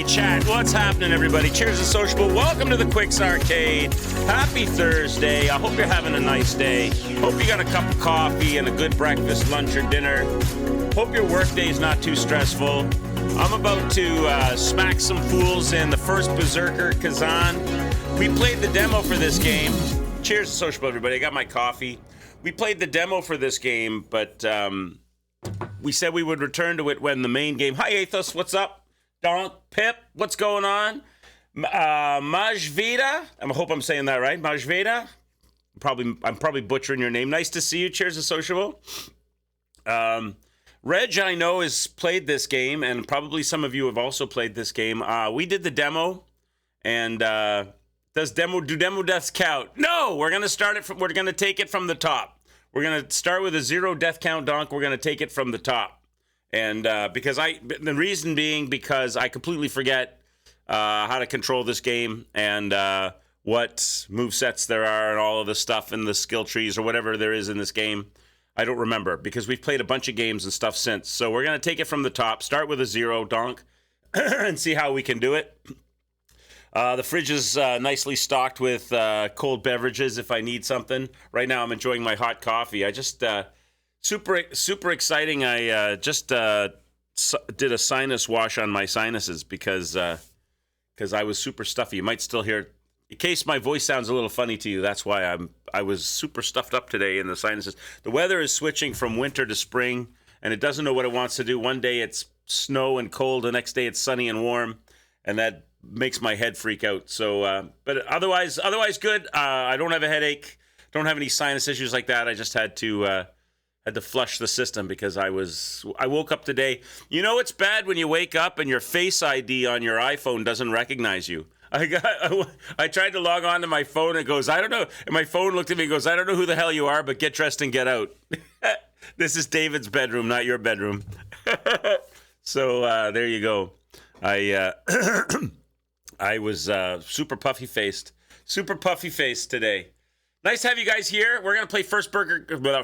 Hey, chat. What's happening, everybody? Cheers and sociable. Welcome to the Quicks Arcade. Happy Thursday. I hope you're having a nice day. Hope you got a cup of coffee and a good breakfast, lunch, or dinner. Hope your workday is not too stressful. I'm about to smack some fools in the first Berserker Khazan. We played the demo for this game. Cheers and sociable, everybody. I got my coffee. We played the demo for this game, but we said we would return to it when the main game... Hi, Athos. What's up? Donk, Pip, what's going on? Majvida, I hope I'm saying that right. Majvida, I'm probably butchering your name. Nice to see you. Cheers to sociable. Reg, I know, has played this game, and probably some of you have also played this game. We did the demo, and do demo deaths count? No, we're gonna take it from the top. We're gonna start with a 0 death count, Donk. We're gonna take it from the top. And the reason being because I completely forget how to control this game and what movesets there are and all of the stuff in the skill trees or whatever there is in this game. I don't remember because we've played a bunch of games and stuff since. So we're going to take it from the top, start with a 0, Donk, and see how we can do it. The fridge is nicely stocked with cold beverages if I need something. Right now I'm enjoying my hot coffee. I just... Super exciting. I just did a sinus wash on my sinuses because I was super stuffy. You might still hear, in case my voice sounds a little funny to you, that's why I was super stuffed up today in the sinuses. The weather is switching from winter to spring, and it doesn't know what it wants to do. One day it's snow and cold, the next day it's sunny and warm, and that makes my head freak out. So, but otherwise good. I don't have a headache, don't have any sinus issues like that. I just had to flush the system because I woke up today. You know it's bad when you wake up and your Face ID on your iPhone doesn't recognize you. I tried to log on to my phone and it goes, I don't know. And my phone looked at me and goes, I don't know who the hell you are, but get dressed and get out. This is David's bedroom, not your bedroom. So there you go. I was super puffy faced today. Nice to have you guys here. We're going to play first burger. We're going to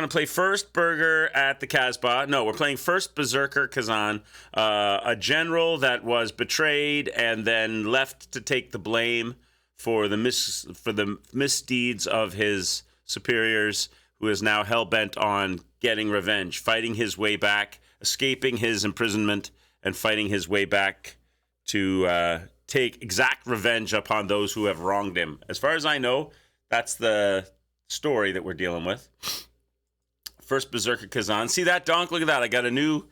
play first burger at the Casbah. No, we're playing first Berserker Khazan, a general that was betrayed and then left to take the blame for the misdeeds of his superiors, who is now hell-bent on getting revenge, fighting his way back, escaping his imprisonment, and fighting his way back to take exact revenge upon those who have wronged him. As far as I know, that's the story that we're dealing with. First Berserker Khazan. See that, Donk? Look at that. I got a new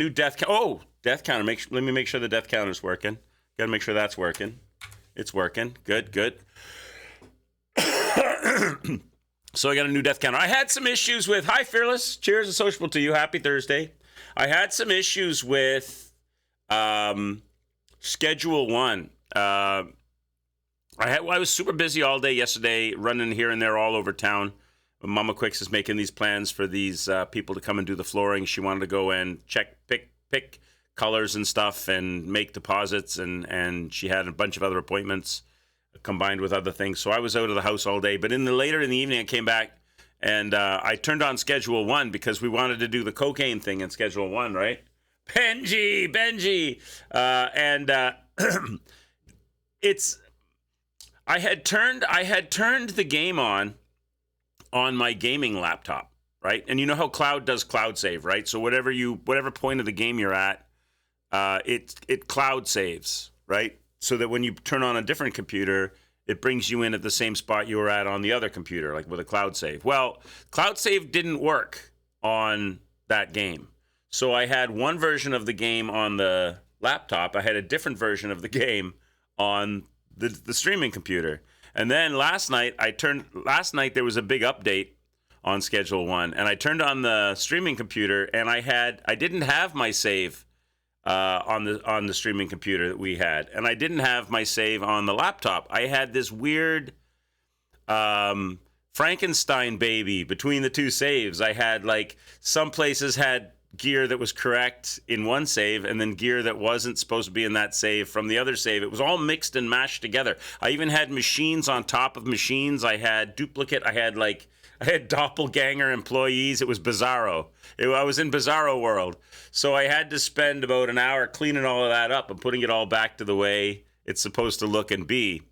death count. Oh, death counter. Let me make sure the death counter's working. Got to make sure that's working. It's working. Good. So I got a new death counter. I had some issues with... Hi, Fearless. Cheers and sociable to you. Happy Thursday. I had some issues with... Schedule 1. I was super busy all day yesterday, running here and there all over town. Mama Quicks is making these plans for these people to come and do the flooring. She wanted to go and pick colors and stuff and make deposits, and she had a bunch of other appointments combined with other things. So I was out of the house all day. But later in the evening, I came back and I turned on Schedule 1 because we wanted to do the cocaine thing in Schedule 1, right? Benji, and it's. I had turned the game on my gaming laptop, right? And you know how Cloud does cloud save, right? So whatever point of the game you're at, it cloud saves, right? So that when you turn on a different computer, it brings you in at the same spot you were at on the other computer, like with a cloud save. Well, cloud save didn't work on that game. So I had one version of the game on the laptop. I had a different version of the game on the streaming computer. And then last night there was a big update on Schedule 1, and I turned on the streaming computer, and I didn't have my save on the streaming computer that we had, and I didn't have my save on the laptop. I had this weird Frankenstein baby between the two saves. I had, like, some places had gear that was correct in one save and then gear that wasn't supposed to be in that save from the other save. It was all mixed and mashed together. I even had machines on top of machines. I had duplicate. I had I had doppelganger employees. It was bizarro. I was in bizarro world. So I had to spend about an hour cleaning all of that up and putting it all back to the way it's supposed to look and be.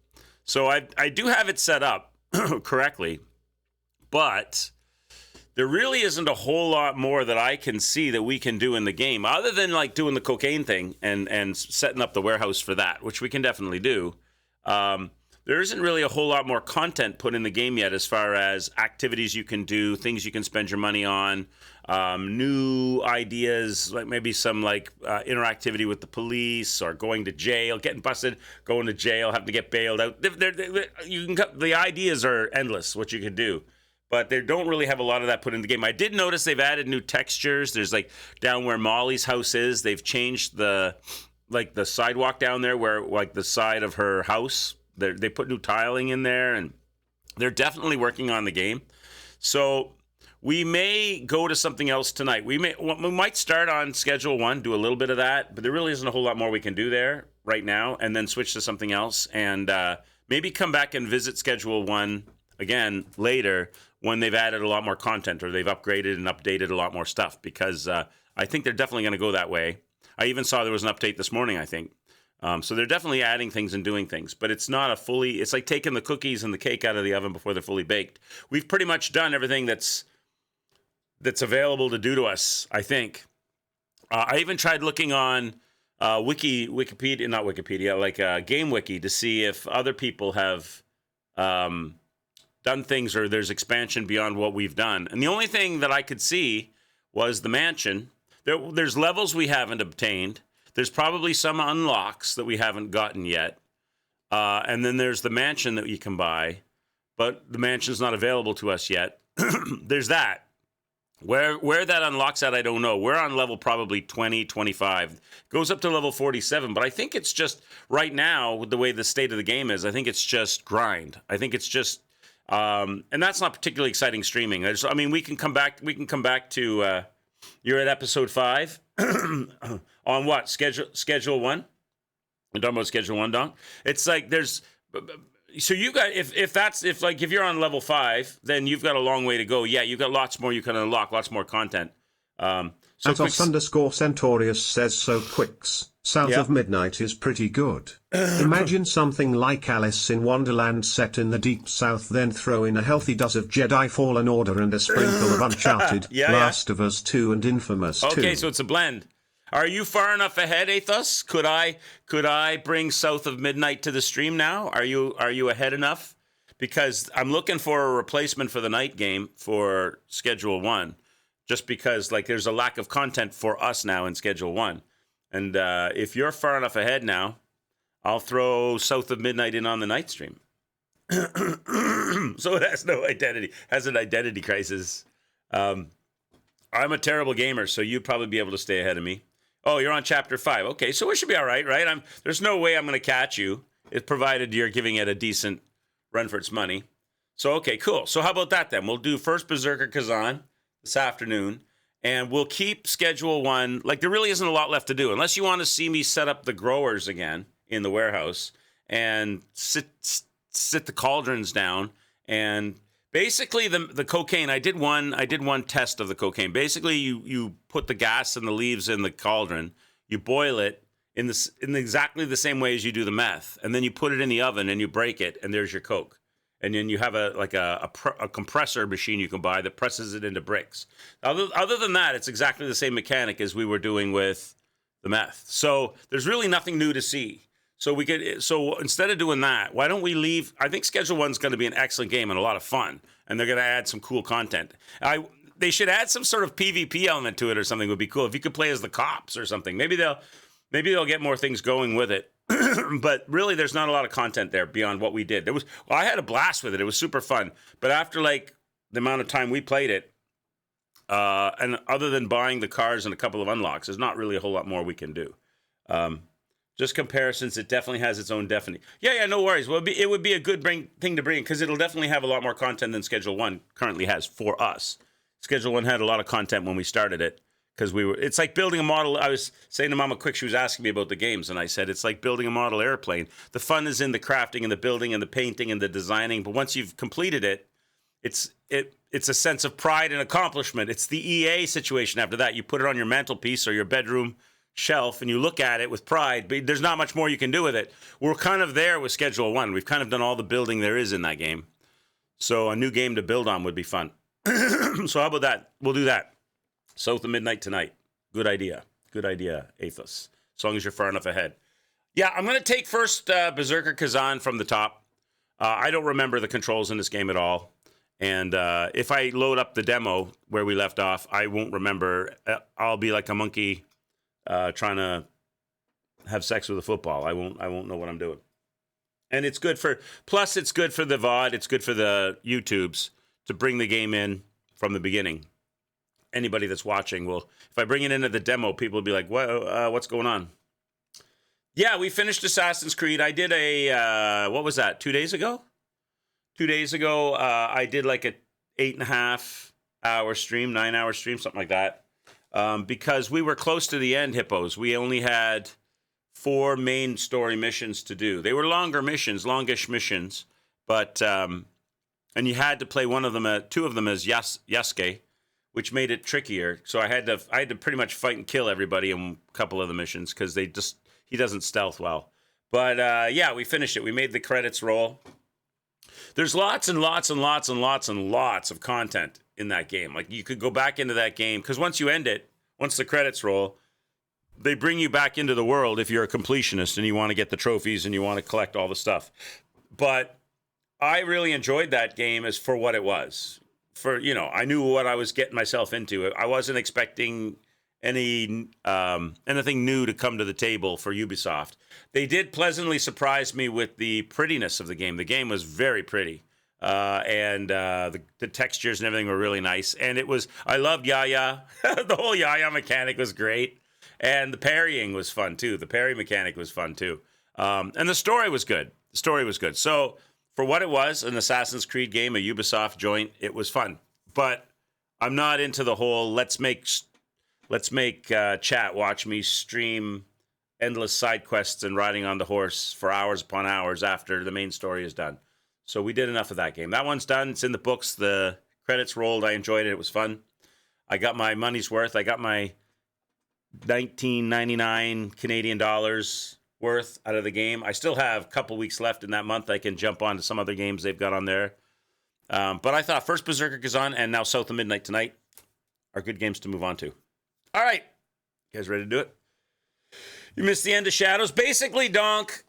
So I do have it set up correctly, but there really isn't a whole lot more that I can see that we can do in the game other than like doing the cocaine thing and setting up the warehouse for that, which we can definitely do. There isn't really a whole lot more content put in the game yet as far as activities you can do, things you can spend your money on, new ideas, like maybe some interactivity with the police or going to jail, getting busted, going to jail, having to get bailed out. The ideas are endless, what you can do. But they don't really have a lot of that put in the game. I did notice they've added new textures. There's like down where Molly's house is, they've changed the sidewalk down there where like the side of her house. They put new tiling in there, and they're definitely working on the game. So we may go to something else tonight. We might start on Schedule 1, do a little bit of that, but there really isn't a whole lot more we can do there right now, and then switch to something else, and maybe come back and visit Schedule 1 again later when they've added a lot more content or they've upgraded and updated a lot more stuff, because I think they're definitely going to go that way. I even saw there was an update this morning, I think. So they're definitely adding things and doing things, but it's not it's like taking the cookies and the cake out of the oven before they're fully baked. We've pretty much done everything that's available to do to us, I think. I even tried looking on Wikipedia, not Wikipedia, like Game Wiki, to see if other people have done things or there's expansion beyond what we've done. And the only thing that I could see was the mansion. There's levels we haven't obtained. There's probably some unlocks that we haven't gotten yet. And then there's the mansion that you can buy, but the mansion's not available to us yet. There's that. Where that unlocks at, I don't know. We're on level probably 20, 25. Goes up to level 47, but I think it's just, right now, with the way the state of the game is, I think it's just grind. I think it's just, and that's not particularly exciting streaming. We can come back to, you're at episode 5. On what? Schedule 1? We're talking about Schedule 1, Don? It's like so you got, if you're on level 5, then you've got a long way to go. Yeah, you've got lots more you can unlock, lots more content. Atos_Centaurius says so Quicks. South of Midnight is pretty good. Imagine something like Alice in Wonderland set in the Deep South, then throw in a healthy dose of Jedi Fallen Order and a sprinkle of Uncharted, Last of Us 2 and Infamous 2. Okay, so it's a blend. Are you far enough ahead, Athos? Could I bring South of Midnight to the stream now? Are you ahead enough? Because I'm looking for a replacement for the night game for Schedule 1, just because there's a lack of content for us now in Schedule 1. And if you're far enough ahead now, I'll throw South of Midnight in on the night stream. So it has no identity. Has an identity crisis. I'm a terrible gamer, so you'd probably be able to stay ahead of me. Oh, you're on Chapter 5. Okay, so we should be all right, right? There's no way I'm going to catch you, provided you're giving it a decent run for its money. So, okay, cool. So how about that then? We'll do first Berserker Khazan this afternoon. And we'll keep Schedule 1. There really isn't a lot left to do. Unless you want to see me set up the growers again in the warehouse and sit the cauldrons down. And basically the cocaine, I did one test of the cocaine. Basically, you put the gas and the leaves in the cauldron. You boil it in exactly the same way as you do the meth. And then you put it in the oven and you break it, and there's your coke. And then you have a compressor machine you can buy that presses it into bricks. Other than that, it's exactly the same mechanic as we were doing with the meth. So there's really nothing new to see. So instead of doing that, why don't we leave? I think Schedule 1 is going to be an excellent game and a lot of fun, and they're going to add some cool content. They should add some sort of PvP element to it or something. Would be cool if you could play as the cops or something. Maybe they'll get more things going with it. But really, there's not a lot of content there beyond what we did. I had a blast with it. It was super fun. But after the amount of time we played it, and other than buying the cars and a couple of unlocks, there's not really a whole lot more we can do. Just comparisons, it definitely has its own definition. Yeah, no worries. Well, it would be a good thing to bring, because it'll definitely have a lot more content than Schedule 1 currently has for us. Schedule 1 had a lot of content when we started it. Because it's like building a model. I was saying to Mama Quick, she was asking me about the games, and I said, it's like building a model airplane. The fun is in the crafting and the building and the painting and the designing, but once you've completed it, it's a sense of pride and accomplishment. It's the EA situation after that. You put it on your mantelpiece or your bedroom shelf and you look at it with pride, but there's not much more you can do with it. We're kind of there with Schedule 1. We've kind of done all the building there is in that game. So a new game to build on would be fun. So how about that? We'll do that. South of Midnight tonight. Good idea. Good idea, Athos. As long as you're far enough ahead. Yeah, I'm going to take first Berserker Khazan from the top. I don't remember the controls in this game at all. And if I load up the demo where we left off, I won't remember. I'll be like a monkey trying to have sex with a football. I won't know what I'm doing. And it's good for, plus it's good for the VOD. It's good for the YouTubes to bring the game in from the beginning. Anybody that's watching will, if I bring it into the demo, people will be like, what's going on? Yeah, we finished Assassin's Creed. I did what was that, 2 days ago? 2 days ago, I did like a 8.5 hour stream, 9 hour stream, something like that. Because we were close to the end, Hippos. We only had 4 main story missions to do. They were longer missions, longish missions, but, and you had to play one of them, 2 of them as Yasuke, which made it trickier. So I had to pretty much fight and kill everybody in a couple of the missions because he doesn't stealth well. But yeah, we finished it. We made the credits roll. There's lots and lots and lots and lots and lots of content in that game. Like you could go back into that game because once you end it, once the credits roll, they bring you back into the world if you're a completionist and you want to get the trophies and you want to collect all the stuff. But I really enjoyed that game as for what it was. I knew what I was getting myself into. I wasn't expecting anything new to come to the table for Ubisoft. They did pleasantly surprise me with the prettiness of the game. The game was very pretty. And the textures and everything were really nice. And I loved Yaya. The whole Yaya mechanic was great. And the parrying was fun too. The parry mechanic was fun too. And the story was good. So for what it was, an Assassin's Creed game, a Ubisoft joint, it was fun. But I'm not into the whole let's make chat watch me stream endless side quests and riding on the horse for hours upon hours after the main story is done. So we did enough of that game. That one's done. It's in the books. The credits rolled. I enjoyed it. It was fun. I got my money's worth. I got my $19.99 Canadian dollars worth out of the game. I still have a couple weeks left in that month. I can jump on to some other games they've got on there. But I thought first Berserker Khazan and now South of Midnight tonight are good games to move on to. All right. You guys ready to do it? You missed the end of Shadows. Basically, Donk,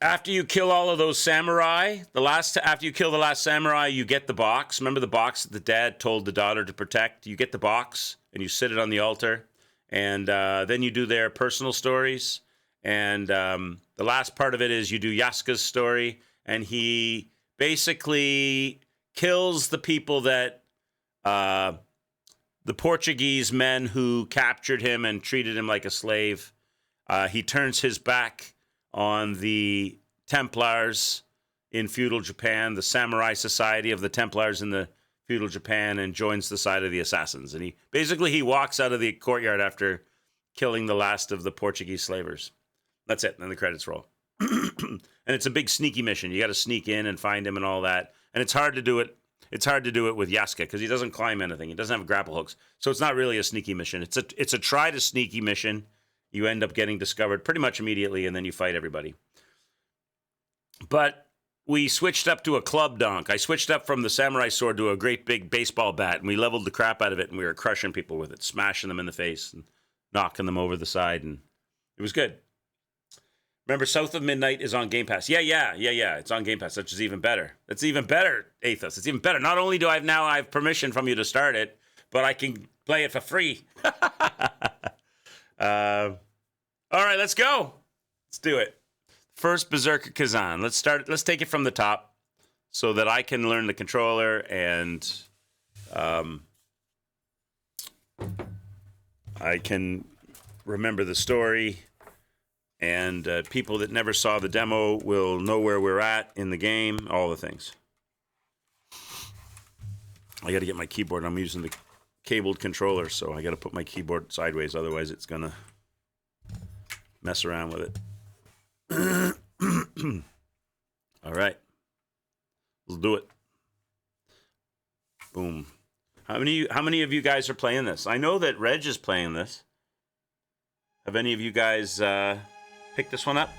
after you kill all of those samurai, after you kill the last samurai, you get the box. Remember the box that the dad told the daughter to protect? You get the box, and you sit it on the altar. And then you do their personal stories. And the last part of it is you do Yasuke's story, and he basically kills the people that... the Portuguese men who captured him and treated him like a slave. He turns his back on the Templars in feudal Japan, the samurai society of the Templars in the feudal Japan, and joins the side of the assassins. And he walks out of the courtyard after killing the last of the Portuguese slavers. That's it. And then the credits roll. And it's a big sneaky mission. You got to sneak in and find him and all that. And it's hard to do it. It's hard to do it with Yasuke because he doesn't climb anything. He doesn't have grapple hooks. So it's not really a sneaky mission. It's a try to sneaky mission. You end up getting discovered pretty much immediately, and then you fight everybody. But we switched up to a club donk. I switched up from the samurai sword to a great big baseball bat, and we leveled the crap out of it, and we were crushing people with it, smashing them in the face and knocking them over the side, and it was good. Remember, South of Midnight is on Game Pass. Yeah. It's on Game Pass, which is even better. It's even better, Athos. It's even better. Not only do I have permission from you to start it, but I can play it for free. All right, let's go. Let's do it. First, Berserker Khazan. Let's take it from the top so that I can learn the controller and I can remember the story. And people that never saw the demo will know where we're at in the game, all the things. I got to get my keyboard. I'm using the cabled controller, so I got to put my keyboard sideways. Otherwise, it's going to mess around with it. All right. Let's do it. Boom. How many of you guys are playing this? I know that Reg is playing this. Have any of you guys picked this one up?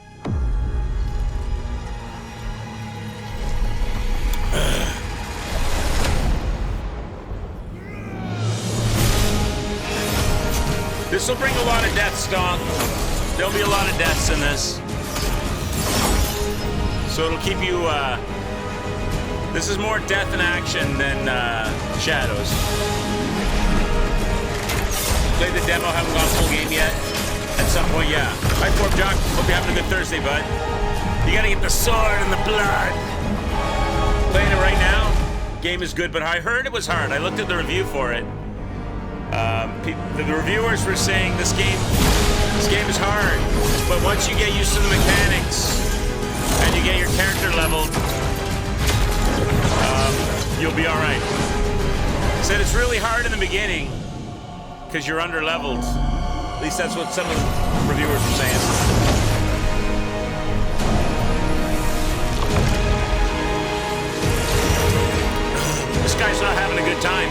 This will bring a lot of deaths, Donk. There'll be a lot of deaths in this. So it'll keep you... this is more death in action than Shadows. Played the demo, haven't gone full game yet. At some point, yeah. Hi, Corp Jock. Hope you're having a good Thursday, bud. You gotta get the sword and the blood. Playing it right now. Game is good, but I heard it was hard. I looked at the review for it. The reviewers were saying this game is hard, but once you get used to the mechanics and you get your character leveled, you'll be all right. Said it's really hard in the beginning because you're under leveled. At least that's what some of the reviewers were saying. This guy's not having a good time.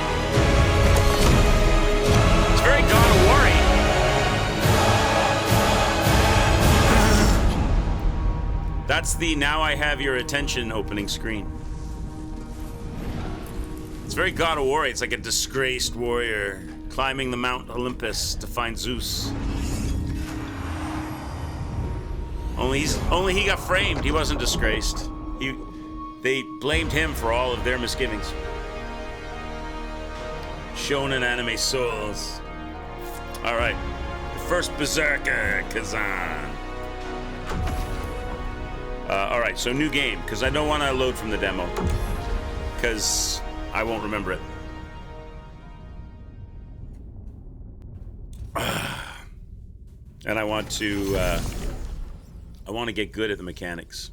Very God of War-y. That's the now I have your attention opening screen. It's very God of War-y. It's like a disgraced warrior climbing the Mount Olympus to find Zeus. Only he got framed. He wasn't disgraced. They blamed him for all of their misgivings. Shonen anime souls. All right, the first Berserker, Khazan. All right, so new game, because I don't want to load from the demo, because I won't remember it. And I want to get good at the mechanics.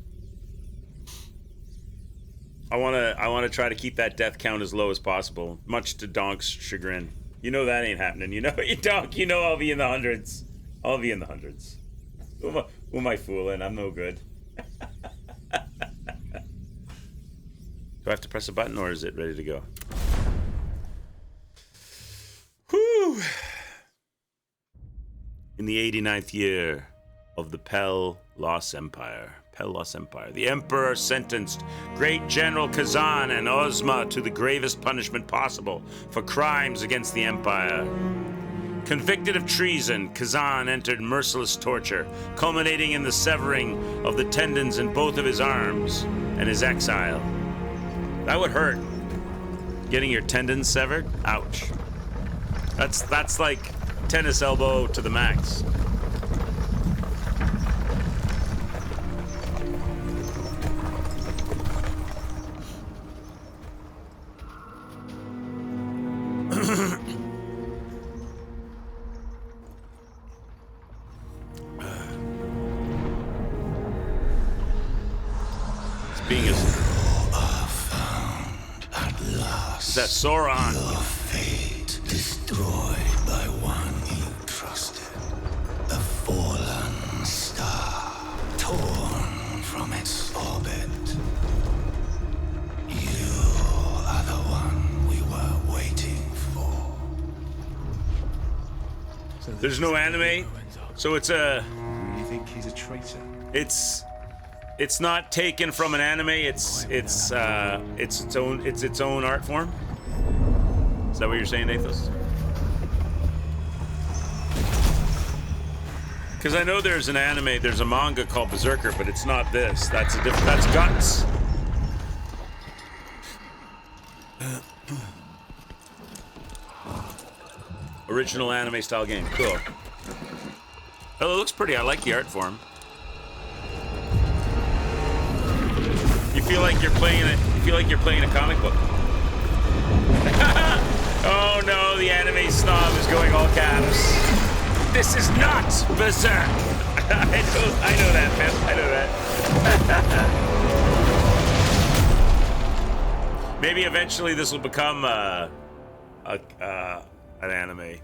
I want to try to keep that death count as low as possible, much to Donk's chagrin. You know that ain't happening. You know, Donk, you know I'll be in the hundreds. I'll be in the hundreds. Who am I fooling? I'm no good. Do I have to press a button or is it ready to go? Whew. In the 89th year of the Pel-Los Empire, the Emperor sentenced Great General Khazan and Ozma to the gravest punishment possible for crimes against the Empire. Convicted of treason, Khazan entered merciless torture, culminating in the severing of the tendons in both of his arms and his exile. That would hurt. Getting your tendons severed? Ouch. That's like tennis elbow to the max. Is that Sauron? Your fate destroyed by one you trusted. A fallen star, torn from its orbit. You are the one we were waiting for. There's no anime, so it's a... You think he's a traitor? It's not taken from an anime. It's its own art form. Is that what you're saying, Athos? Because I know there's an anime, there's a manga called Berserker, but it's not this. That's Guts. Original anime style game. Cool. Oh, it looks pretty. I like the art form. You feel like you're playing it. You feel like you're playing a comic book. Oh no, the anime snob is going all caps. This is not Berserk. I know that, man. I know that. Maybe eventually this will become an anime.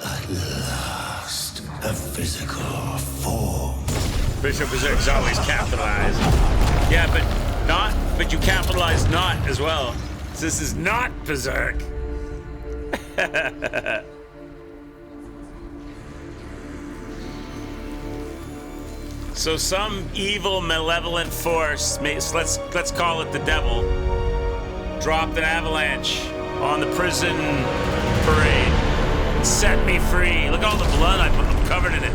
At last, a physical form. Bishop Berserk's always capitalized. Yeah, but you capitalize not as well. So this is not Berserk. So some evil, malevolent force, let's call it the devil, dropped an avalanche on the prison parade and set me free. Look at all the blood I'm covered in it.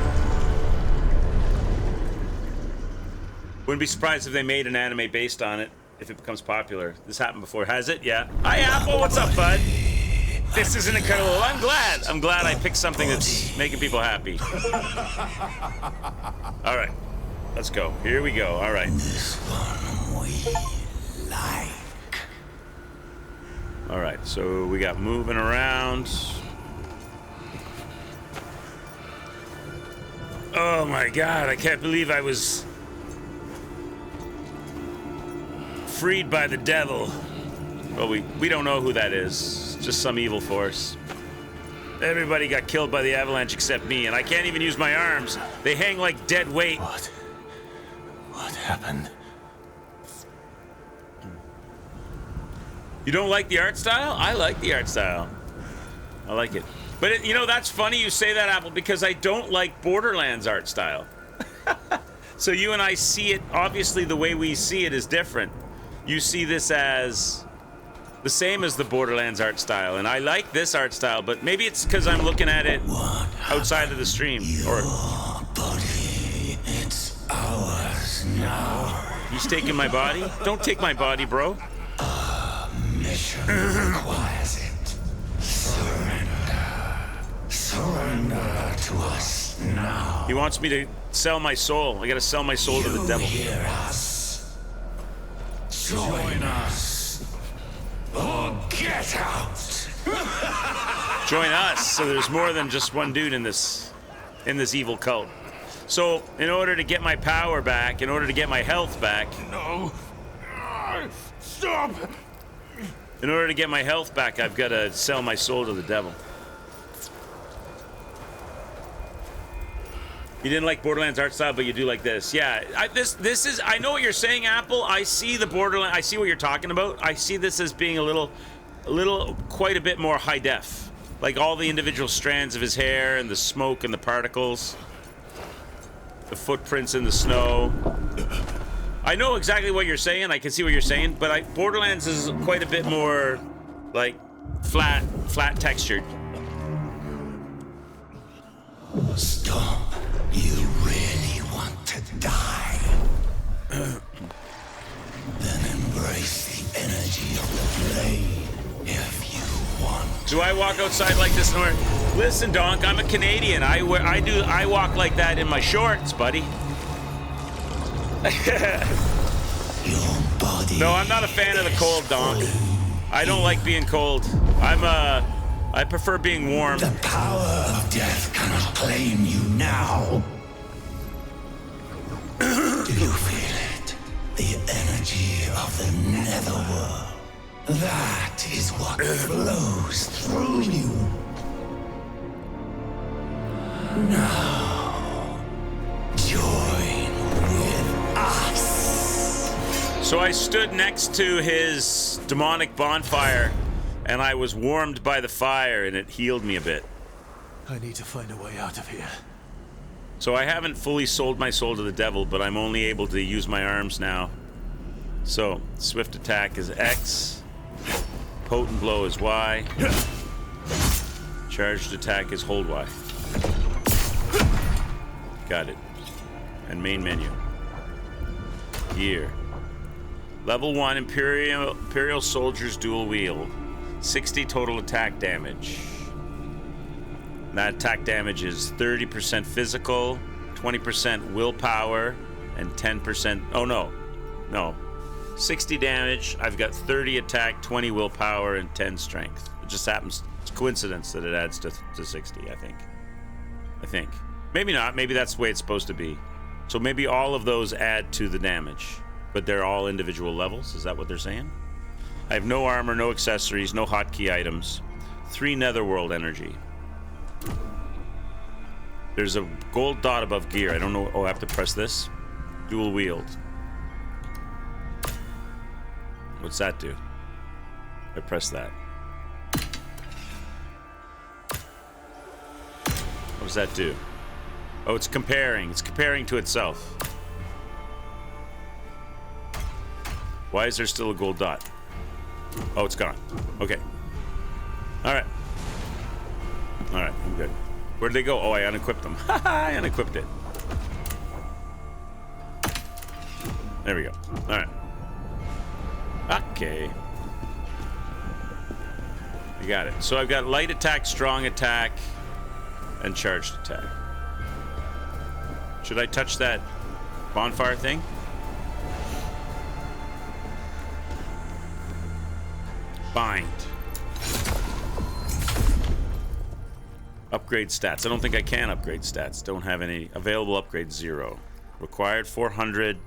Wouldn't be surprised if they made an anime based on it if it becomes popular. This happened before, has it? Yeah. Hi, Apple. What's up, bud? This is an incredible. I'm glad I picked something that's making people happy. All right. Let's go. Here we go. All right. This one we like. All right. So we got moving around. Oh my God! I can't believe I was freed by the devil. Well, we don't know who that is. It's just some evil force. Everybody got killed by the avalanche except me, and I can't even use my arms. They hang like dead weight. What happened? You don't like the art style? I like the art style. I like it. But you know, that's funny you say that, Apple, because I don't like Borderlands art style. So you and I see it, obviously the way we see it is different. You see this as the same as the Borderlands art style, and I like this art style, but maybe it's because I'm looking at it outside of the stream. Or Body, it's ours now. he's taking my body? Don't take my body, bro. Mission requires it. Surrender to us now. He wants me to sell my soul. I gotta sell my soul to the devil. Hear us. Join us. Or get out. Join us. So there's more than just one dude in this evil cult. So in order to get my power back, in order to get my health back. No. Stop. In order to get my health back, I've got to sell my soul to the devil. You didn't like Borderlands art style, but you do like this. Yeah, this is. I know what you're saying, Apple. I see the Borderlands. I see what you're talking about. I see this as being quite a bit more high def. Like all the individual strands of his hair and the smoke and the particles, the footprints in the snow. I know exactly what you're saying. I can see what you're saying, but Borderlands is quite a bit more like flat textured. Stop. You really want to die? Then embrace the energy of the blade if you want. Do I walk outside like this? Listen, Donk, I'm a Canadian. I walk like that in my shorts, buddy. Your body. No, I'm not a fan of the cold, Donk. I don't like being cold. I prefer being warm. The power of death cannot claim you now. Do you feel it? The energy of the netherworld. That is what flows through you. Now, join with us. So I stood next to his demonic bonfire, and I was warmed by the fire, and it healed me a bit. I need to find a way out of here. So I haven't fully sold my soul to the devil, but I'm only able to use my arms now. So, swift attack is X. Potent blow is Y. Charged attack is hold Y. Got it. And main menu. Gear. Level 1 Imperial Soldiers dual wield. 60 total attack damage. That attack damage is 30% physical, 20% willpower, and 10%. Oh no. 60 damage. I've got 30 attack, 20 willpower, and 10 strength. It just happens. It's coincidence that it adds to 60, I think. Maybe not. Maybe that's the way it's supposed to be. So maybe all of those add to the damage, but they're all individual levels. Is that what they're saying? I have no armor, no accessories, no hotkey items. 3 netherworld energy. There's a gold dot above gear. I don't know. Oh, I have to press this. Dual wield. What's that do? I press that. What does that do? Oh, it's comparing. It's comparing to itself. Why is there still a gold dot? Oh, it's gone. Okay. Alright. Alright, I'm good. Where'd they go? Oh, I unequipped them. I unequipped it. There we go. Alright. Okay. I got it. So I've got light attack, strong attack, and charged attack. Should I touch that bonfire thing? Bind. Upgrade stats. I don't think I can upgrade stats. Don't have any. Available upgrades 0. Required 400.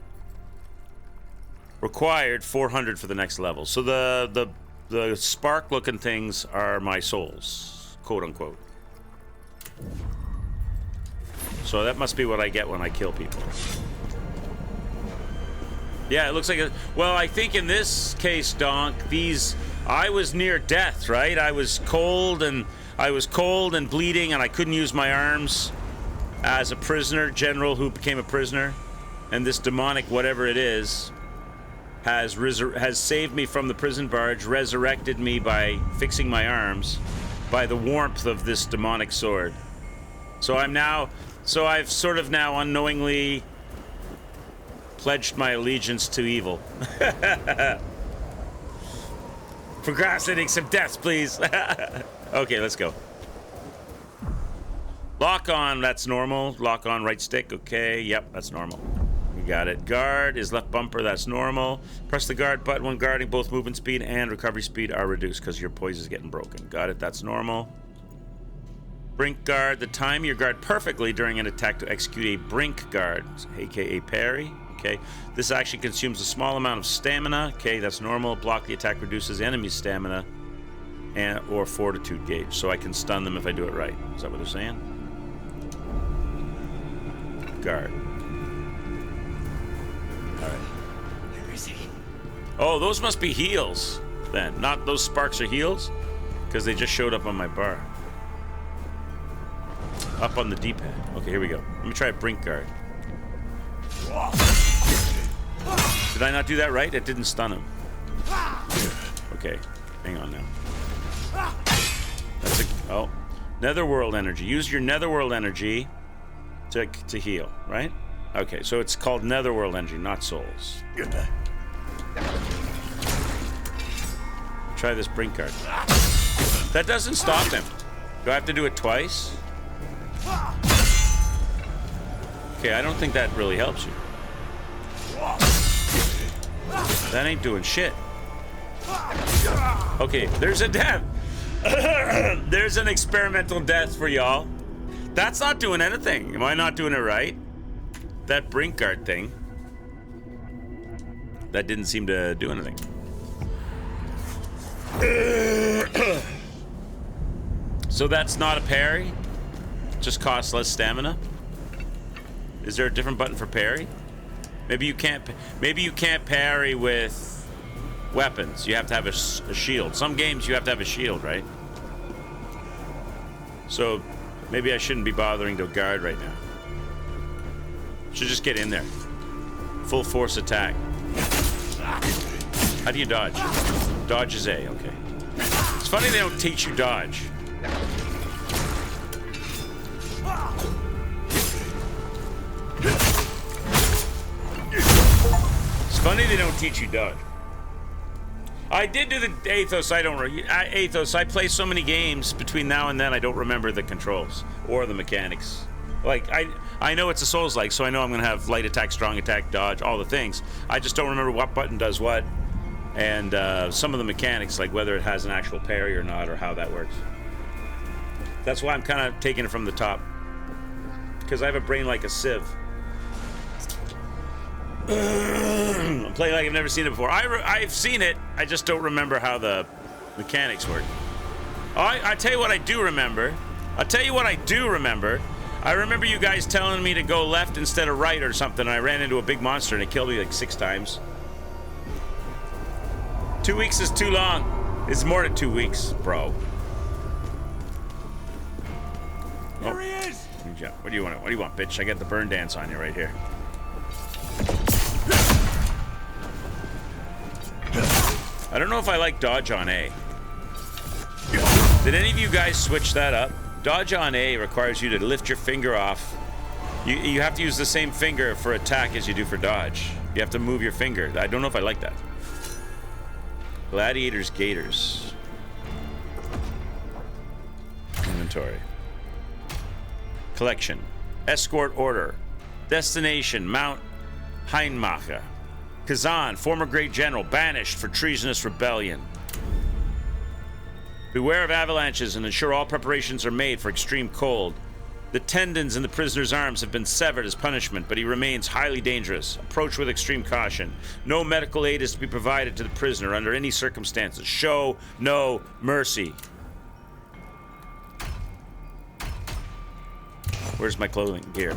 Required 400 for the next level. So the spark looking things are my souls, quote unquote. So that must be what I get when I kill people. Yeah, it looks like well, I think in this case, Donk, I was near death, right? I was cold and bleeding, and I couldn't use my arms as a prisoner, general who became a prisoner, and this demonic whatever it is has saved me from the prison barge, resurrected me by fixing my arms by the warmth of this demonic sword. So I've sort of now unknowingly pledged my allegiance to evil. Procrastinating some deaths, please. Okay, let's go. Lock on, that's normal. Lock on right stick, okay. Yep, that's normal. We got it. Guard is left bumper, that's normal. Press the guard button when guarding. Both movement speed and recovery speed are reduced because your poise is getting broken. Got it, that's normal. Brink guard, the time you guard perfectly during an attack to execute a brink guard, aka parry. Okay, this action consumes a small amount of stamina. Okay, that's normal. Block the attack reduces enemy stamina or fortitude gauge, so I can stun them if I do it right. Is that what they're saying? Guard. All right. Where is he? Oh, those must be heals then. Not those sparks are heals, because they just showed up on my bar. Up on the D-pad. Okay, here we go. Let me try a brink guard. Did I not do that right? It didn't stun him. Okay, hang on now. That's oh, netherworld energy. Use your netherworld energy to heal, right? Okay, so it's called netherworld energy, not souls. Try this brink guard. That doesn't stop him. Do I have to do it twice? Okay, I don't think that really helps you. That ain't doing shit. Okay, there's a death. There's an experimental death for y'all. That's not doing anything. Am I not doing it right? That brink guard thing. That didn't seem to do anything. So that's not a parry? Just costs less stamina? Is there a different button for parry? Maybe you can't parry with weapons. You have to have a shield. Some games you have to have a shield, right? So maybe I shouldn't be bothering to guard right now. Should just get in there. Full force attack. How do you dodge? Dodge is A, okay. It's funny they don't teach you dodge. It's funny they don't teach you dodge. I did do the Athos. Athos. I play so many games between now and then. I don't remember the controls or the mechanics. Like I know it's a Souls-like, so I know I'm gonna have light attack, strong attack, dodge, all the things. I just don't remember what button does what, and some of the mechanics, like whether it has an actual parry or not, or how that works. That's why I'm kind of taking it from the top, because I have a brain like a sieve. I'm playing like I've never seen it before. I've seen it, I just don't remember how the mechanics work. Oh, I tell you what I do remember. I remember you guys telling me to go left instead of right or something, and I ran into a big monster and it killed me like 6 times. 2 weeks is too long. It's more than 2 weeks, bro. There he is! What do you want? What do you want, bitch? I got the burn dance on you right here. I don't know if I like dodge on A. Did any of you guys switch that up? Dodge on A requires you to lift your finger off. You have to use the same finger for attack as you do for dodge. You have to move your finger. I don't know if I like that. Gladiators, Gators. Inventory. Collection. Escort order. Destination, Mount Heinmacher. Khazan, former great general, banished for treasonous rebellion. Beware of avalanches and ensure all preparations are made for extreme cold. The tendons in the prisoner's arms have been severed as punishment, but he remains highly dangerous. Approach with extreme caution. No medical aid is to be provided to the prisoner under any circumstances. Show no mercy. Where's my clothing gear?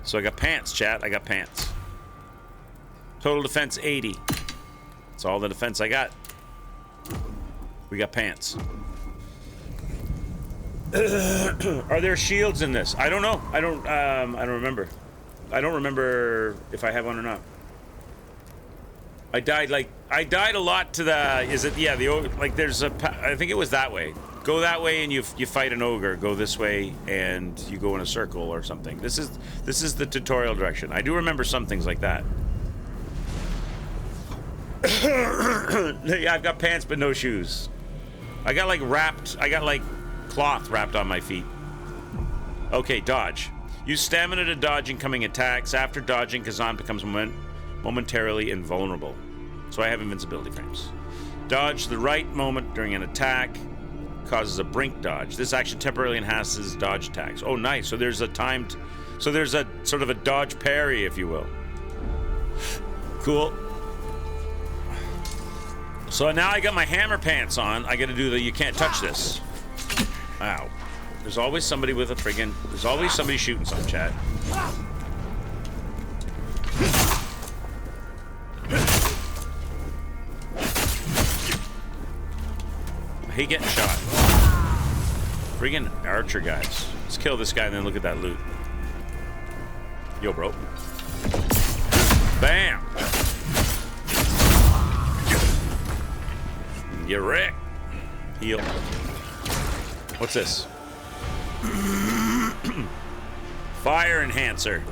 So I got pants, chat. I got pants. Total defense 80. That's all the defense I got. We got pants. Are there shields in this? I don't know. I don't remember. I don't remember if I have one or not. I died a lot to the, is it, yeah, like there's a, I think it was that way. Go that way and you fight an ogre. Go this way and you go in a circle or something. This is the tutorial direction. I do remember some things like that. Yeah, I've got pants but no shoes. I got like cloth wrapped on my feet. Okay, dodge. Use stamina to dodge incoming attacks. After dodging, Khazan becomes momentarily invulnerable. So I have invincibility frames. Dodge the right moment during an attack. Causes a brink dodge. This action temporarily enhances dodge attacks. Oh, nice. So there's a timed... So there's a sort of a dodge parry, if you will. Cool. So now I got my hammer pants on. I gotta do the you can't touch this. Wow. There's always somebody with a friggin'... There's always somebody shooting some, chat. I hate getting shot. Friggin' archer guys. Let's kill this guy and then look at that loot. Yo, bro. Bam! You wreck. Heal. What's this? Fire enhancer.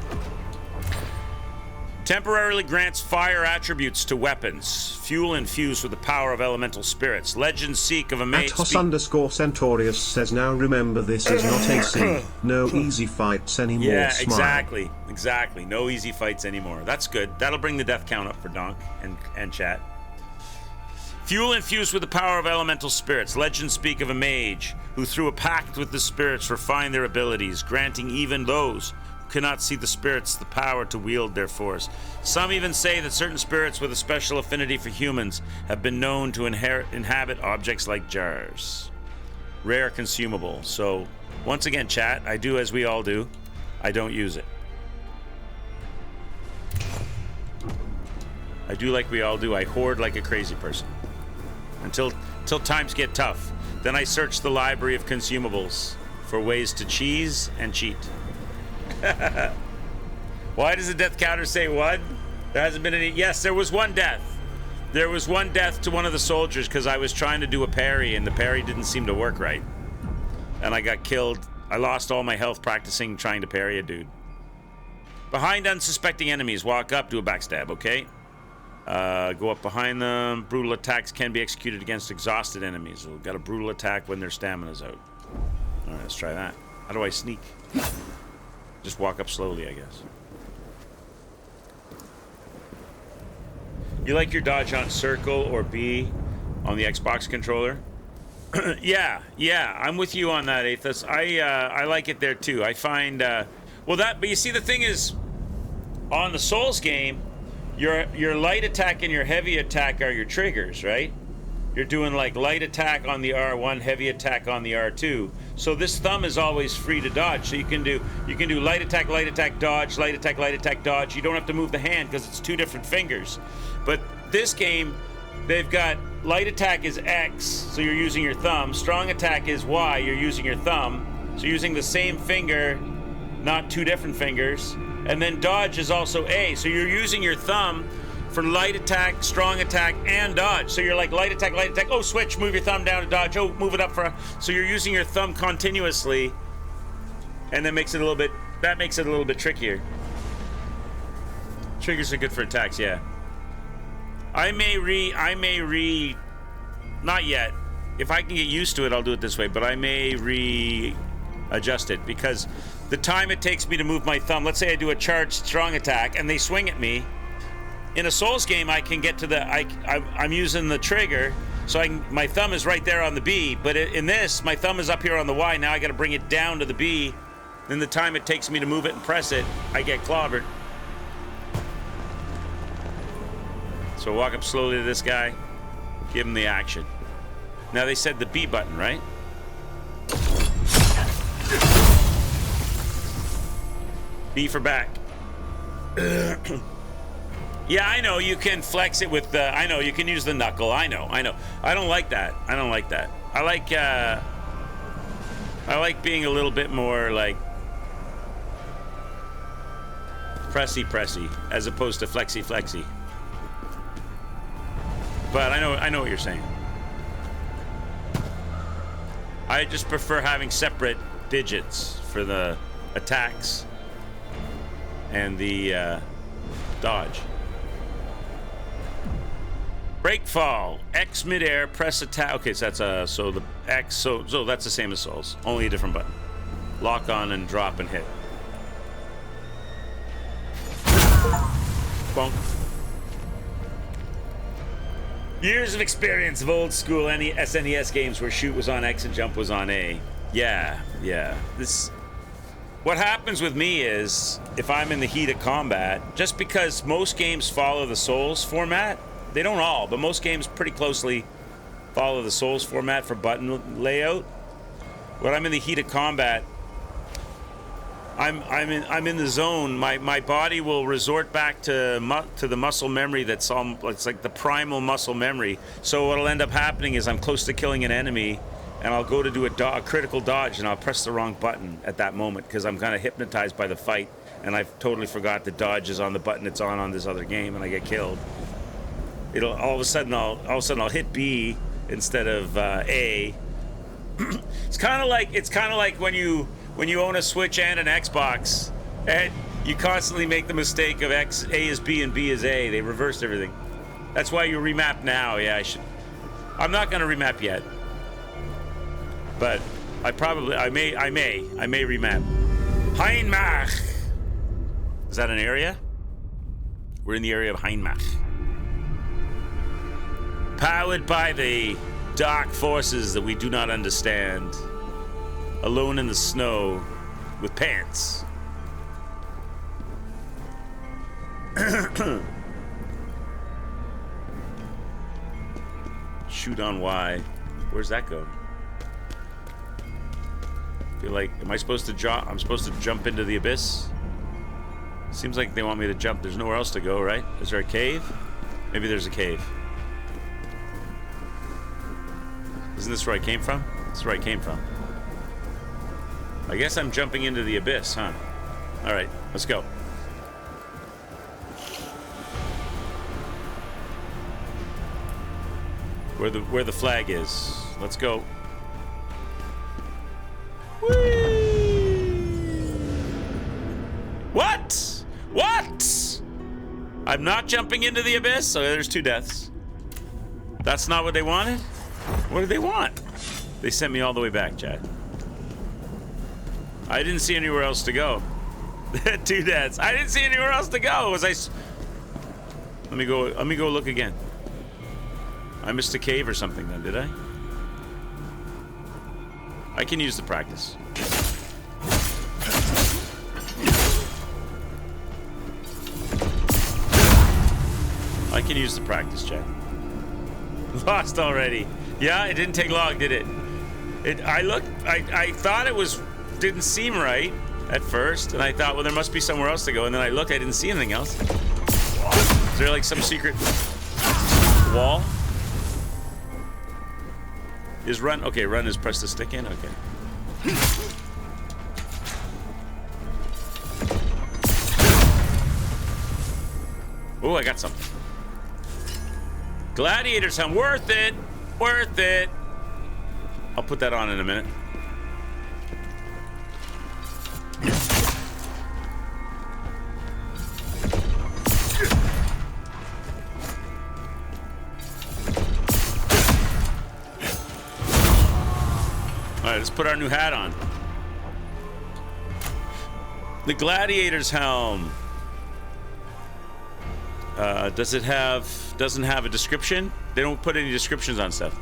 Temporarily grants fire attributes to weapons. Fuel infused with the power of elemental spirits. Legends seek of a mage. @Hos_Centaurius says, now remember this is not AC. No easy fights anymore. Yeah, Smile. exactly. No easy fights anymore. That's good. That'll bring the death count up for Donk and chat. Fuel infused with the power of elemental spirits. Legends speak of a mage who, through a pact with the spirits, refined their abilities, granting even those who cannot see the spirits the power to wield their force. Some even say that certain spirits with a special affinity for humans have been known to inhabit objects like jars. Rare consumable. So, once again, chat, I do as we all do. I don't use it. I do like we all do. I hoard like a crazy person. Until times get tough. Then I search the library of consumables for ways to cheese and cheat. Why does the death counter say one? There hasn't been any. Yes, there was one death. There was one death to one of the soldiers because I was trying to do a parry and the parry didn't seem to work right. And I got killed. I lost all my health practicing trying to parry a dude. Behind unsuspecting enemies, walk up, do a backstab, okay? Go up behind them. Brutal attacks can be executed against exhausted enemies. We've got a brutal attack when their stamina's out. Alright, let's try that. How do I sneak? Just walk up slowly, I guess. You like your dodge on circle or B on the Xbox controller? yeah, I'm with you on that, Athos. I like it there too. I find, but you see, the thing is, on the Souls game, your light attack and your heavy attack are your triggers, right? You're doing like light attack on the R1, heavy attack on the R2. So this thumb is always free to dodge. So you can do light attack, dodge, light attack, dodge. You don't have to move the hand because it's two different fingers. But this game, they've got light attack is X, so you're using your thumb. Strong attack is Y, you're using your thumb. So using the same finger, not two different fingers. And then dodge is also A, so you're using your thumb for light attack, strong attack, and dodge. So you're like light attack, oh switch, move your thumb down to dodge, oh move it up for, so you're using your thumb continuously, and that makes it a little bit trickier. Triggers are good for attacks, yeah. I may not yet. If I can get used to it, I'll do it this way, but I may adjust it, because the time it takes me to move my thumb, let's say I do a charged strong attack and they swing at me. In a Souls game, I can get to the, I'm using the trigger, so my thumb is right there on the B, but in this, my thumb is up here on the Y, now I gotta bring it down to the B, then the time it takes me to move it and press it, I get clobbered. So walk up slowly to this guy, give him the action. Now they said the B button, right? B for back. Yeah, I know, you can flex it with the, I know, you can use the knuckle, I know. I don't like that. I like being a little bit more like pressy, as opposed to flexy. But I know what you're saying. I just prefer having separate digits for the attacks and the dodge. Break fall, X midair, press attack. Okay, so that's so the X, so that's the same as Souls, only a different button. Lock on and drop and hit. Bonk. Years of experience of old school SNES games where shoot was on X and jump was on A. Yeah. What happens with me is, if I'm in the heat of combat, just because most games follow the Souls format, they don't all, but most games pretty closely follow the Souls format for button layout. When I'm in the heat of combat, I'm in the zone. My body will resort back to the muscle memory it's like the primal muscle memory. So what'll end up happening is I'm close to killing an enemy, and I'll go to do a critical dodge, and I'll press the wrong button at that moment because I'm kind of hypnotized by the fight, and I've totally forgot the dodge is on the button it's on this other game, and I get killed. All of a sudden I'll hit B instead of A. It's kind of like when you own a Switch and an Xbox, and you constantly make the mistake of A is B and B is A. They reversed everything. That's why you remap now. Yeah, I'm not gonna remap yet, but I may remap. Heinmach. Is that an area? We're in the area of Heinmach. Powered by the dark forces that we do not understand. Alone in the snow with pants. Shoot on Y. Where's that go? Feel like, am I supposed to jump? I'm supposed to jump into the abyss? Seems like they want me to jump. There's nowhere else to go, right? Is there a cave? Maybe there's a cave. Isn't this where I came from? This is where I came from. I guess I'm jumping into the abyss, huh? All right, let's go. Where the flag is. Let's go. Whee! What? I'm not jumping into the abyss? So there's 2 deaths. That's not what they wanted? What did they want? They sent me all the way back, Chad. I didn't see anywhere else to go. 2 deaths. I didn't see anywhere else to go. Let me go look again. I missed a cave or something then, did I? I can use the practice. I can use the practice, Chad. Lost already. Yeah, it didn't take long, did it? I thought it didn't seem right at first, and I thought, well, there must be somewhere else to go, and then I looked, I didn't see anything else. Is there like some secret wall? Is run? Okay, run is press the stick in. Okay. Oh, I got something. Gladiator's helm, worth it, worth it. I'll put that on in a minute. All right, let's put our new hat on. The Gladiator's helm. Doesn't have a description? They don't put any descriptions on stuff.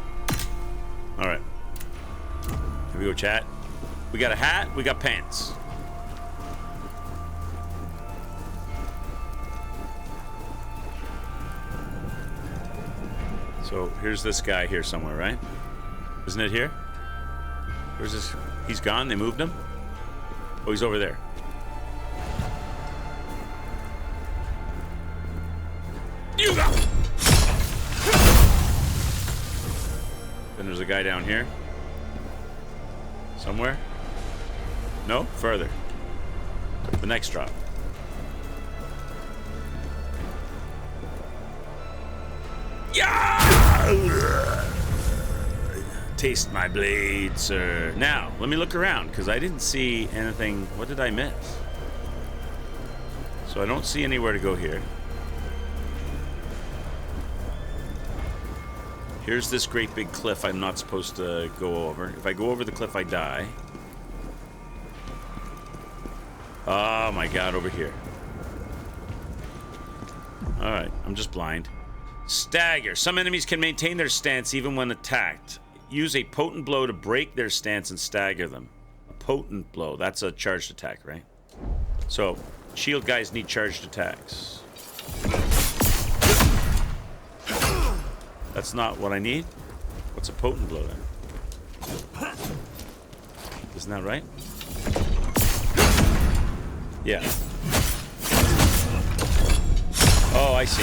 All right. Here we go, chat. We got a hat, we got pants. So here's this guy here somewhere, right? Isn't it here? Where's this? He's gone, they moved him? Oh, he's over there. You go! Then there's a guy down here. Somewhere? No? Further. The next drop. Yeah! Taste my blade, sir. Now, let me look around, because I didn't see anything. What did I miss? So I don't see anywhere to go here. Here's this great big cliff I'm not supposed to go over. If I go over the cliff, I die. Oh my god, over here. Alright, I'm just blind. Stagger. Some enemies can maintain their stance even when attacked. Use a potent blow to break their stance and stagger them. A potent blow. That's a charged attack, right? So, shield guys need charged attacks. That's not what I need. What's a potent blow then? Isn't that right? Yeah. Oh, I see.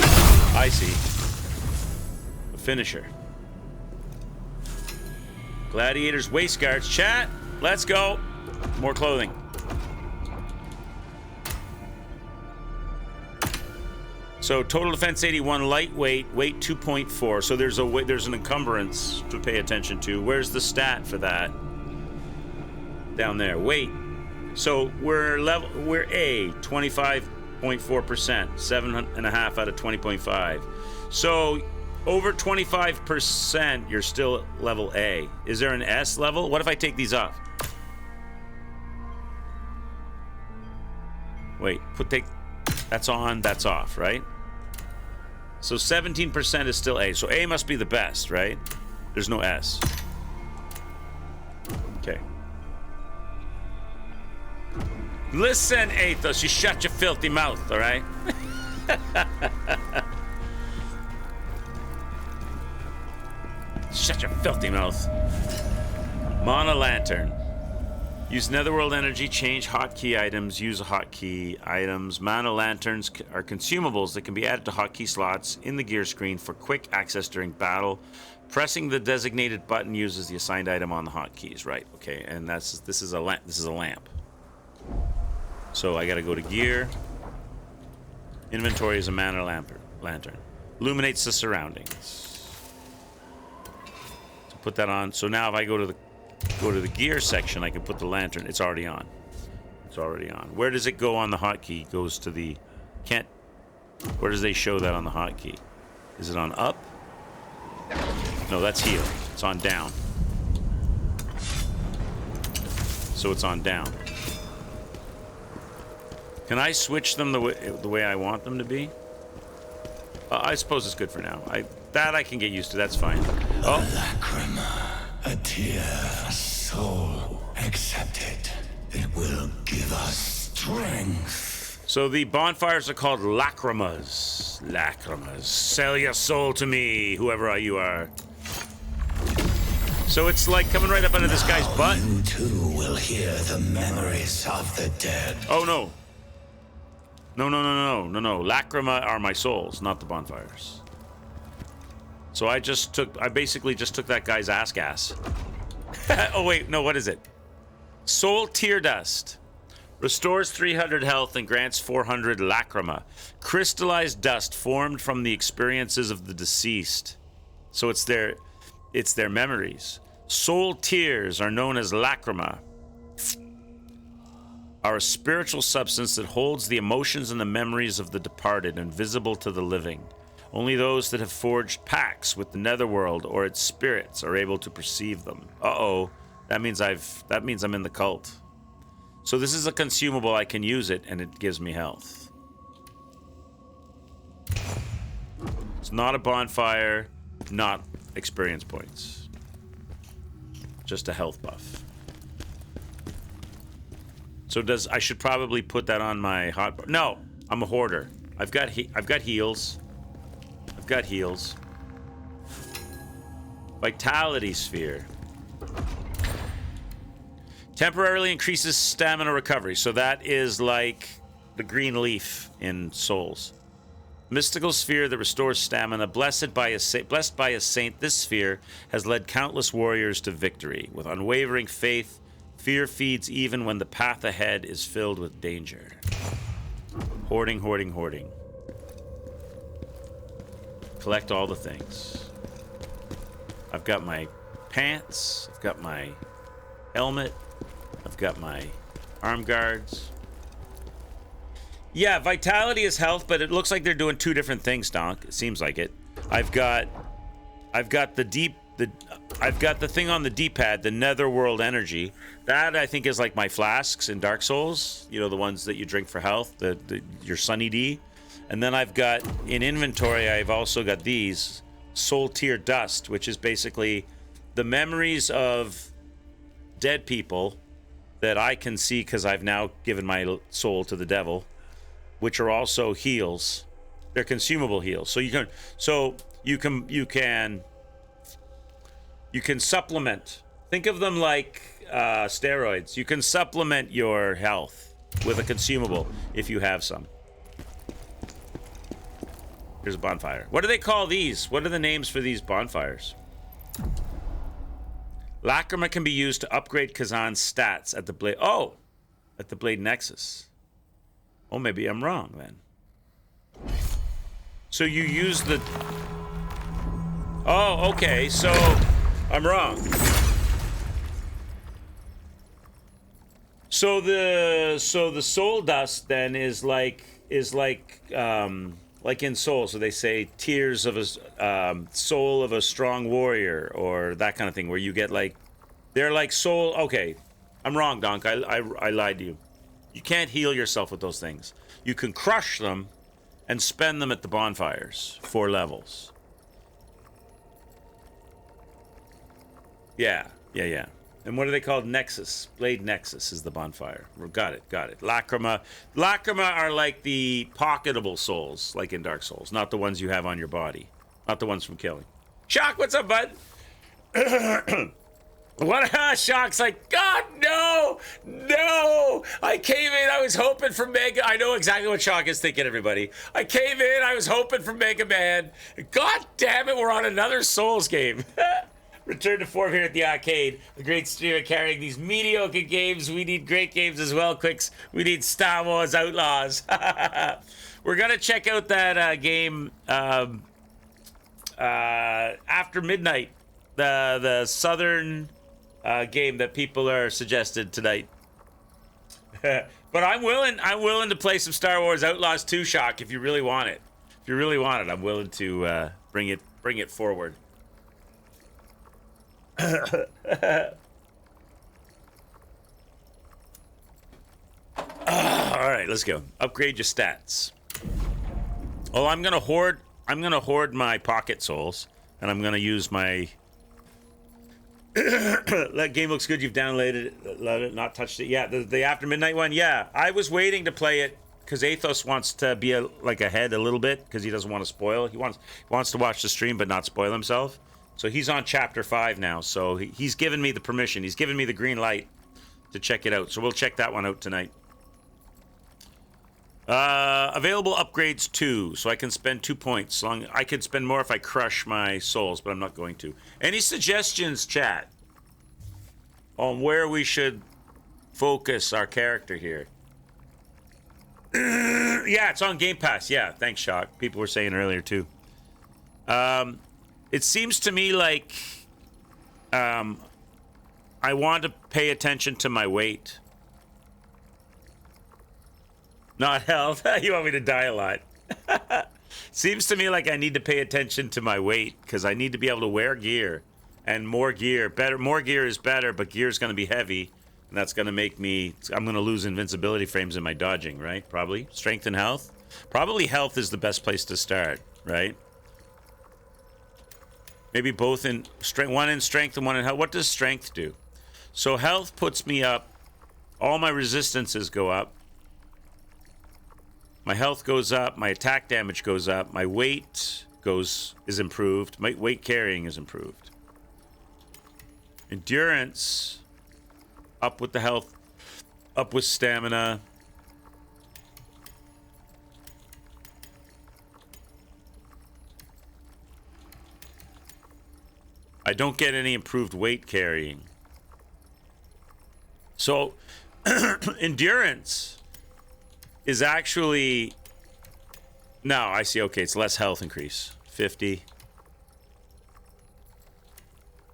I see. A finisher. Gladiator's waist guards. Chat, let's go. More clothing. So total defense 81, lightweight, weight 2.4. So there's an encumbrance to pay attention to. Where's the stat for that? Down there. Weight. So we're A, 25.4%, 7.5 out of 20.5. So over 25%, you're still level A. Is there an S level? What if I take these off? Wait, that's on, that's off, right? So 17% is still A. So A must be the best, right? There's no S. Okay. Listen, Athos, you shut your filthy mouth, all right? Shut your filthy mouth. Mana Lantern. Use Netherworld energy, change hotkey items, use a hotkey items. Mana Lanterns are consumables that can be added to hotkey slots in the gear screen for quick access during battle. Pressing the designated button uses the assigned item on the hotkeys. Right, okay, and this is a lamp. So I gotta go to gear. Inventory is a mana lantern. Illuminates the surroundings. So put that on. So now if I go to the gear section, I can put the lantern. It's already on. It's already on. Where does it go on the hotkey? It goes to the... Where does they show that on the hotkey? Is it on up? No, that's heal. It's on down. So it's on down. Can I switch them the way I want them to be? I suppose it's good for now. That I can get used to. That's fine. Oh. A lacrima, a tear, a soul. Accept it. It will give us strength. So the bonfires are called lacrimas. Lacrimas. Sell your soul to me, whoever you are. So it's like coming right up under this guy's butt. You too will hear the memories of the dead. Oh no. No. Lacrima are my souls, not the bonfires. So I basically just took that guy's ass gas. Oh wait, no, what is it? Soul Tear Dust. Restores 300 health and grants 400 lacrima. Crystallized dust formed from the experiences of the deceased. So it's their memories. Soul tears are known as lacrima. Are a spiritual substance that holds the emotions and the memories of the departed, invisible to the living. Only those that have forged pacts with the netherworld or its spirits are able to perceive them. Uh-oh. That means I'm in the cult. So this is a consumable. I can use it and it gives me health. It's not a bonfire, not experience points. Just a health buff. So I should probably put that on my hotbar. No, I'm a hoarder. I've got heals. I've got heals. Vitality sphere. Temporarily increases stamina recovery. So that is like the green leaf in Souls. Mystical sphere that restores stamina. Blessed by a saint, this sphere has led countless warriors to victory. With unwavering faith, fear feeds even when the path ahead is filled with danger. Hoarding, hoarding, hoarding. Collect all the things. I've got my pants. I've got my helmet. I've got my arm guards. Yeah, vitality is health, but it looks like they're doing two different things, Donk. It seems like it. I've got the thing on the D-pad, the netherworld energy. That I think is like my flasks in Dark Souls. You know, the ones that you drink for health, your Sunny D. And then I've got in inventory, I've also got these Soul Tear Dust, which is basically the memories of dead people that I can see because I've now given my soul to the devil, which are also heals. They're consumable heals. So you can supplement. Think of them like steroids. You can supplement your health with a consumable if you have some. Here's a bonfire. What do they call these? What are the names for these bonfires? Lacrima can be used to upgrade Khazan's stats at the blade. Oh, at the Blade Nexus. Oh, maybe I'm wrong then. So you use the. Oh, okay. So I'm wrong. So the soul dust then is like in Soul. So they say tears of a soul of a strong warrior or that kind of thing, where you get like they're like soul. Okay, I'm wrong, Donk. I lied to you. You can't heal yourself with those things. You can crush them and spend them at the bonfires. 4 levels. Yeah. And what are they called? Nexus. Blade Nexus is the bonfire. Got it. Lacrima are like the pocketable souls, like in Dark Souls. Not the ones you have on your body. Not the ones from killing. Shock, what's up, bud? What? Shock's like, God, no! I came in, I was hoping for Mega. I know exactly what Shock is thinking, everybody. I came in, I was hoping for Mega Man. God damn it, we're on another Souls game. Return to form here at the arcade. The great streamer carrying these mediocre games. We need great games as well, Quicks. We need Star Wars Outlaws. We're going to check out that game after midnight. The southern game that people are suggested tonight. But I'm willing to play some Star Wars Outlaws 2, Shock, if you really want it. If you really want it, I'm willing to bring it forward. All right, let's go. Upgrade your stats. Oh, I'm gonna hoard my pocket souls, and I'm gonna use my. That game looks good. You've downloaded it, not touched it. Yeah, the After Midnight one. Yeah, I was waiting to play it because Athos wants to be ahead a little bit because he doesn't want to spoil. He wants to watch the stream but not spoil himself. So he's on chapter 5 now. So he's given me the permission. He's given me the green light to check it out. So we'll check that one out tonight. Available upgrades 2, so I can spend 2 points. I could spend more if I crush my souls, but I'm not going to. Any suggestions, chat, on where we should focus our character here? Yeah, it's on Game Pass. Yeah, thanks, Shock. People were saying earlier, too. It seems to me like I want to pay attention to my weight. Not health. You want me to die a lot. Seems to me like I need to pay attention to my weight because I need to be able to wear gear. And more gear. More gear is better, but gear is going to be heavy. And that's going to make me... I'm going to lose invincibility frames in my dodging, right? Probably. Strength and health? Probably health is the best place to start, right? Maybe both in strength. One in strength and one in health. What does strength do? So health puts me up. All my resistances go up. My health goes up. My attack damage goes up. My weight is improved. My weight carrying is improved. Endurance... up with the health, up with stamina. I don't get any improved weight carrying. So, endurance is actually... No, I see. Okay, it's less health increase. 50.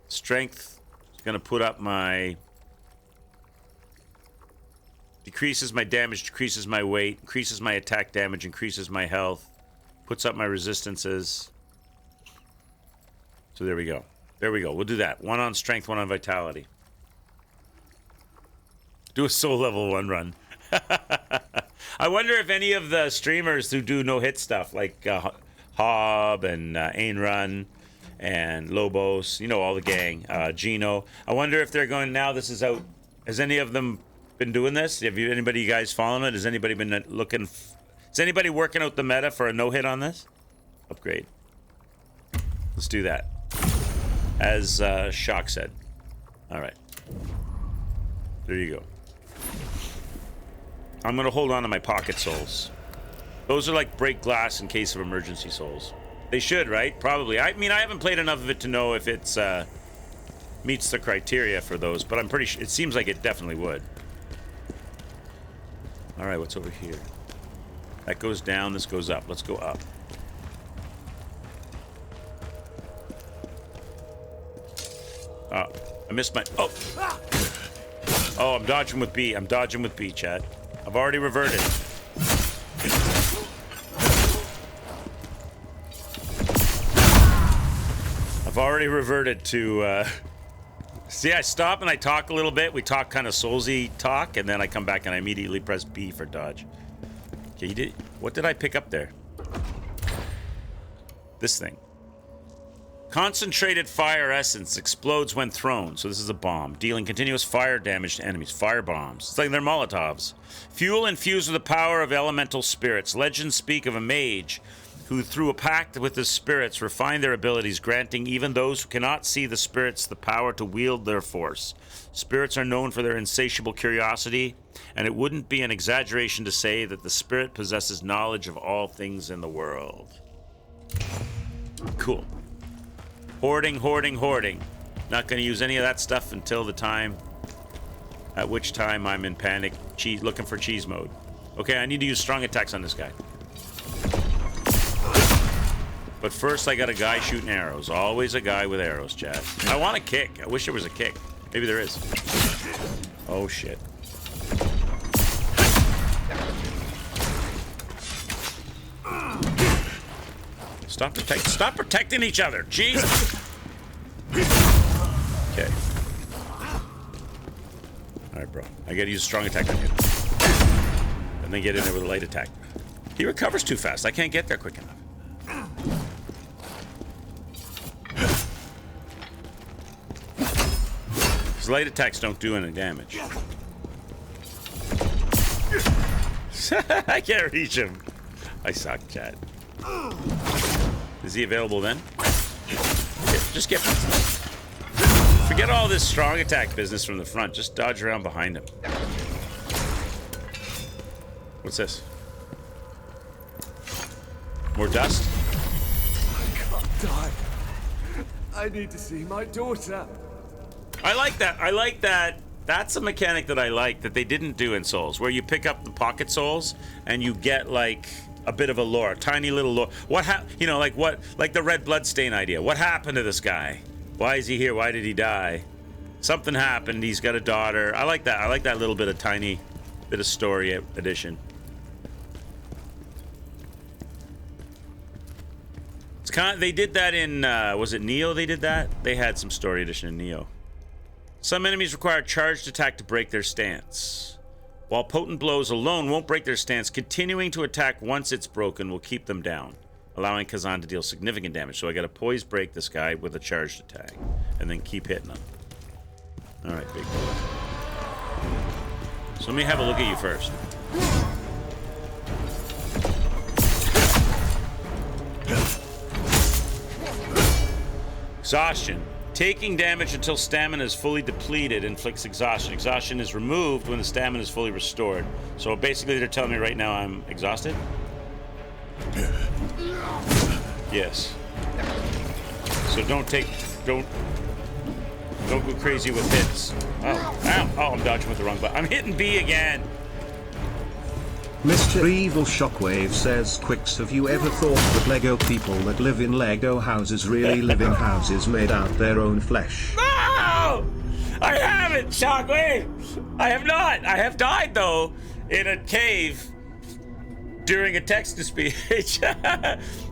Strength is going to put up my... Decreases my damage, decreases my weight, increases my attack damage, increases my health, puts up my resistances. So there we go. There we go. We'll do that. One on strength, one on vitality. Do a soul level 1 run. I wonder if any of the streamers who do no-hit stuff, like Hob and Ain Run and Lobos, you know, all the gang, Gino. I wonder if they're going, now this is out. Has any of them been doing this? Anybody you guys following it? Has anybody been looking? Is anybody working out the meta for a no-hit on this? Upgrade. Let's do that. As Shock said. All right. There you go. I'm going to hold on to my pocket souls. Those are like break glass in case of emergency souls. They should, right? Probably. I mean, I haven't played enough of it to know if it's meets the criteria for those, but I'm pretty sure it seems like it definitely would. All right, what's over here? That goes down, this goes up. Let's go up. I missed my... Oh! Oh, I'm dodging with B. I'm dodging with B, chat. I've already reverted. I've already reverted to... See, I stop and I talk a little bit. We talk kind of soulsy talk, and then I come back and I immediately press B for dodge. Okay, you did... What did I pick up there? This thing. Concentrated fire essence explodes when thrown. So this is a bomb, dealing continuous fire damage to enemies. Fire bombs. It's like they're Molotovs. Fuel infused with the power of elemental spirits. Legends speak of a mage who, through a pact with the spirits, refined their abilities, granting even those who cannot see the spirits the power to wield their force. Spirits are known for their insatiable curiosity, and it wouldn't be an exaggeration to say that the spirit possesses knowledge of all things in the world. Cool. Hoarding, hoarding, hoarding. Not going to use any of that stuff until the time at which time I'm in panic, looking for cheese mode. Okay, I need to use strong attacks on this guy. But first, I got a guy shooting arrows. Always a guy with arrows, chat. I want a kick. I wish there was a kick. Maybe there is. Oh, shit. Stop protecting each other. Jesus. Okay. All right, bro. I gotta use a strong attack on you. And then get in there with a light attack. He recovers too fast. I can't get there quick enough. His light attacks don't do any damage. I can't reach him. I suck, chat. Is he available then? Just get... Forget all this strong attack business from the front. Just dodge around behind him. What's this? More dust? I can't die. I need to see my daughter. I like that. I like that. That's a mechanic that I like that they didn't do in Souls, where you pick up the pocket souls and you get like a bit of a lore, tiny little lore. Like the red bloodstain idea. What happened to this guy? Why is he here? Why did he die? Something happened. He's got a daughter. I like that. I like that little bit of tiny bit of story addition. It's kind of, they did that in was it Neo? They did that. They had some story addition in Neo. Some enemies require a charged attack to break their stance. While potent blows alone won't break their stance, continuing to attack once it's broken will keep them down, allowing Khazan to deal significant damage. So I got to poise break this guy with a charged attack, and then keep hitting him. All right, big boy. So let me have a look at you first. Exhaustion. Taking damage until stamina is fully depleted inflicts exhaustion. Exhaustion is removed when the stamina is fully restored. So basically they're telling me right now I'm exhausted? Yes. So don't go crazy with hits. Oh, I'm dodging with the wrong button. I'm hitting B again. Mr. Evil Shockwave says, Quicks, have you ever thought that Lego people that live in Lego houses really live in houses made out their own flesh? No! I haven't, Shockwave! I have not. I have died, though, in a cave during a text-to-speech. Have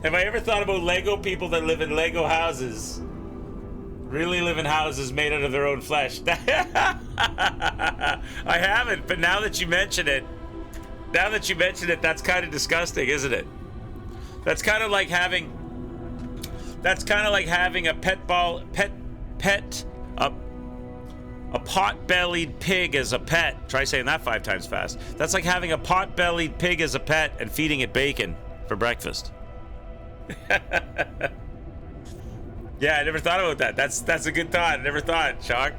I ever thought about Lego people that live in Lego houses? Really live in houses made out of their own flesh? I haven't, but now that you mention it, that's kind of disgusting, isn't it? That's kind of like having a a pot-bellied pig as a pet. Try saying that 5 times fast. That's like having a pot-bellied pig as a pet and feeding it bacon for breakfast. Yeah, I never thought about that. That's a good thought. I never thought, Shock.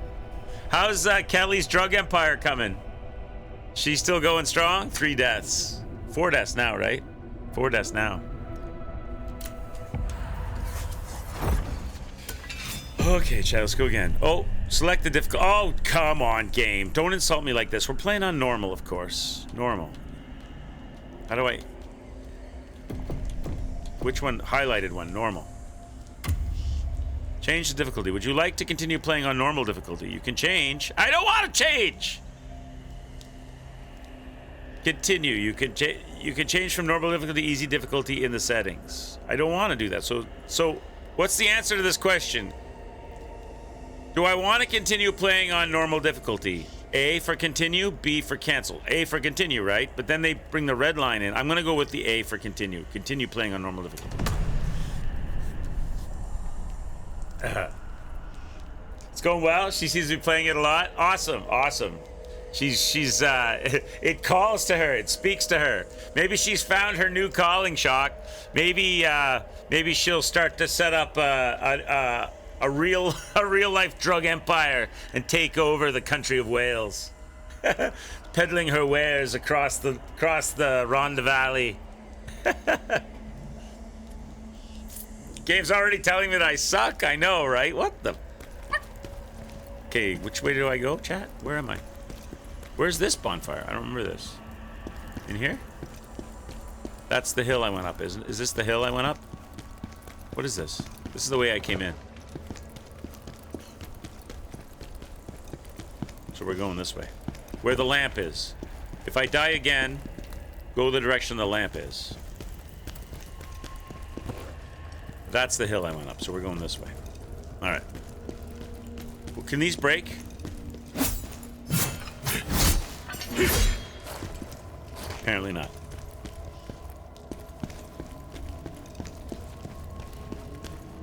How's Kelly's drug empire coming? She's still going strong? 3 deaths. 4 deaths now, right? 4 deaths now. Okay, chat, let's go again. Oh, select the difficult. Oh, come on, game. Don't insult me like this. We're playing on normal, of course. Normal. How do I... Which one? Highlighted one. Normal. Change the difficulty. Would you like to continue playing on normal difficulty? You can change. I don't want to change! Continue. You can change from normal difficulty to easy difficulty in the settings. I don't want to do that. So what's the answer to this question? Do I want to continue playing on normal difficulty? A for continue, B for cancel. A for continue, right? But then they bring the red line in. I'm going to go with the A for continue. Continue playing on normal difficulty. It's going well. She seems to be playing it a lot. Awesome, awesome. She's it calls to her. It speaks to her. Maybe she's found her new calling, Shock. Maybe she'll start to set up a real life drug empire and take over the country of Wales, peddling her wares across the Rhondda Valley. Game's already telling me that I suck. I know, right? What the? Okay, which way do I go, chat? Where am I? Where's this bonfire? I don't remember this. In here? That's the hill I went up, isn't it? Is this the hill I went up? What is this? This is the way I came in. So we're going this way. Where the lamp is. If I die again, go the direction the lamp is. That's the hill I went up, so we're going this way. Alright. Well, can these break? Apparently not.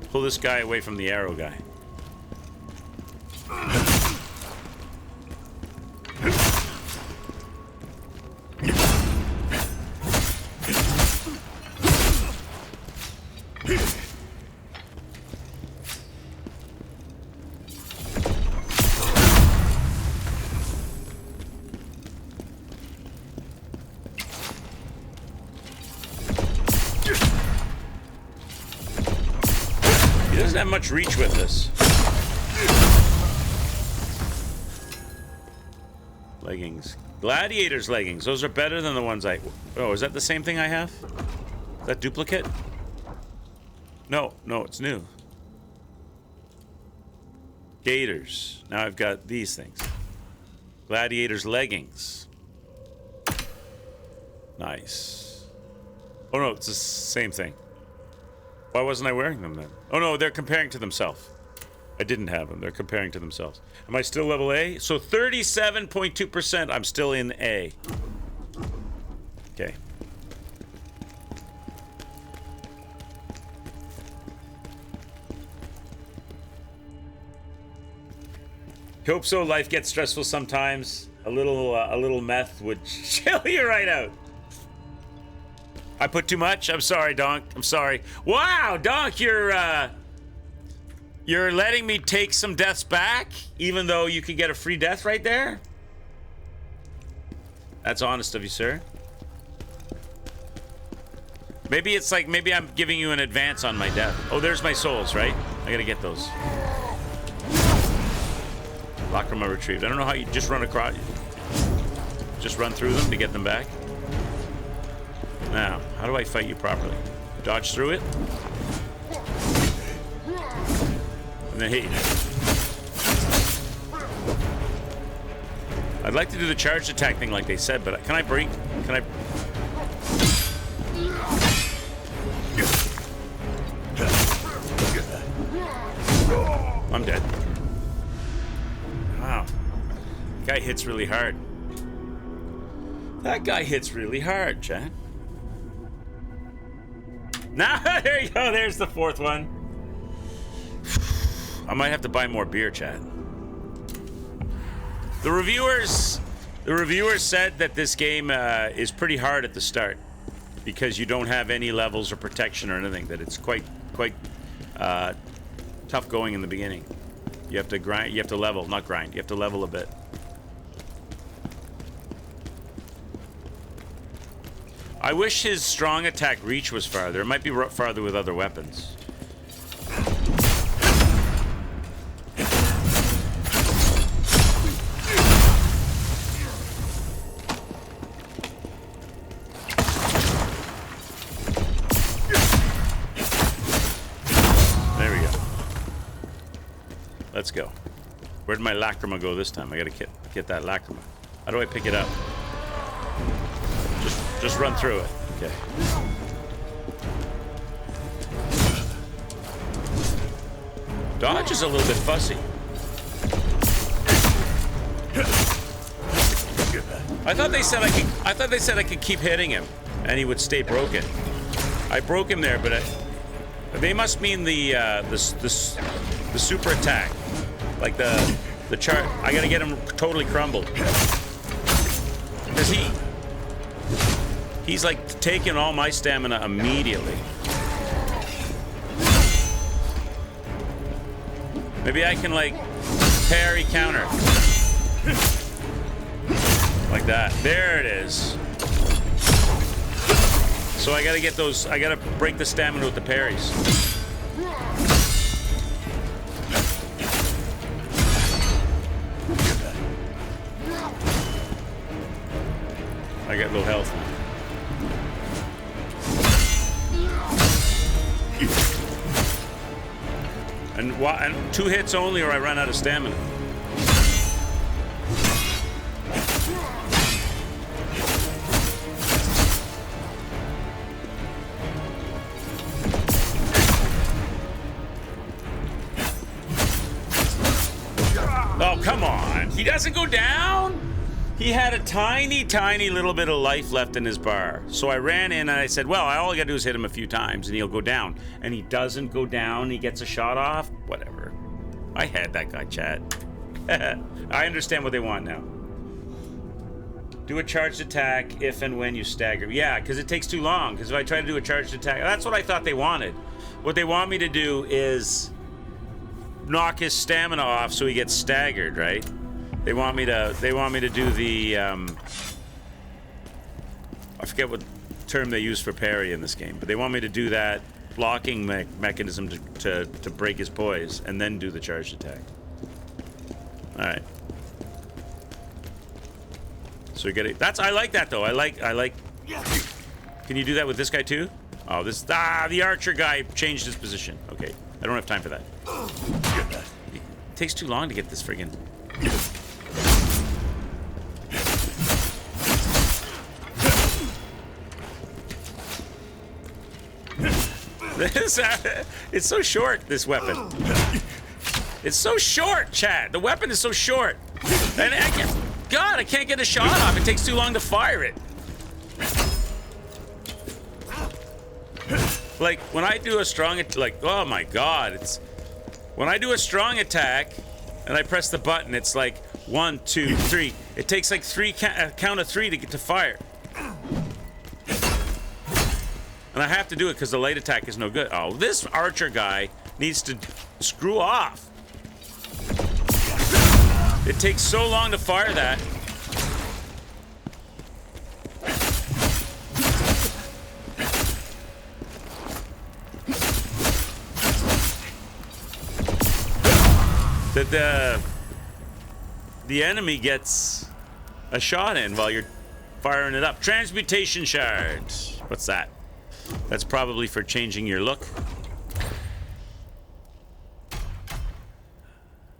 Pull this guy away from the arrow guy. doesn't have much reach with this. Leggings. Gladiator's leggings. Those are better than the ones I... Oh, is that the same thing I have? Is that duplicate? No, it's new. Gators. Now I've got these things. Gladiator's leggings. Nice. Oh no, it's the same thing. Why wasn't I wearing them then? Oh no, they're comparing to themselves. I didn't have them. They're comparing to themselves. Am I still level A? So 37.2%. I'm still in A. Okay. Hope so. Life gets stressful sometimes. A little meth would chill you right out. I put too much. I'm sorry, Donk. I'm sorry. Wow, Donk, you're letting me take some deaths back, even though you could get a free death right there? That's honest of you, sir. Maybe it's like, maybe I'm giving you an advance on my death. Oh, there's my souls, right? I gotta get those. Lacrima retrieved. I don't know how you just run across. Just run through them to get them back. Now, how do I fight you properly? Dodge through it. And then hit you. I'd like to do the charged attack thing like they said, but can I break? Can I? I'm dead. Wow. Guy hits really hard. That guy hits really hard, Chad. Now, there you go. There's the fourth one. I might have to buy more beer, Chad. The reviewers said that this game is pretty hard at the start because you don't have any levels or protection or anything. That it's quite tough going in the beginning. You have to grind. You have to level, not grind. You have to level a bit. I wish his strong attack reach was farther. It might be farther with other weapons. There we go. Let's go. Where'd my lacrima go this time? I gotta get that lacrima. How do I pick it up? Just run through it. Okay. Dodge is a little bit fussy. I thought they said I could keep hitting him, and he would stay broken. I broke him there, but they must mean the super attack, like the chart. I gotta get him totally crumbled because he's like taking all my stamina immediately. Maybe I can like parry counter. Like that. There it is. So I gotta get those, I gotta break the stamina with the parries. I got low health now. And 2 hits only or I run out of stamina. Oh, come on. He doesn't go down? He had a tiny, tiny little bit of life left in his bar. So I ran in and I said, well, all I gotta do is hit him a few times and he'll go down. And he doesn't go down. He gets a shot off. Whatever. I had that guy, Chad. I understand what they want now. Do a charged attack if and when you stagger. Yeah, because it takes too long. Because if I try to do a charged attack, that's what I thought they wanted. What they want me to do is knock his stamina off so he gets staggered, right? They want me to do the I forget what term they use for parry in this game, but they want me to do that blocking mechanism to break his poise, and then do the charged attack. All right. So you get it. I like that though. I like. Can you do that with this guy too? Oh, the archer guy changed his position. Okay, I don't have time for that. It takes too long to get this friggin'. It's so short, this weapon. It's so short, Chad. The weapon is so short. And God, I can't get a shot off. It takes too long to fire it. Like, when I do a strong like, oh my God, when I do a strong attack and I press the button, it's like 1, 2, 3. It takes like count of 3 to get to fire. And I have to do it because the light attack is no good. Oh, this archer guy needs to screw off. It takes so long to fire that. That the enemy gets a shot in while you're firing it up. Transmutation shard. What's that? That's probably for changing your look.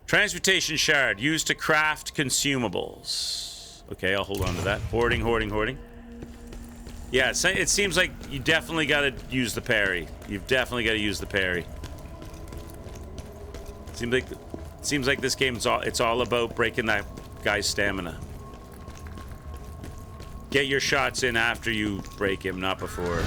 Transmutation shard used to craft consumables. Okay, I'll hold on to that. Hoarding, hoarding, hoarding. Yeah, it seems like you definitely got to use the parry. You've definitely got to use the parry. Seems like this game it's all about breaking that guy's stamina. Get your shots in after you break him, not before.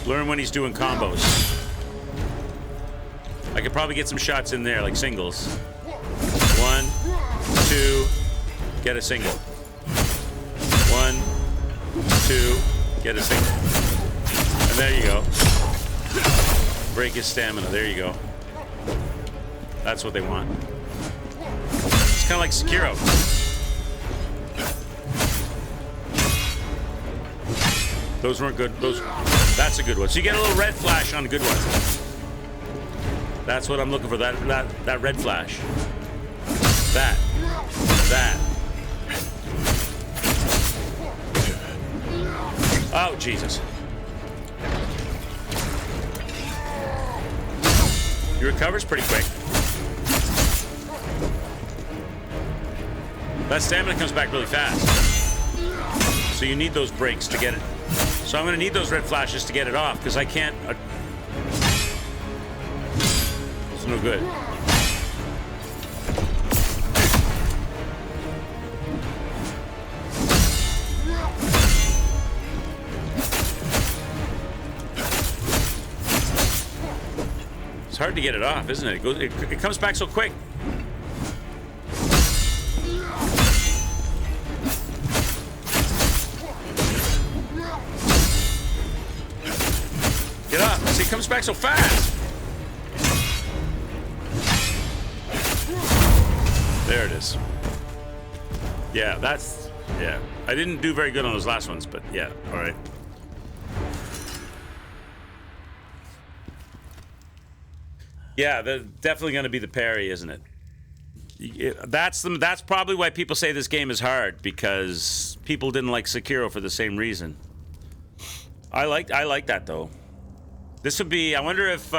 Learn when he's doing combos. I could probably get some shots in there, like singles. 1, 2, get a single. 1, 2, get a single. And there you go. Break his stamina. There you go. That's what they want. It's kind of like Sekiro. Those weren't good. That's a good one. So you get a little red flash on good ones. That's what I'm looking for. That red flash. That. Oh, Jesus. He recovers pretty quick. That stamina comes back really fast. So you need those breaks to get it. So I'm going to need those red flashes to get it off, because I can't... it's no good. It's hard to get it off, isn't it? It comes back so quick. Get up. See, it comes back so fast. There it is. Yeah, yeah. I didn't do very good on those last ones, but yeah, all right. Yeah, definitely going to be the parry, isn't it? That's probably why people say this game is hard, because people didn't like Sekiro for the same reason. I like that though. This would be. I wonder if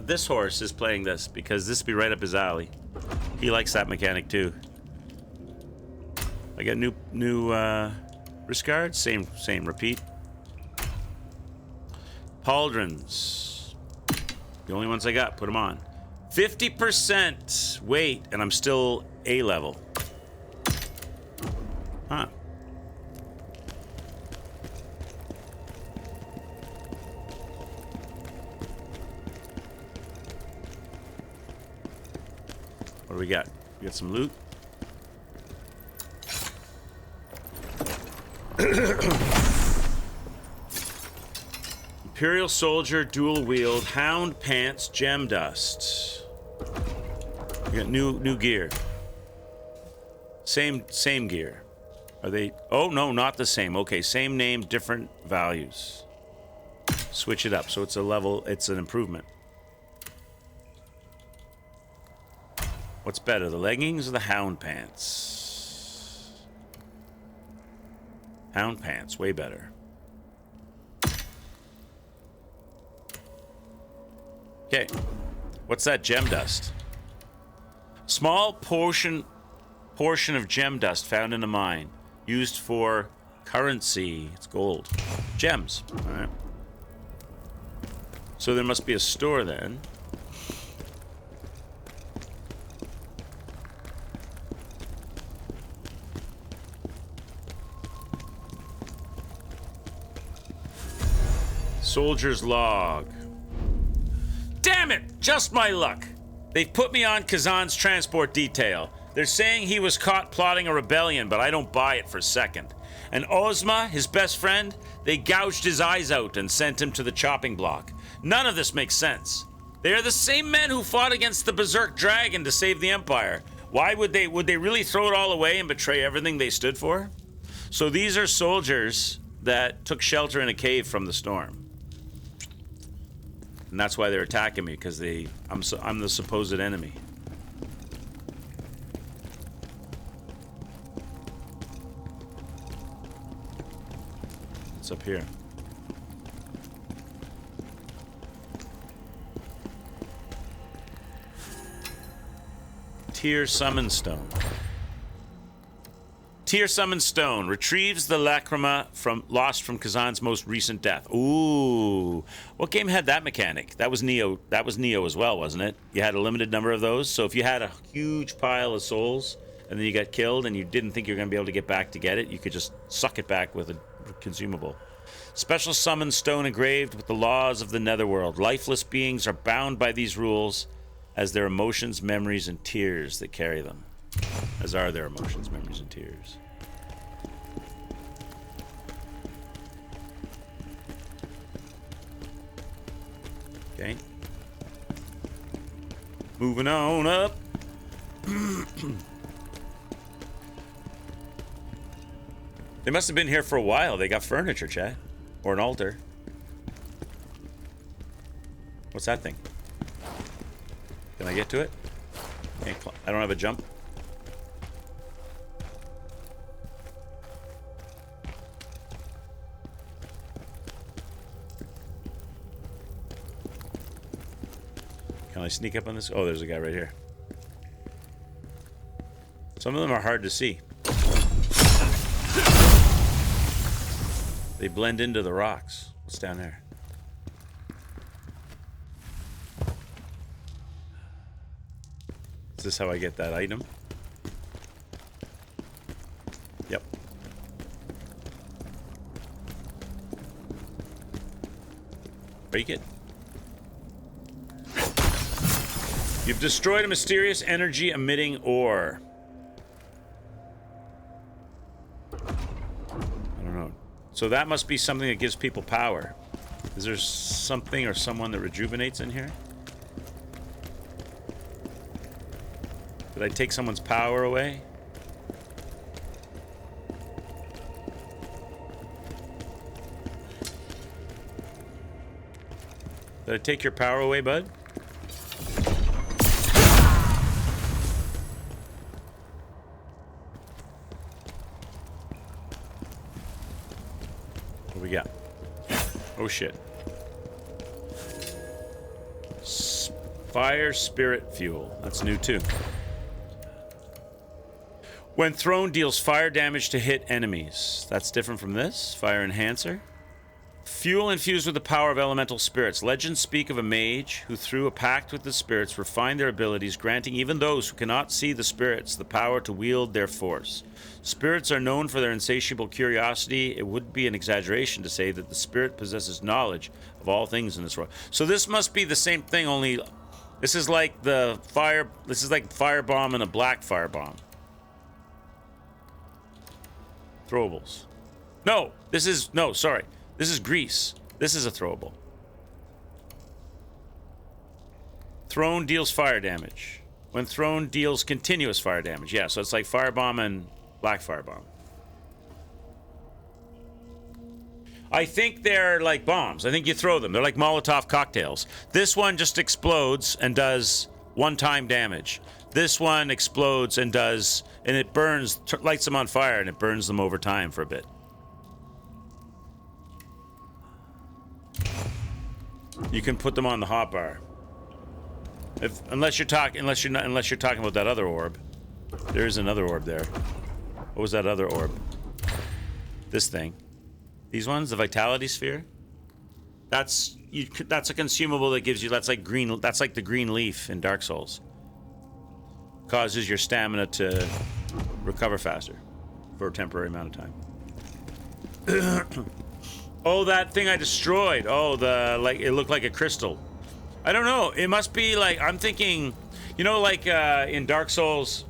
this horse is playing this, because this would be right up his alley. He likes that mechanic too. I got new wrist guards. Same. Repeat. Pauldrons. The only ones I got. Put them on. 50% weight, and I'm still A level. Huh. What do we got? We got some loot. Imperial Soldier, dual wield, Hound Pants, Gem Dust. We got new gear. Same gear. Are they? Oh no, not the same. Okay, same name, different values. Switch it up so it's a level. It's an improvement. What's better, the leggings or the hound pants? Hound pants, way better. Okay, what's that gem dust? Small portion of gem dust found in a mine, used for currency. It's gold. Gems. All right. So there must be a store then. Soldier's log. Damn it! Just my luck. They've put me on Khazan's transport detail. They're saying he was caught plotting a rebellion, but I don't buy it for a second. And Ozma, his best friend, they gouged his eyes out and sent him to the chopping block. None of this makes sense. They are the same men who fought against the Berserk dragon to save the Empire. Why would they really throw it all away and betray everything they stood for? So these are soldiers that took shelter in a cave from the storm. And that's why they're attacking me, because I'm the supposed enemy. What's up here? Tear Summon Stone. Tear Summon Stone retrieves the lacrima lost from Khazan's most recent death. Ooh. What game had that mechanic? That was Neo. That was Neo as well, wasn't it? You had a limited number of those. So if you had a huge pile of souls and then you got killed and you didn't think you were going to be able to get back to get it, you could just suck it back with a consumable. Special summon stone engraved with the laws of the netherworld. Lifeless beings are bound by these rules as their emotions, memories, and tears that carry them. As are their emotions, memories, and tears. Okay. Moving on up. They must have been here for a while. They got furniture, chat. Or an altar. What's that thing? Can I get to it? I don't have a jump. Can I sneak up on this? Oh, there's a guy right here. Some of them are hard to see. They blend into the rocks. What's down there? Is this how I get that item? Yep. Break it. You've destroyed a mysterious energy emitting ore. I don't know. So that must be something that gives people power. Is there something or someone that rejuvenates in here? Did I take someone's power away? Did I take your power away, bud? What we got? Oh shit. Fire spirit fuel. That's new too. When thrown, deals fire damage to hit enemies. That's different from this. Fire enhancer. Fuel infused with the power of elemental spirits. Legends speak of a mage who, through a pact with the spirits, refined their abilities, granting even those who cannot see the spirits the power to wield their force. Spirits are known for their insatiable curiosity. It would be an exaggeration to say that the spirit possesses knowledge of all things in this world. So this must be the same thing, only this is like the fire. This is like firebomb and a black firebomb. Throwables. No, this is no. Sorry. This is grease. This is a throwable. Thrown deals fire damage. When thrown, deals continuous fire damage. Yeah, so it's like Firebomb and Black Firebomb. I think they're like bombs. I think you throw them. They're like Molotov cocktails. This one just explodes and does one-time damage. This one explodes and does, and it burns, lights them on fire, and it burns them over time for a bit. You can put them on the hotbar. Unless you're talking about that other orb. There is another orb there. What was that other orb? This thing. These ones, the Vitality Sphere. That's a consumable that gives you. That's like green. That's like the green leaf in Dark Souls. Causes your stamina to recover faster for a temporary amount of time. Oh, that thing I destroyed. Oh, it looked like a crystal. I don't know. It must be like, I'm thinking, like in Dark Souls.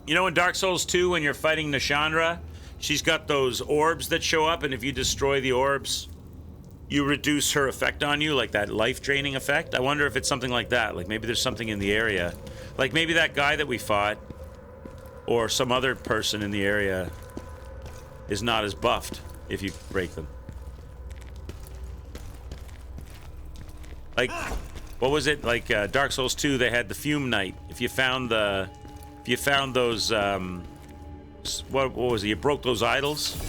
In Dark Souls 2 when you're fighting Nashandra, she's got those orbs that show up, and if you destroy the orbs, you reduce her effect on you, like that life-draining effect. I wonder if it's something like that. Like maybe there's something in the area. Like maybe that guy that we fought, or some other person in the area, is not as buffed if you break them. Like, what was it? Like Dark Souls 2, they had the Fume Knight. If you found those, what was it? You broke those idols.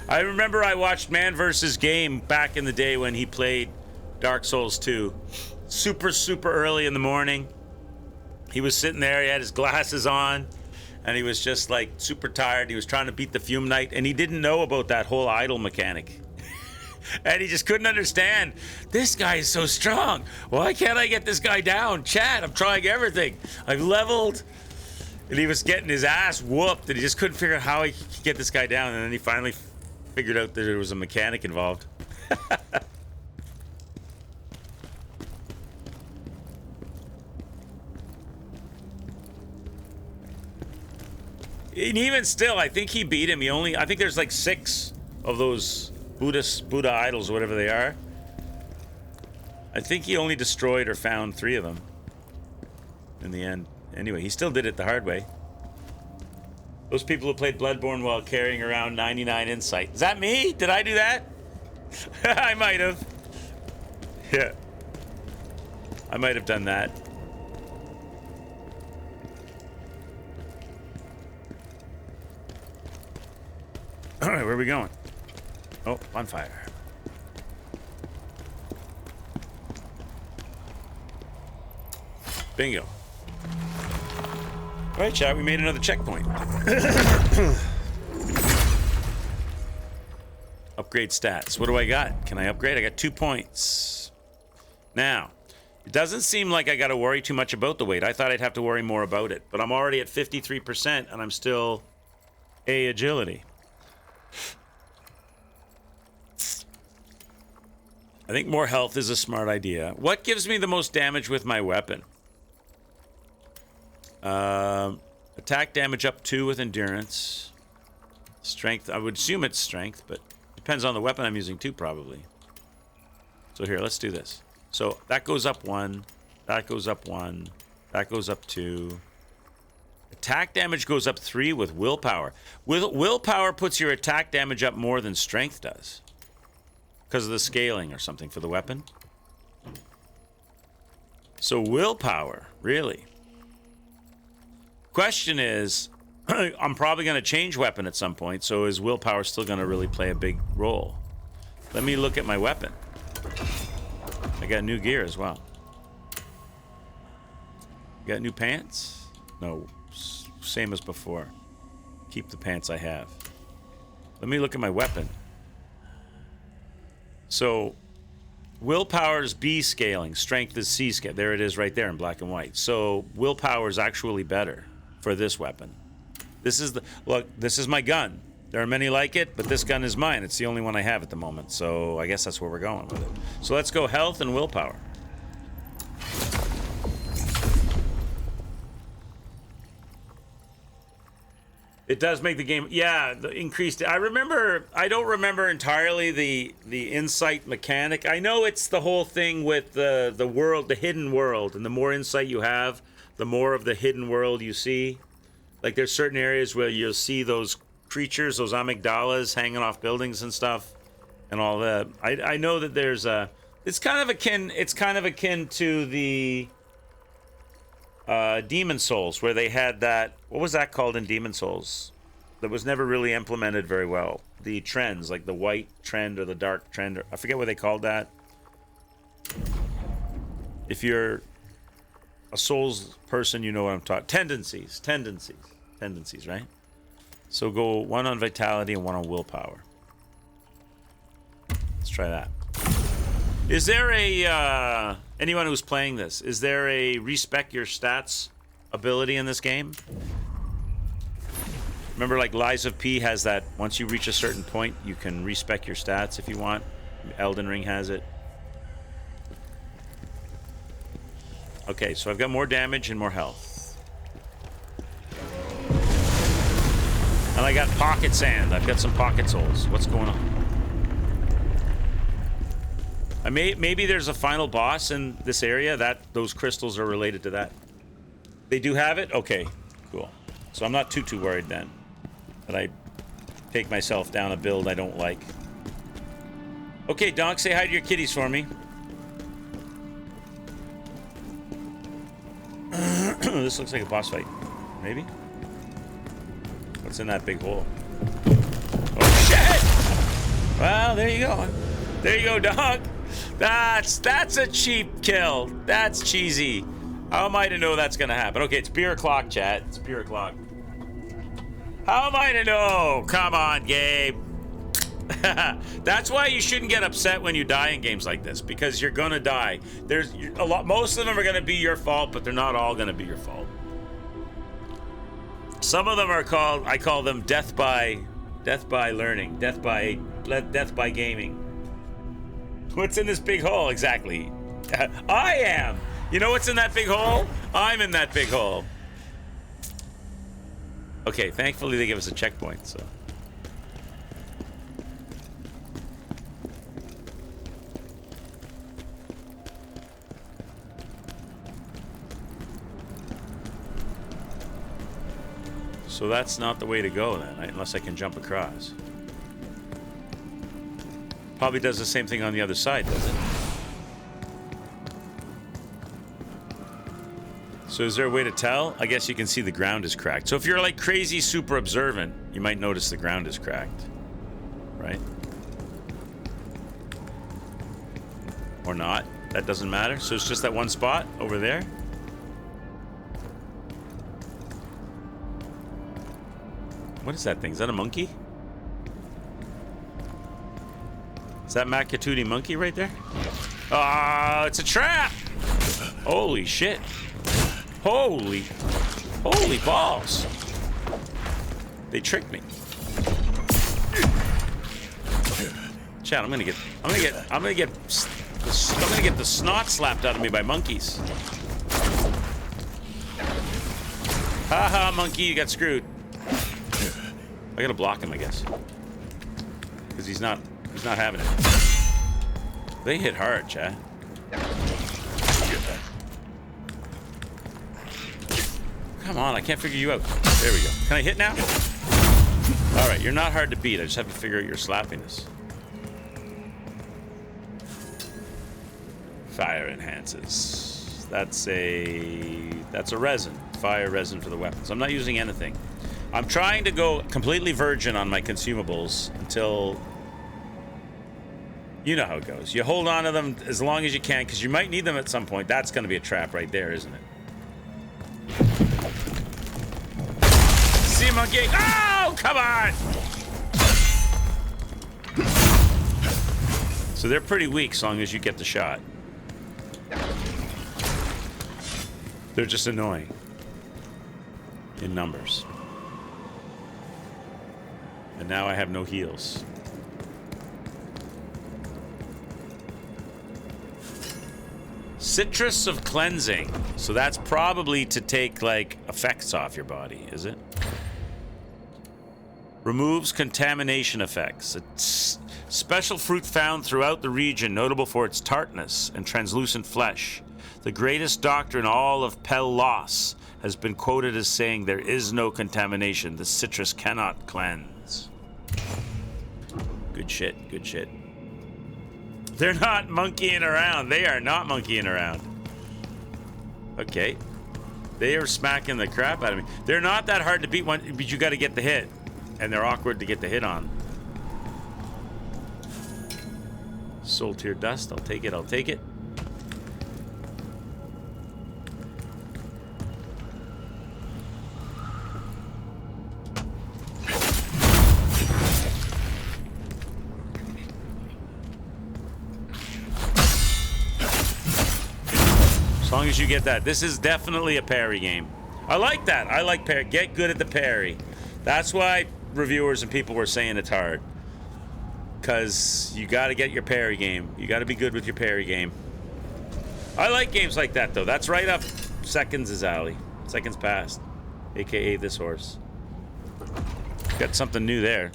I remember I watched Man vs. Game back in the day when he played Dark Souls 2. Super early in the morning. He was sitting there, he had his glasses on, and he was just like super tired. He was trying to beat the Fume Knight, and he didn't know about that whole idol mechanic. And he just couldn't understand. This guy is so strong. Why can't I get this guy down? Chat, I'm trying everything. I've leveled. And he was getting his ass whooped, and he just couldn't figure out how he could get this guy down. And then he finally figured out that there was a mechanic involved. And even still, I think he beat him. I think there's like 6 of those Buddha idols, or whatever they are. I think he only destroyed or found 3 of them in the end. Anyway, he still did it the hard way. Those people who played Bloodborne while carrying around 99 insight. Is that me? Did I do that? I might have. Yeah. I might have done that. All right, where are we going? Oh, bonfire. Bingo. All right, chat, we made another checkpoint. Upgrade stats. What do I got? Can I upgrade? I got 2 points. Now, it doesn't seem like I got to worry too much about the weight. I thought I'd have to worry more about it, but I'm already at 53%, and I'm still A agility. I think more health is a smart idea. What gives me the most damage with my weapon? Attack damage up 2 with endurance. Strength, I would assume it's strength, but depends on the weapon I'm using too, probably. So here, let's do this. So that goes up 1, that goes up 1, that goes up 2. Attack damage goes up 3 with willpower. Willpower puts your attack damage up more than strength does. Because of the scaling or something for the weapon. So willpower, really. Question is, I'm probably going to change weapon at some point, so is willpower still going to really play a big role? Let me look at my weapon. I got new gear as well. Got new pants? No, same as before. Keep the pants I have. Let me look at my weapon. So, willpower is B scaling, strength is C scale. There it is right there in black and white. So, willpower is actually better for this weapon. This is this is my gun. There are many like it, but this gun is mine. It's the only one I have at the moment. So, I guess that's where we're going with it. So, let's go health and willpower. It does make the game, yeah, the increased. I don't remember entirely the insight mechanic. I know it's the whole thing with the world, the hidden world, and the more insight you have, the more of the hidden world you see. Like there's certain areas where you'll see those creatures, those amygdalas hanging off buildings and stuff, and all that. I know that there's a. It's kind of akin to the Demon Souls, where they had that. What was that called in Demon Souls? That was never really implemented very well. The trends, like the white trend or the dark trend, or I forget what they called that. If you're a Souls person, you know what I'm talking. Tendencies, right? So go 1 on vitality and 1 on willpower. Let's try that. Is there a anyone who's playing this? Is there a respec your stats ability in this game? Remember, like Lies of P has that. Once you reach a certain point, you can respec your stats if you want. Elden Ring has it. Okay, so I've got more damage and more health, and I got pocket sand. I've got some pocket souls. What's going on? Maybe there's a final boss in this area that those crystals are related to that. They do have it? Okay, cool. So I'm not too worried then that I take myself down a build I don't like. Okay, Donk, say hi to your kitties for me. This looks like a boss fight. Maybe? What's in that big hole? Oh, shit! Well, there you go. There you go, Donk. That's a cheap kill. That's cheesy. How am I to know that's gonna happen? Okay, it's beer o'clock, chat. It's beer o'clock. How am I to know? Come on, Gabe. That's why you shouldn't get upset when you die in games like this, because you're gonna die. There's a lot. Most of them are gonna be your fault, but they're not all gonna be your fault. Some of them are called. I call them death by learning, death by gaming. What's in this big hole exactly? I am. You know what's in that big hole? I'm in that big hole. Okay, thankfully they give us a checkpoint, so. So that's not the way to go then, unless I can jump across. Probably does the same thing on the other side, does it? So is there a way to tell? I guess you can see the ground is cracked. So if you're like crazy super observant, you might notice the ground is cracked. Right? Or not. That doesn't matter. So it's just that one spot over there. What is that thing? Is that a monkey? Is that Makatudi monkey right there? Ah, it's a trap! Holy shit. Holy balls. They tricked me. Chat, I'm gonna get the snot slapped out of me by monkeys. Haha, monkey, you got screwed. I gotta block him, I guess. Because he's not having it. They hit hard, chat. Come on, I can't figure you out. There we go. Can I hit now? Alright, you're not hard to beat. I just have to figure out your slappiness. Fire enhances. That's a resin. Fire resin for the weapons. I'm not using anything. I'm trying to go completely virgin on my consumables until... You know how it goes. You hold on to them as long as you can, because you might need them at some point. That's going to be a trap right there, isn't it? See, monkey? Oh, come on! So they're pretty weak as long as you get the shot. They're just annoying. In numbers. And now I have no heals. Citrus of cleansing. So that's probably to take, like, effects off your body, is it? Removes contamination effects. It's special fruit found throughout the region, notable for its tartness and translucent flesh. The greatest doctor in all of Pellos has been quoted as saying, "There is no contamination. The citrus cannot cleanse." Good shit, good shit. They're not monkeying around. They are not monkeying around. Okay. They are smacking the crap out of me. They're not that hard to beat, but you got to get the hit. And they're awkward to get the hit on. Soul Tier Dust. I'll take it. I'll take it. As long as you get that. This is definitely a parry game. I like that. I like parry. Get good at the parry. That's why reviewers and people were saying it's hard. Because you got to get your parry game. You got to be good with your parry game. I like games like that, though. That's right up Seconds' alley. Seconds Past. A.k.a. this horse. Got something new there.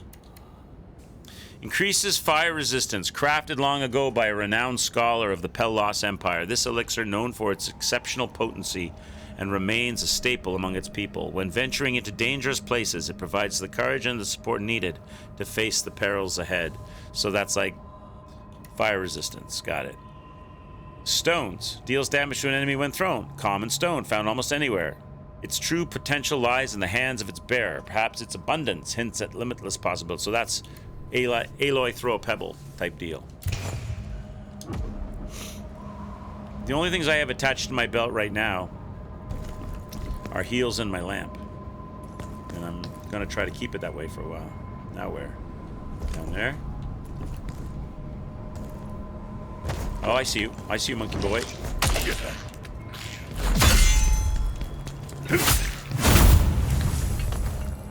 Increases fire resistance, crafted long ago by a renowned scholar of the Pellos Empire. This elixir, known for its exceptional potency, and remains a staple among its people. When venturing into dangerous places, it provides the courage and the support needed to face the perils ahead. So that's like fire resistance. Got it. Stones. Deals damage to an enemy when thrown. Common stone, found almost anywhere. Its true potential lies in the hands of its bearer. Perhaps its abundance hints at limitless possibilities. So that's Aloy throw a pebble type deal. The only things I have attached to my belt right now are heals and my lamp. And I'm gonna try to keep it that way for a while. Now where? Down there? Oh, I see you. I see you, monkey boy.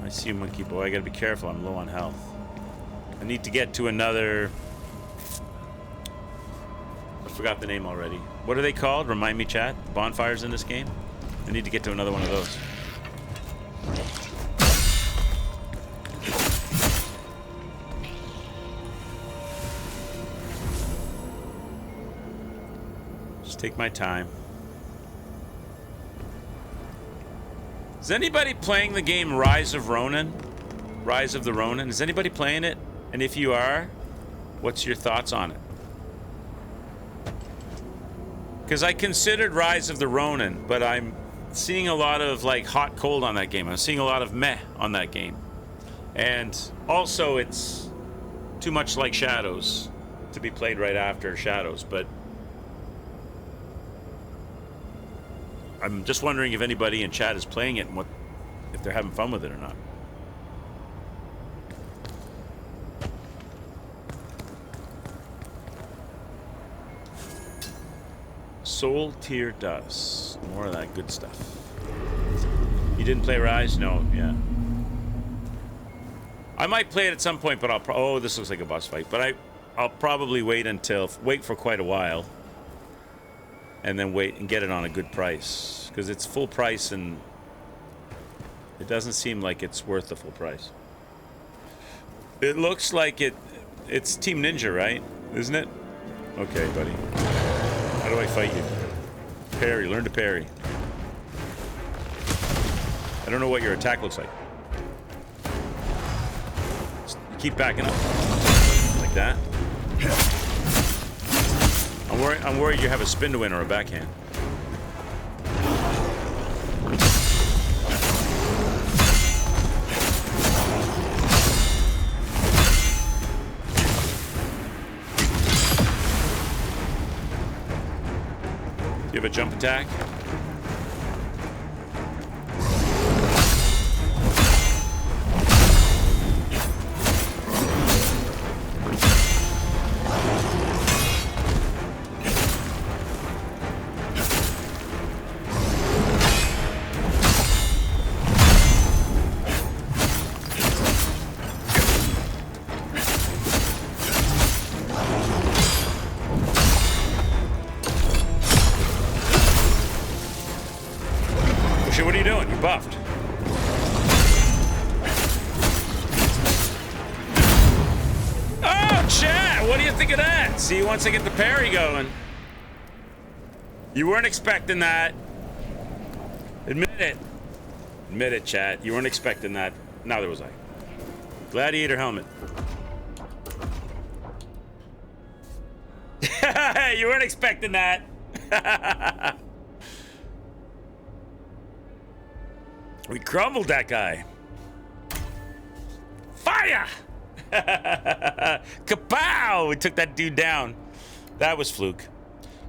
I see you, monkey boy. I gotta be careful. I'm low on health. I need to get to another... I forgot the name already. What are they called? Remind me, chat. The bonfires in this game? I need to get to another one of those. Just take my time. Is anybody playing the game Rise of Ronin? Rise of the Ronin? Is anybody playing it? And if you are, what's your thoughts on it? Because I considered Rise of the Ronin, but I'm seeing a lot of like hot cold on that game. I'm seeing a lot of meh on that game. And also it's too much like Shadows to be played right after Shadows, but I'm just wondering if anybody in chat is playing it and what, if they're having fun with it or not. Soul Tier Dust. More of that good stuff. You didn't play Rise? No, yeah. I might play it at some point, but oh, this looks like a boss fight. But I'll probably wait for quite a while. And then wait and get it on a good price. Because it's full price and it doesn't seem like it's worth the full price. It looks like it's Team Ninja, right? Isn't it? Okay, buddy. How do I fight you? Parry. Learn to parry. I don't know what your attack looks like. Just keep backing up. Like that. I'm worried you have a spin to win or a backhand. Do you have a jump attack? What are you doing? You buffed. think of that? See, once I get the parry going. You weren't expecting that. Admit it. Admit it, chat. You weren't expecting that. Neither was I. Gladiator helmet. You weren't expecting that. We crumbled that guy. Fire! Kapow! We took that dude down. That was fluke.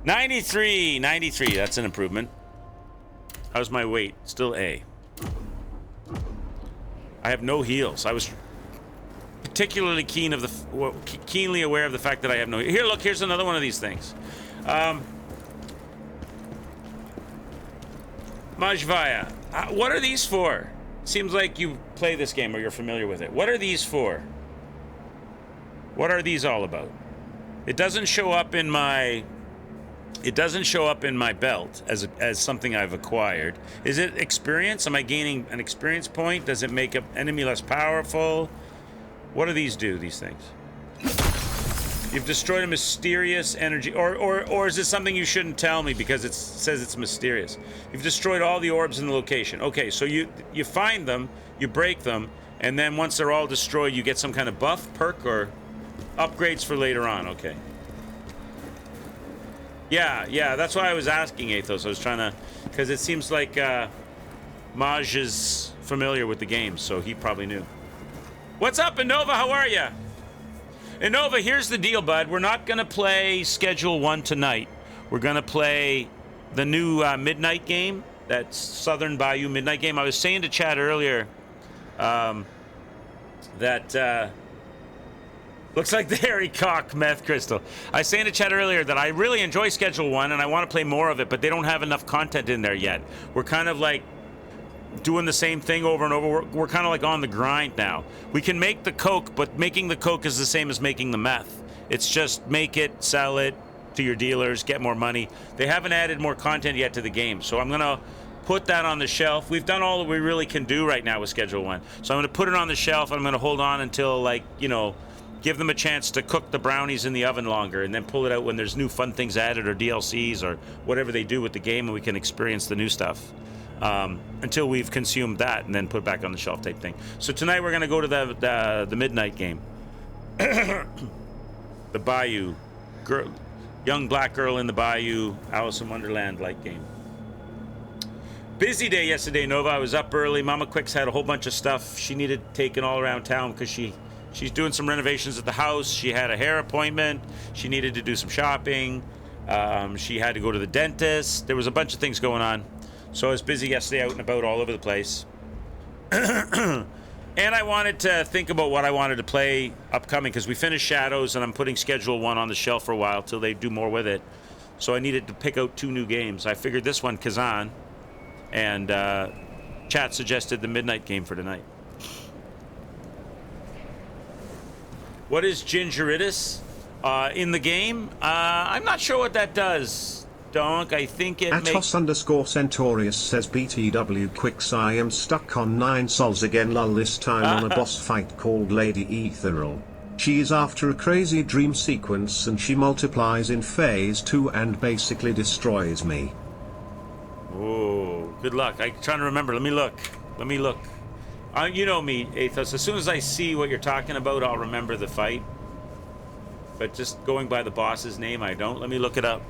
93. That's an improvement. How's my weight? Still A. I have no heals. I was particularly keenly aware of the fact that I have no. Here, look. Here's another one of these things. Majvaya. What are these for? Seems like you play this game or you're familiar with it. What are these for? What are these all about? It doesn't show up in my. It doesn't show up in my belt as something I've acquired. Is it experience? Am I gaining an experience point? Does it make an enemy less powerful? What do these do, these things? You've destroyed a mysterious energy, or is this something you shouldn't tell me because it says it's mysterious? You've destroyed all the orbs in the location. Okay, so you find them, you break them, and then once they're all destroyed, you get some kind of buff, perk, or upgrades for later on. Okay. Yeah, that's why I was asking, Athos. I was trying to, because it seems like Maj is familiar with the game, so he probably knew. What's up, Innova? How are you? Innova, here's the deal, bud. We're not going to play Schedule 1 tonight. We're going to play the new Midnight game, that Southern Bayou Midnight game. I was saying to Chad earlier that... looks like the Hairy Cock Meth Crystal. I was saying to Chad earlier that I really enjoy Schedule 1 and I want to play more of it, but they don't have enough content in there yet. We're kind of like doing the same thing over and over. We're kind of like on the grind now. We can make the coke, but making the coke is the same as making the meth. It's just make it, sell it to your dealers, get more money. They haven't added more content yet to the game, so I'm going to put that on the shelf. We've done all that we really can do right now with Schedule 1. So I'm going to put it on the shelf and I'm going to hold on until, like, you know, give them a chance to cook the brownies in the oven longer and then pull it out when there's new fun things added or DLCs or whatever they do with the game and we can experience the new stuff until we've consumed that and then put it back on the shelf type thing. So tonight we're going to go to the Midnight game. The Bayou. Young black girl in the Bayou, Alice in Wonderland-like game. Busy day yesterday, Nova. I was up early. Mama Quicks had a whole bunch of stuff she needed taken all around town because she's doing some renovations at the house. She had a hair appointment. She needed to do some shopping. She had to go to the dentist. There was a bunch of things going on. So I was busy yesterday out and about all over the place. And I wanted to think about what I wanted to play upcoming because we finished Shadows and I'm putting Schedule 1 on the shelf for a while till they do more with it. So I needed to pick out 2 new games. I figured this one, Khazan, and chat suggested the Midnight game for tonight. What is gingeritis in the game? I'm not sure what that does, Donk. I think it makes... Atos_Centaurius says BTW Quicks, I am stuck on 9 sols again lol, this time on a boss fight called Lady Ethereal. She is after a crazy dream sequence and she multiplies in phase 2 and basically destroys me. Oh, good luck. I'm trying to remember. Let me look. You know me, Athos. As soon as I see what you're talking about, I'll remember the fight. But just going by the boss's name, I don't. Let me look it up.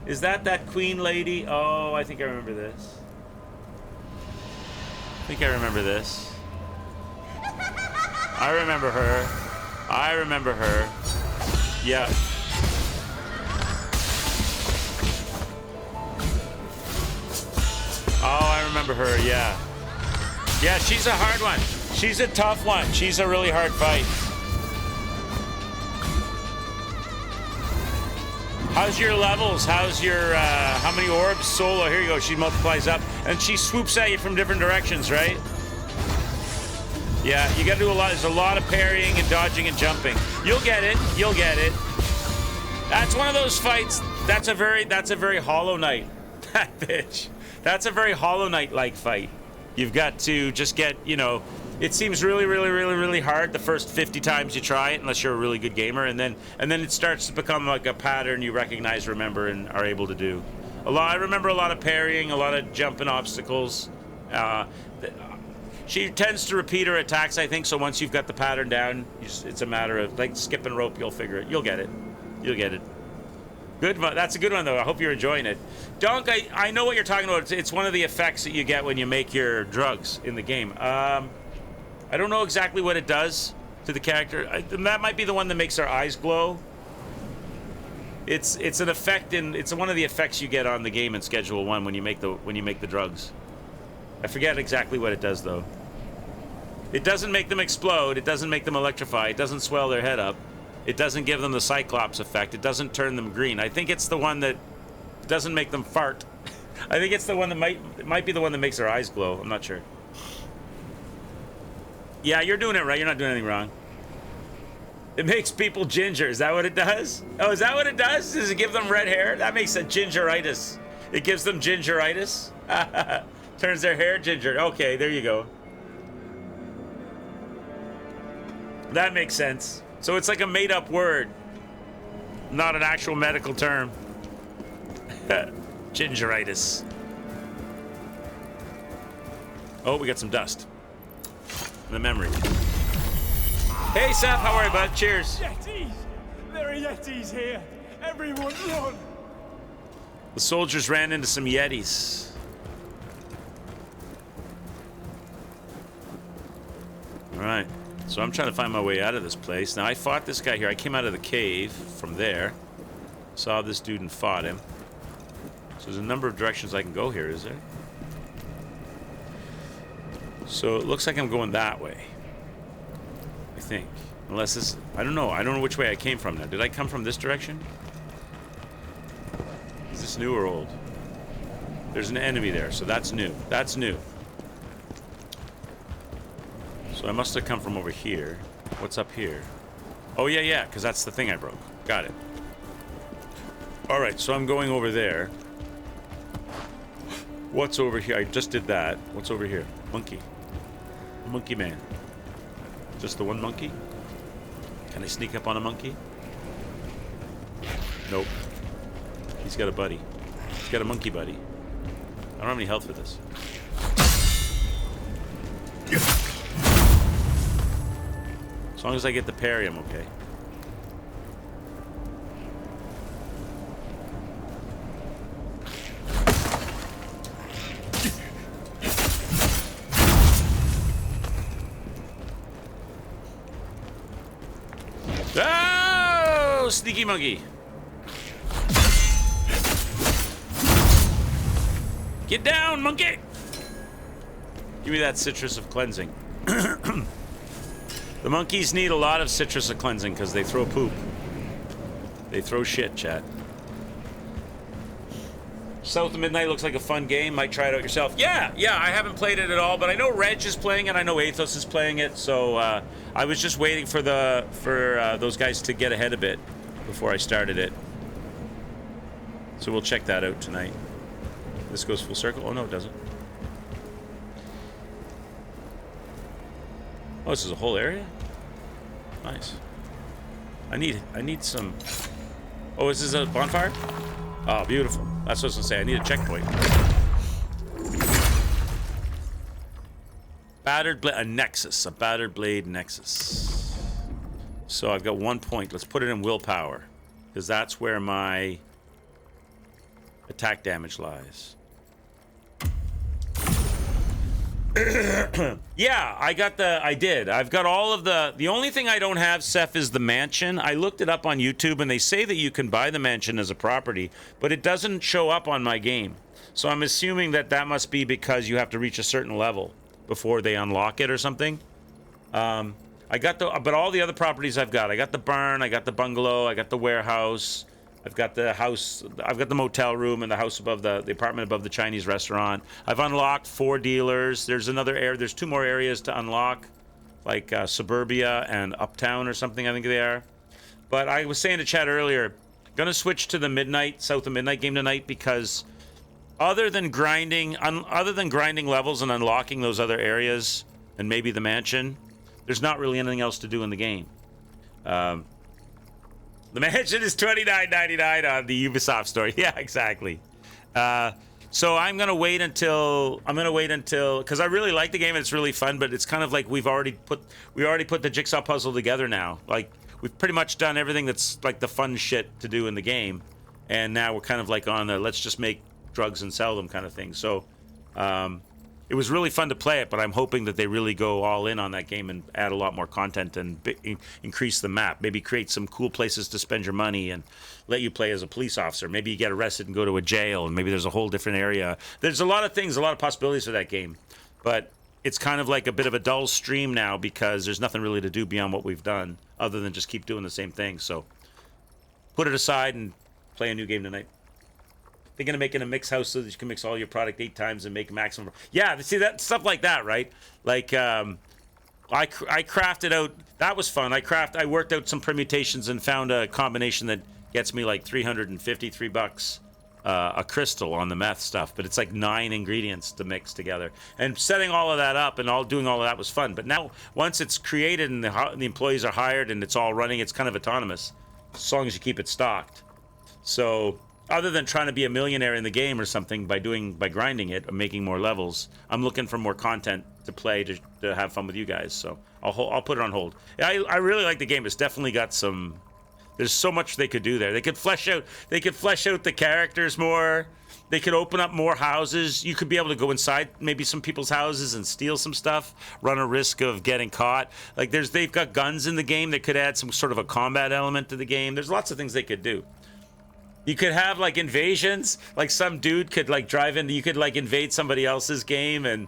Is that queen lady? Oh, I think I remember this. I remember her. Yeah. Oh, I remember her, yeah. Yeah, she's a hard one. She's a tough one. She's a really hard fight. How's your levels? How's your, how many orbs? Solo, here you go. She multiplies up. And she swoops at you from different directions, right? Yeah, you gotta do a lot. There's a lot of parrying and dodging and jumping. You'll get it. That's one of those fights. That's a very Hollow Knight. That bitch. That's a very Hollow Knight-like fight. You've got to just get, you know, It seems really, really, really, really hard the first 50 times you try it, unless you're a really good gamer, and then it starts to become like a pattern you recognize, remember, and are able to do. I remember a lot of parrying, a lot of jumping obstacles. She tends to repeat her attacks, I think. So once you've got the pattern down, it's a matter of like skipping rope. You'll figure it. You'll get it. You'll get it. Good one. That's a good one, though. I hope you're enjoying it. Donk, I know what you're talking about. It's one of the effects that you get when you make your drugs in the game. I don't know exactly what it does to the character. That might be the one that makes their eyes glow. It's an effect it's one of the effects you get on the game in Schedule 1 when you make the drugs. I forget exactly what it does though. It doesn't make them explode, it doesn't make them electrify, it doesn't swell their head up. It doesn't give them the Cyclops effect, it doesn't turn them green. I think it's the one that doesn't make them fart. I think it's the one that might be the one that makes their eyes glow. I'm not sure. Yeah, you're doing it right. You're not doing anything wrong. It makes people ginger. Is that what it does? Oh, is that what it does? Does it give them red hair? That makes it gingeritis. It gives them gingeritis. Turns their hair ginger. Okay, there you go. That makes sense. So it's like a made-up word, not an actual medical term. Gingeritis. Oh, we got some dust. The memory. Hey, Seth, how are you, bud? Cheers. Yetis! There are Yetis here. Everyone run! The soldiers ran into some Yetis. All right. So I'm trying to find my way out of this place. Now, I fought this guy here. I came out of the cave from there. Saw this dude and fought him. So there's a number of directions I can go here, is there? So it looks like I'm going that way. I think. Unless this... I don't know. I don't know which way I came from now. Did I come from this direction? Is this new or old? There's an enemy there, so that's new. That's new. So I must have come from over here. What's up here? Oh, yeah, because that's the thing I broke. Got it. Alright, so I'm going over there. What's over here? I just did that. What's over here? Monkey. Monkey man. Just the one monkey? Can I sneak up on a monkey? Nope. He's got a buddy. He's got a monkey buddy. I don't have any health for this. As long as I get the parry, I'm okay. Oh, sneaky monkey. Get down, monkey! Give me that citrus of cleansing. The monkeys need a lot of citrus of cleansing because they throw poop. They throw shit, chat. South of Midnight looks like a fun game. Might try it out yourself. Yeah, I haven't played it at all, but I know Reg is playing it. I know Athos is playing it. So I was just waiting for those guys to get ahead a bit before I started it. So we'll check that out tonight. This goes full circle. Oh no, it doesn't. Oh, this is a whole area? Nice. I need some... Oh, is this a bonfire? Oh, beautiful. That's what I was gonna say. I need a checkpoint. Battered blade... A nexus. A battered blade nexus. So I've got 1 point. Let's put it in willpower. Because that's where my attack damage lies. Yeah, I did. I've got all of the only thing I don't have, Seth, is the mansion. I looked it up on YouTube and they say that you can buy the mansion as a property, but it doesn't show up on my game. So I'm assuming that must be because you have to reach a certain level before they unlock it or something. But all the other properties I've got. I got the barn, I got the bungalow, I got the warehouse. I've got the house, I've got the motel room and the house above the apartment above the Chinese restaurant. I've unlocked 4 dealers. There's another area, there's 2 more areas to unlock, like Suburbia and Uptown or something, I think they are. But I was saying to Chad earlier, gonna switch to the South of Midnight game tonight because other than grinding levels and unlocking those other areas, and maybe the mansion. There's not really anything else to do in the game. The mansion is $29.99 on the Ubisoft store. Yeah, exactly. So I'm gonna wait until because I really like the game and it's really fun, but it's kind of like we already put the jigsaw puzzle together now. Like we've pretty much done everything that's like the fun shit to do in the game, and now we're kind of like on the let's just make drugs and sell them kind of thing. So it was really fun to play it, but I'm hoping that they really go all in on that game and add a lot more content and increase the map. Maybe create some cool places to spend your money and let you play as a police officer. Maybe you get arrested and go to a jail, and maybe there's a whole different area. There's a lot of things, a lot of possibilities for that game. But it's kind of like a bit of a dull stream now because there's nothing really to do beyond what we've done other than just keep doing the same thing. So put it aside and play a new game tonight. They're going to make it a mix house so that you can mix all your product 8 times and make maximum. Yeah, see that stuff like that, right? Like I crafted out. That was fun. I worked out some permutations and found a combination that gets me like $353 a crystal on the meth stuff. But it's like 9 ingredients to mix together. And setting all of that up and doing all of that was fun. But now once it's created and the employees are hired and it's all running, it's kind of autonomous as long as you keep it stocked. So other than trying to be a millionaire in the game or something by grinding it or making more levels, I'm looking for more content to play to have fun with you guys. So I'll put it on hold. I really like the game. It's definitely got some. There's so much they could do there. They could flesh out the characters more. They could open up more houses. You could be able to go inside maybe some people's houses and steal some stuff, run a risk of getting caught. Like they've got guns in the game that could add some sort of a combat element to the game. There's lots of things they could do. You could have like invasions, like some dude could like drive into, you could like invade somebody else's game and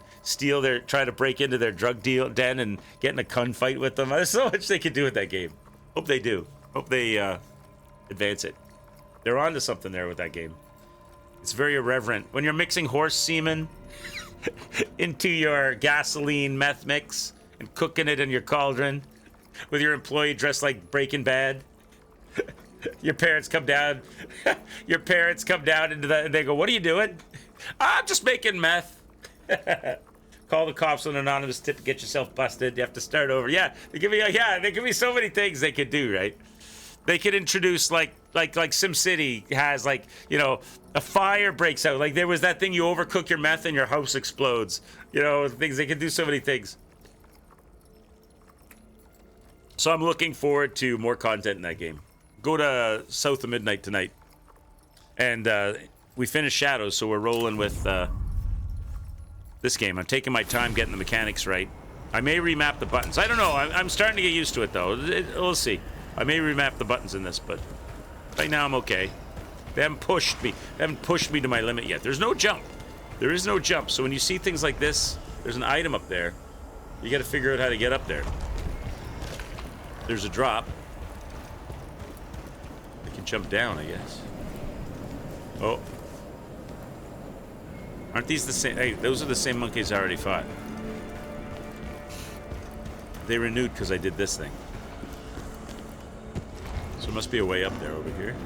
try to break into their drug deal den and get in a gunfight with them. There's so much they could do with that game. Hope they do. Hope they advance it. They're onto something there with that game. It's very irreverent. When you're mixing horse semen into your gasoline meth mix and cooking it in your cauldron with your employee dressed like Breaking Bad. Your parents come down. Your parents come down into that, and they go, "What are you doing?" "I'm just making meth." Call the cops on an anonymous tip to get yourself busted. You have to start over. Yeah, they give me so many things they could do. Right? They could introduce like SimCity has, like, you know, a fire breaks out. Like there was that thing, you overcook your meth and your house explodes. You know, things they could do so many things. So I'm looking forward to more content in that game. Go to South of Midnight tonight. And we finished Shadows, so we're rolling with this game. I'm taking my time getting the mechanics right. I may remap the buttons. I don't know. I'm starting to get used to it, though. We'll see. I may remap the buttons in this, but right now I'm okay. They haven't pushed me. They haven't pushed me to my limit yet. There's no jump. There is no jump. So when you see things like this, there's an item up there. You got to figure out how to get up there. There's a drop. Jump down, I guess. Oh. Aren't these the same? Hey, those are the same monkeys I already fought. They renewed because I did this thing. So there must be a way up there over here.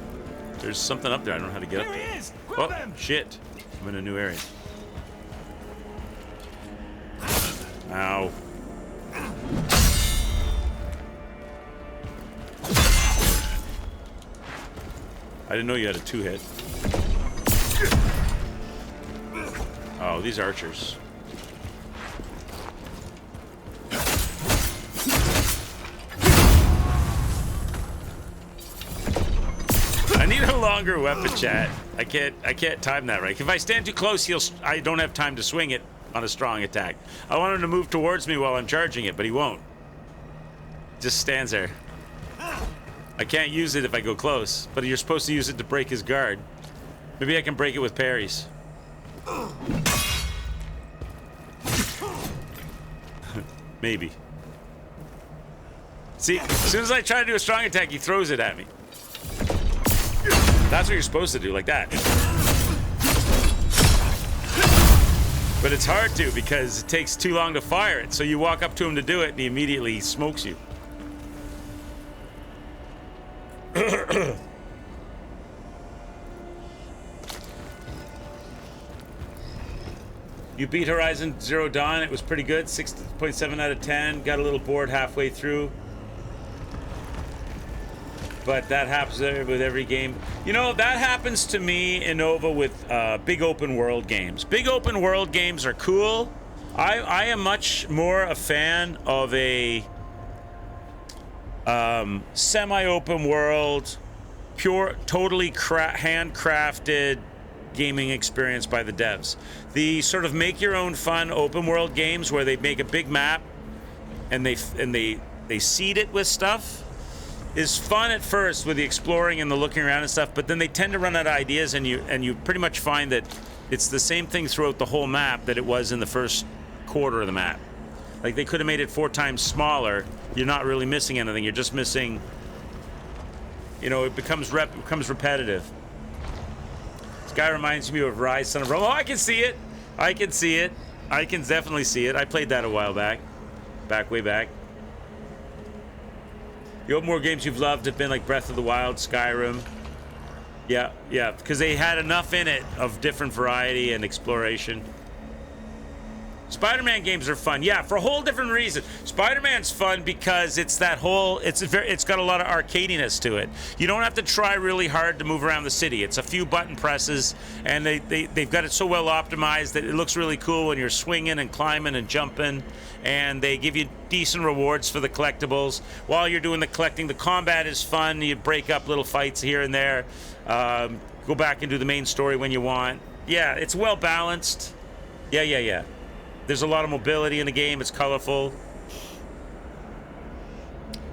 There's something up there. I don't know how to get up there. There he is! Oh, shit. I'm in a new area. Ow. I didn't know you had a 2-hit. Oh, these archers. I need a longer weapon, chat. I can't time that right. If I stand too close, I don't have time to swing it on a strong attack. I want him to move towards me while I'm charging it, but he won't. Just stands there. I can't use it if I go close, but you're supposed to use it to break his guard. Maybe I can break it with parries. Maybe. See, as soon as I try to do a strong attack, he throws it at me. That's what you're supposed to do, like that. But it's hard to, because it takes too long to fire it. So you walk up to him to do it, and he immediately smokes you. You beat Horizon Zero Dawn. It was pretty good. 6.7 out of 10. Got a little bored halfway through. But that happens with every game. You know, that happens to me in Nova with big open world games. Big open world games are cool. I am much more a fan of a semi-open world, pure, totally handcrafted gaming experience by the devs. The sort of make your own fun open world games where they make a big map and they seed it with stuff is fun at first with the exploring and the looking around and stuff, but then they tend to run out of ideas, and you pretty much find that it's the same thing throughout the whole map that it was in the first quarter of the map. Like, they could have made it 4 times smaller. You're not really missing anything. You're just missing, you know, it becomes repetitive. This guy reminds me of Rise, Son of Rome. Oh, I can see it. I can see it. I can definitely see it. I played that a while back. Way back. The open world games you've loved have been like Breath of the Wild, Skyrim. Yeah, because they had enough in it of different variety and exploration. Spider-Man games are fun, yeah, for a whole different reason. Spider-Man's fun because it's got a lot of arcadiness to it. You don't have to try really hard to move around the city. It's a few button presses, and they've got it so well optimized that it looks really cool when you're swinging and climbing and jumping, and they give you decent rewards for the collectibles. While you're doing the collecting, the combat is fun. You break up little fights here and there. Go back and do the main story when you want. Yeah, it's well balanced. Yeah. There's a lot of mobility in the game. It's colorful.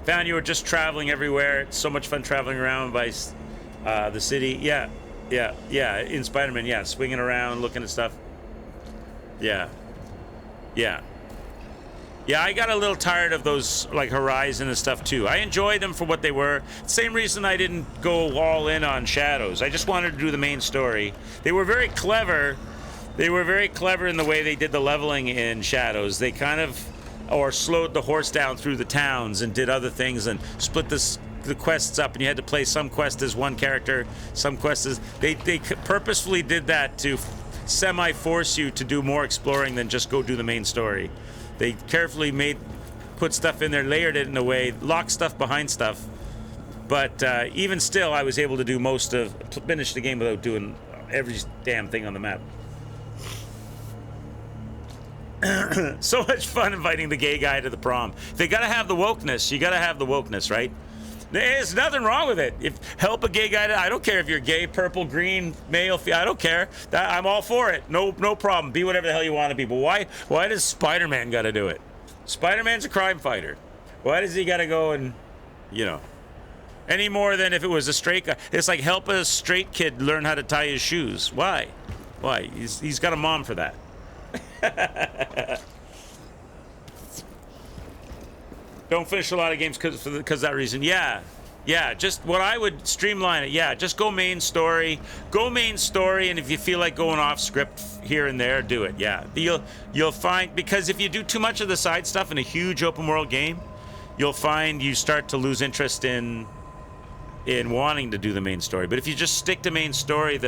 Found you were just traveling everywhere. It's so much fun traveling around by the city. Yeah. In Spider-Man, yeah, swinging around, looking at stuff. Yeah. I got a little tired of those, like, Horizon and stuff, too. I enjoyed them for what they were. Same reason I didn't go all in on Shadows. I just wanted to do the main story. They were very clever. They were very clever in the way they did the leveling in Shadows. They kind of, slowed the horse down through the towns and did other things and split the quests up, and you had to play some quest as one character, some quests as... They purposefully did that to semi-force you to do more exploring than just go do the main story. They carefully put stuff in there, layered it in a way, locked stuff behind stuff. But even still, I was able to finish the game without doing every damn thing on the map. So much fun inviting the gay guy to the prom. They gotta have the wokeness. You gotta have the wokeness, right? There's nothing wrong with it. Help a gay guy. I don't care if you're gay, purple, green, male, I don't care. I'm all for it. No problem. Be whatever the hell you want to be. But why does Spider-Man gotta do it? Spider-Man's a crime fighter. Why does he gotta go and, any more than if it was a straight guy? It's like, help a straight kid learn how to tie his shoes. Why? He's got a mom for that. Don't finish a lot of games because that reason. Yeah. Just what I would streamline it. Yeah, just go main story. And if you feel like going off script here and there, do it. Yeah, you'll find, because if you do too much of the side stuff in a huge open world game, you'll find you start to lose interest in wanting to do the main story. But if you just stick to main story,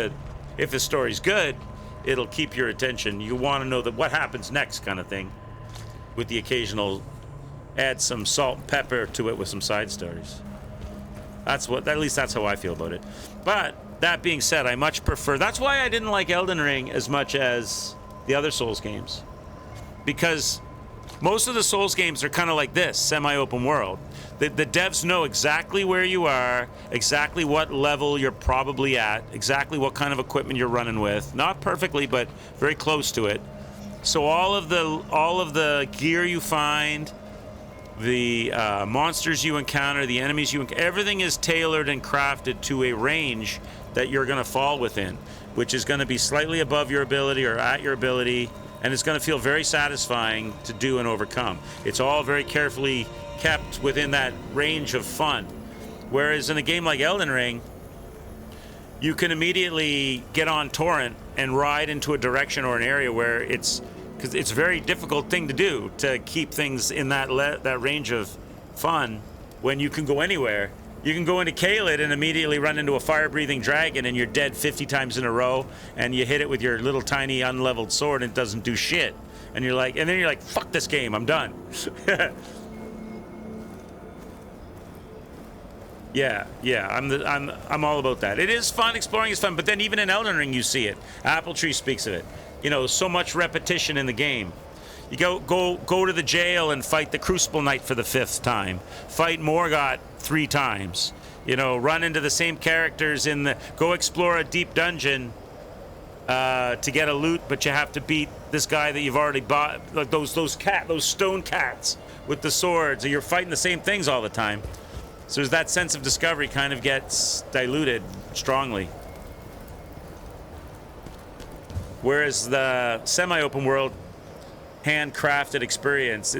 if the story's good, it'll keep your attention. You want to know what happens next, kind of thing, with the occasional add some salt and pepper to it with some side stories. At least that's how I feel about it. But that being said, I much prefer. That's why I didn't like Elden Ring as much as the other Souls games, because most of the Souls games are kind of like this, semi-open world. The devs know exactly where you are, exactly what level you're probably at, exactly what kind of equipment you're running with. Not perfectly, but very close to it. So all of the gear you find, the monsters you encounter, the enemies you encounter, everything is tailored and crafted to a range that you're going to fall within, which is going to be slightly above your ability or at your ability, and it's going to feel very satisfying to do and overcome. It's all very carefully kept within that range of fun. Whereas in a game like Elden Ring, you can immediately get on torrent and ride into a direction or an area where because it's a very difficult thing to do, to keep things in that range of fun when you can go anywhere You can go into Caelid and immediately run into a fire-breathing dragon and you're dead 50 times in a row, and you hit it with your little tiny unleveled sword and it doesn't do shit. And you're like, fuck this game, I'm done. Yeah, I'm all about that. It is fun, exploring is fun, but then even in Elden Ring you see it. Appletree speaks of it. You know, so much repetition in the game. You go to the jail and fight the Crucible Knight for the 5th time. Fight Morgott 3 times. You know, run into the same characters in the... Go explore a deep dungeon to get a loot, but you have to beat this guy that you've already bought. Like those stone cats with the swords. You're fighting the same things all the time. So there's that sense of discovery kind of gets diluted strongly. Whereas the semi-open world, handcrafted experience,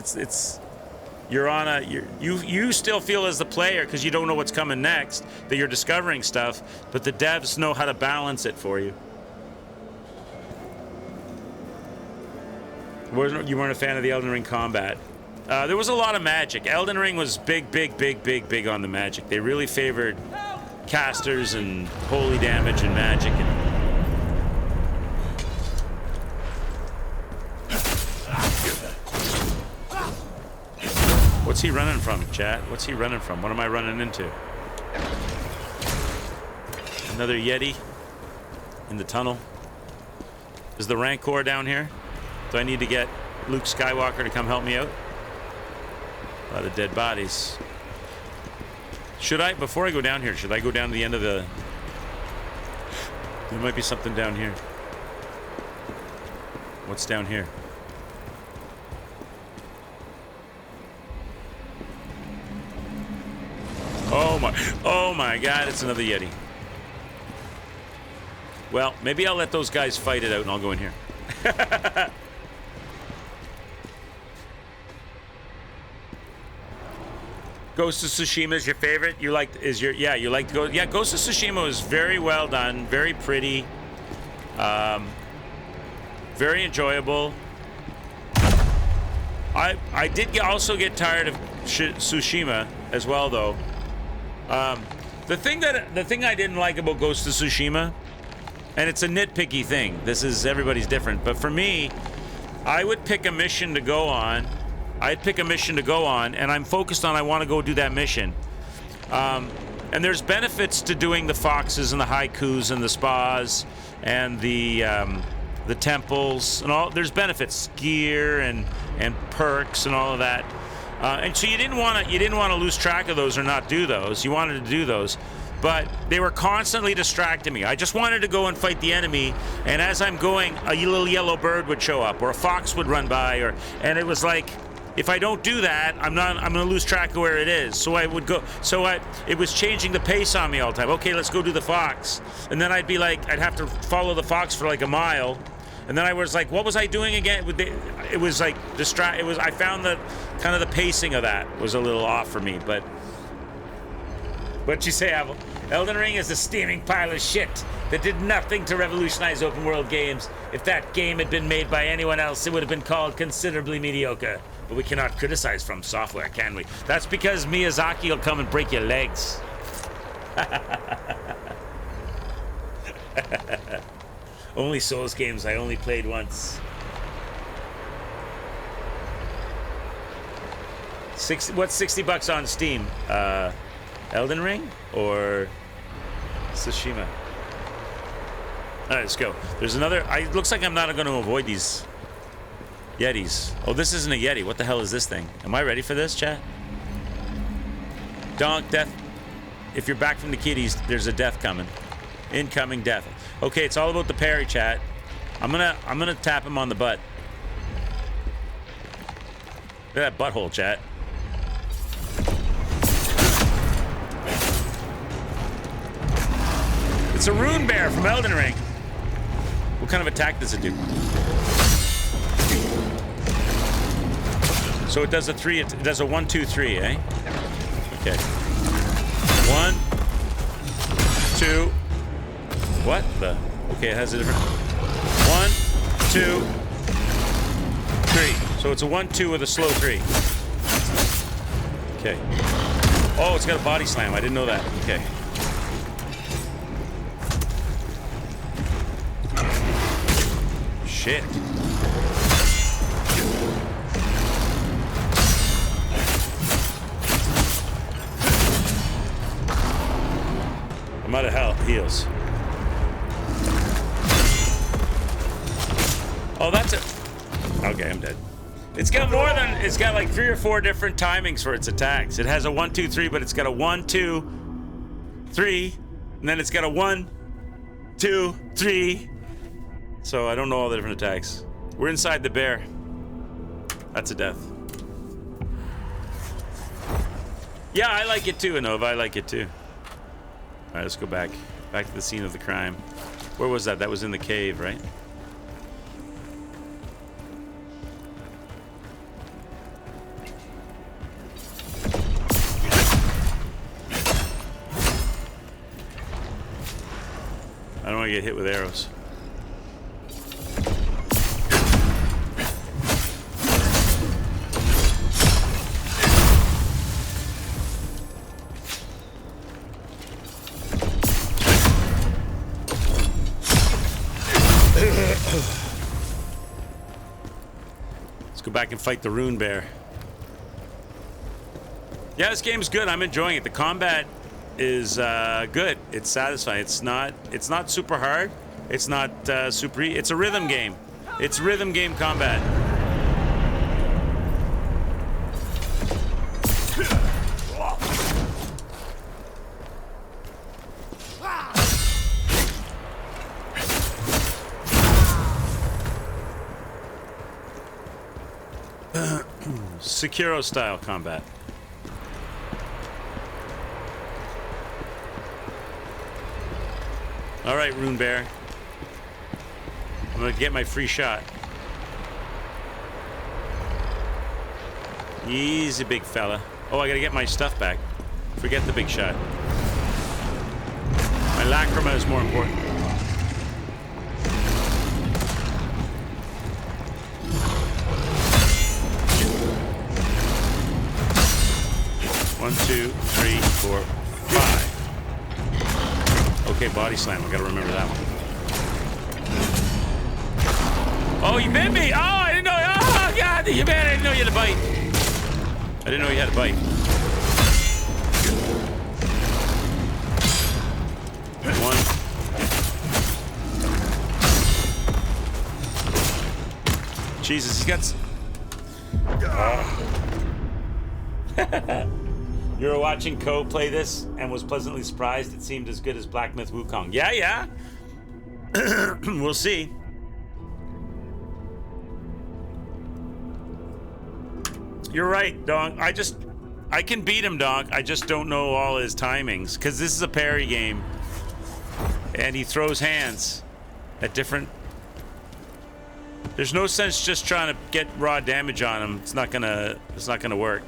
you still feel as the player, because you don't know what's coming next, that you're discovering stuff, but the devs know how to balance it for you. You weren't a fan of the Elden Ring combat. There was a lot of magic. Elden Ring was big on the magic. They really favored casters and holy damage and magic. What's he running from, chat? What's he running from? What am I running into? Another Yeti in the tunnel. Is the Rancor down here? Do I need to get Luke Skywalker to come help me out? A lot of dead bodies. Before I go down here, should I go down to the end of the... There might be something down here. What's down here? Oh my God, it's another Yeti. Well, maybe I'll let those guys fight it out and I'll go in here. Ghost of Tsushima is your favorite? You like to go? Yeah, Ghost of Tsushima was very well done, very pretty, very enjoyable. I did also get tired of Tsushima as well, though. The thing I didn't like about Ghost of Tsushima, and it's a nitpicky thing. Everybody's different, but for me, I would pick a mission to go on. And I'm focused on I want to go do that mission. And there's benefits to doing the foxes and the haikus and the spas and the temples and all. There's benefits, gear and perks and all of that. And so you didn't want to lose track of those or not do those. You wanted to do those, but they were constantly distracting me. I just wanted to go and fight the enemy, and as I'm going, a little yellow bird would show up, or a fox would run by, and it was like, if I don't do that, I'm going to lose track of where it is. So I would go. It was changing the pace on me all the time. Okay, let's go do the fox, and then I'd have to follow the fox for like a mile. And then I was like, what was I doing again? It was like I found that kind of the pacing of that was a little off for me. But what'd you say, Abel? Elden Ring is a steaming pile of shit that did nothing to revolutionize open world games. If that game had been made by anyone else, it would have been called considerably mediocre. But we cannot criticize From Software, can we? That's because Miyazaki will come and break your legs. Only Souls games I only played once. What's $60 on Steam? Elden Ring or Tsushima? All right, let's go. There's another. It looks like I'm not going to avoid these Yetis. Oh, this isn't a Yeti. What the hell is this thing? Am I ready for this, chat? Donk, death. If you're back from the kiddies, there's a death coming. Incoming death. Okay, it's all about the parry, chat. I'm gonna tap him on the butt. Look at that butthole, chat. It's a rune bear from Elden Ring. What kind of attack does it do? So it does a 3. It does a 1, 2, 3, eh? Okay. 1, 2. What the? Okay, it has a different. 1, 2, 3. So it's a 1, 2 with a slow 3. Okay. Oh, it's got a body slam. I didn't know that. Okay. Shit. I'm out of heals. Oh, that's it. Okay, I'm dead. It's got more than, it's got like 3 or 4 different timings for its attacks. It has a 1, 2, 3, but it's got a 1, 2, 3, and then it's got a 1, 2, 3. So I don't know all the different attacks. We're inside the bear. That's a death. Yeah, I like it too, Anova. I like it too. All right, let's go back. Back to the scene of the crime. Where was that? That was in the cave, right? I don't want to get hit with arrows. Let's go back and fight the rune bear. Yeah, this game's good. I'm enjoying it. The combat is good. It's satisfying. It's not super hard. It's not super. It's a rhythm game. It's rhythm game combat. Sekiro style combat. All right, Rune Bear. I'm gonna get my free shot. Easy, big fella. Oh, I gotta get my stuff back. Forget the big shot. My lacrima is more important. One, 2, 3, 4, 5. Okay, body slam. I gotta remember that one. Oh, you bit me! Oh, I didn't know. Oh, God, you bit! I didn't know you had a bite. I didn't know you had a bite. One. Jesus, he's got. You were watching Ko play this and was pleasantly surprised it seemed as good as Black Myth Wukong. Yeah, yeah. We'll see. You're right, Donk. I can beat him, Donk. I just don't know all his timings. Because this is a parry game. And he throws hands at different... There's no sense just trying to get raw damage on him. It's not gonna work.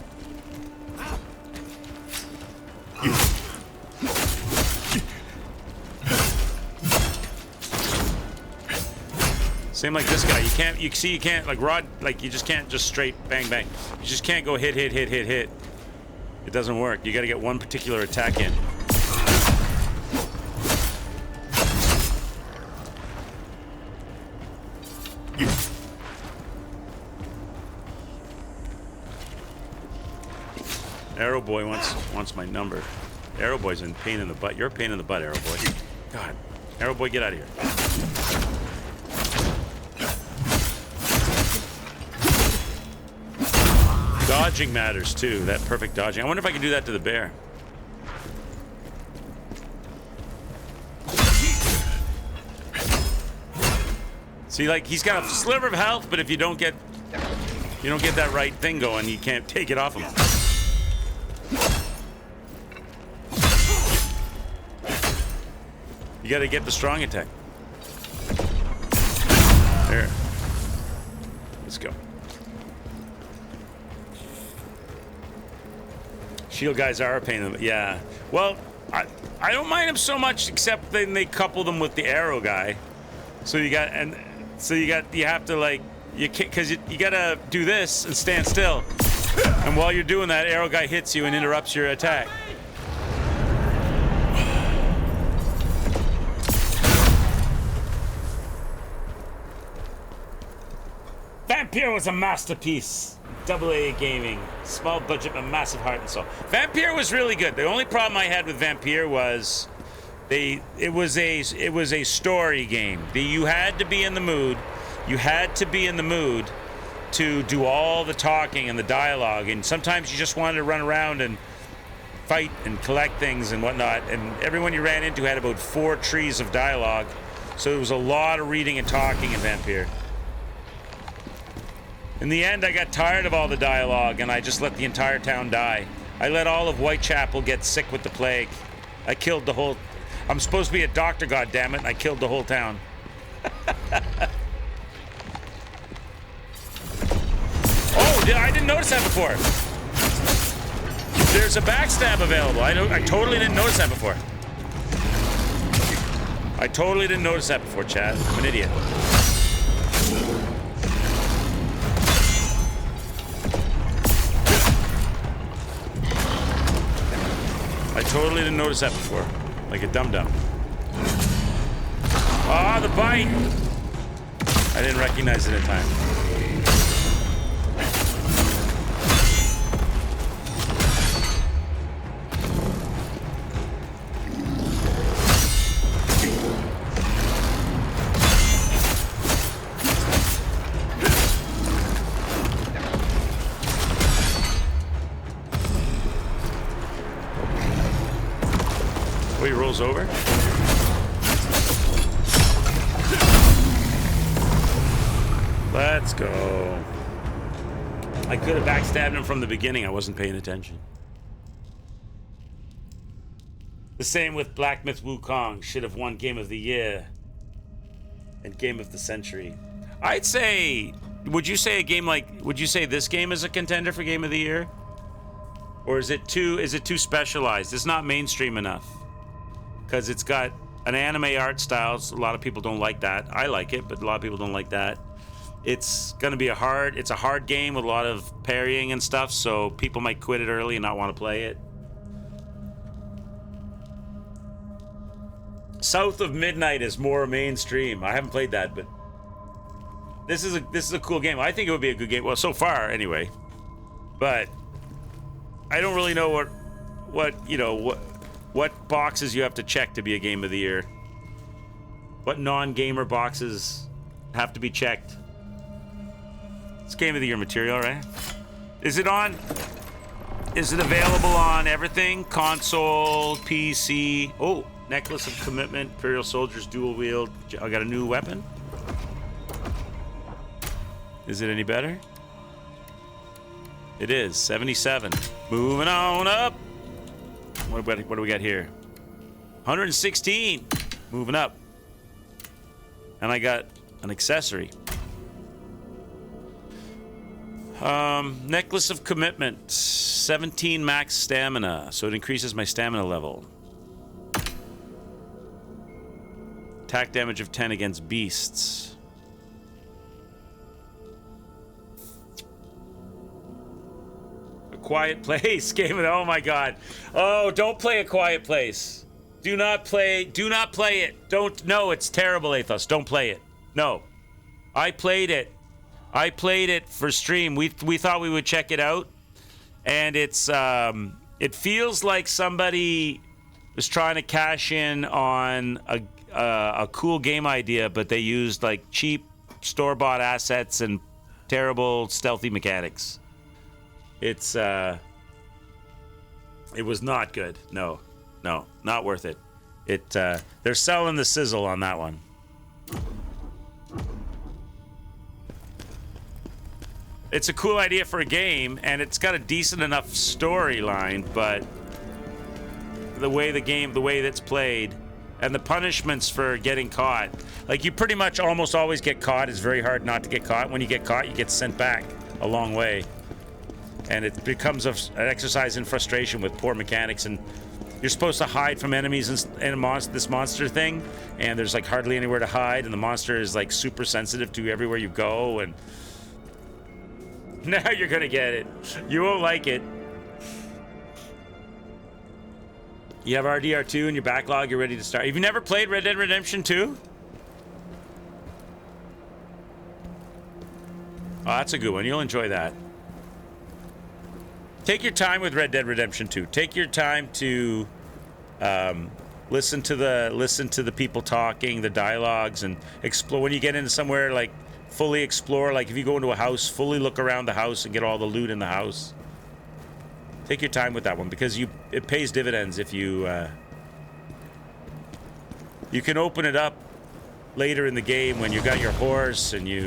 Same like this guy. You can't like rod, like you just can't just straight bang bang. You just can't go hit. It doesn't work. You got to get one particular attack in. Arrow Boy wants my number. Arrow Boy's in pain in the butt. You're a pain in the butt, Arrow Boy. God. Arrow Boy, get out of here. Dodging matters too. That perfect dodging. I wonder if I can do that to the bear. See, like he's got a sliver of health, but if you don't get that right thing going, you can't take it off him. You gotta get the strong attack. There. Let's go. Shield guys are a pain in the... Yeah. Well, I don't mind them so much, except then they couple them with the arrow guy. So you have to like... because you gotta do this and stand still. And while you're doing that, arrow guy hits you and interrupts your attack. Vampire was a masterpiece. AA gaming, small budget but massive heart and soul. Vampire was really good. The only problem I had with Vampire was it was a story game. You had to be in the mood. You had to be in the mood to do all the talking and the dialogue. And sometimes you just wanted to run around and fight and collect things and whatnot. And everyone you ran into had about 4 trees of dialogue. So it was a lot of reading and talking in Vampire. In the end, I got tired of all the dialogue, and I just let the entire town die. I let all of Whitechapel get sick with the plague. I killed the whole... I'm supposed to be a doctor, goddammit, and I killed the whole town. Oh, I didn't notice that before. There's a backstab available. I totally didn't notice that before. I totally didn't notice that before, Chad. I'm an idiot. I totally didn't notice that before. Like a dum-dum. Ah, the bite! I didn't recognize it in time. Oh, he rolls over? Let's go. I could have backstabbed him from the beginning. I wasn't paying attention. The same with Black Myth Wukong. Should have won Game of the Year and Game of the Century. I'd say, would you say this game is a contender for Game of the Year? Or is it too specialized? It's not mainstream enough. Because it's got an anime art style. A lot of people don't like that. I like it, but a lot of people don't like that. It's going to be a hard game with a lot of parrying and stuff, so people might quit it early and not want to play it. South of Midnight is more mainstream. I haven't played that, but this is a cool game. I think it would be a good game. Well, so far anyway. But I don't really know what boxes you have to check to be a Game of the Year. What non-gamer boxes have to be checked? It's Game of the Year material, right? Is it available on everything? Console, PC. Oh, Necklace of Commitment, Imperial Soldiers, dual wield. I got a new weapon. Is it any better? It is. 77. Moving on up. What do we got here? 116. Moving up. And I got an accessory. Necklace of Commitment. 17 max stamina. So it increases my stamina level. Attack damage of 10 against beasts. A Quiet Place. Game of... Oh my god. Oh, don't play A Quiet Place. Do not play it. No, it's terrible, Athos. Don't play it. No. I played it for stream. We thought we would check it out. And it's it feels like somebody was trying to cash in on a cool game idea, but they used like cheap store-bought assets and terrible stealthy mechanics. It was not good. No, not worth it. They're selling the sizzle on that one. It's a cool idea for a game, and it's got a decent enough storyline, but the way that's played, and the punishments for getting caught, like you pretty much almost always get caught. It's very hard not to get caught. When you get caught, you get sent back a long way, and it becomes an exercise in frustration with poor mechanics. And you're supposed to hide from enemies and this monster thing, and there's like hardly anywhere to hide, and the monster is like super sensitive to everywhere you go, and Now you're gonna get it. You won't like it. You have RDR2 in your backlog, you're ready to start. Have you never played Red Dead Redemption 2? Oh, that's a good one. You'll enjoy that. Take your time with Red Dead Redemption 2. Take your time to listen to the people talking, the dialogues, and explore. When you get into somewhere, like fully explore. Like if you go into a house, fully look around the house and get all the loot in the house. Take your time with that one because it pays dividends if you can open it up later in the game when you got your horse and you're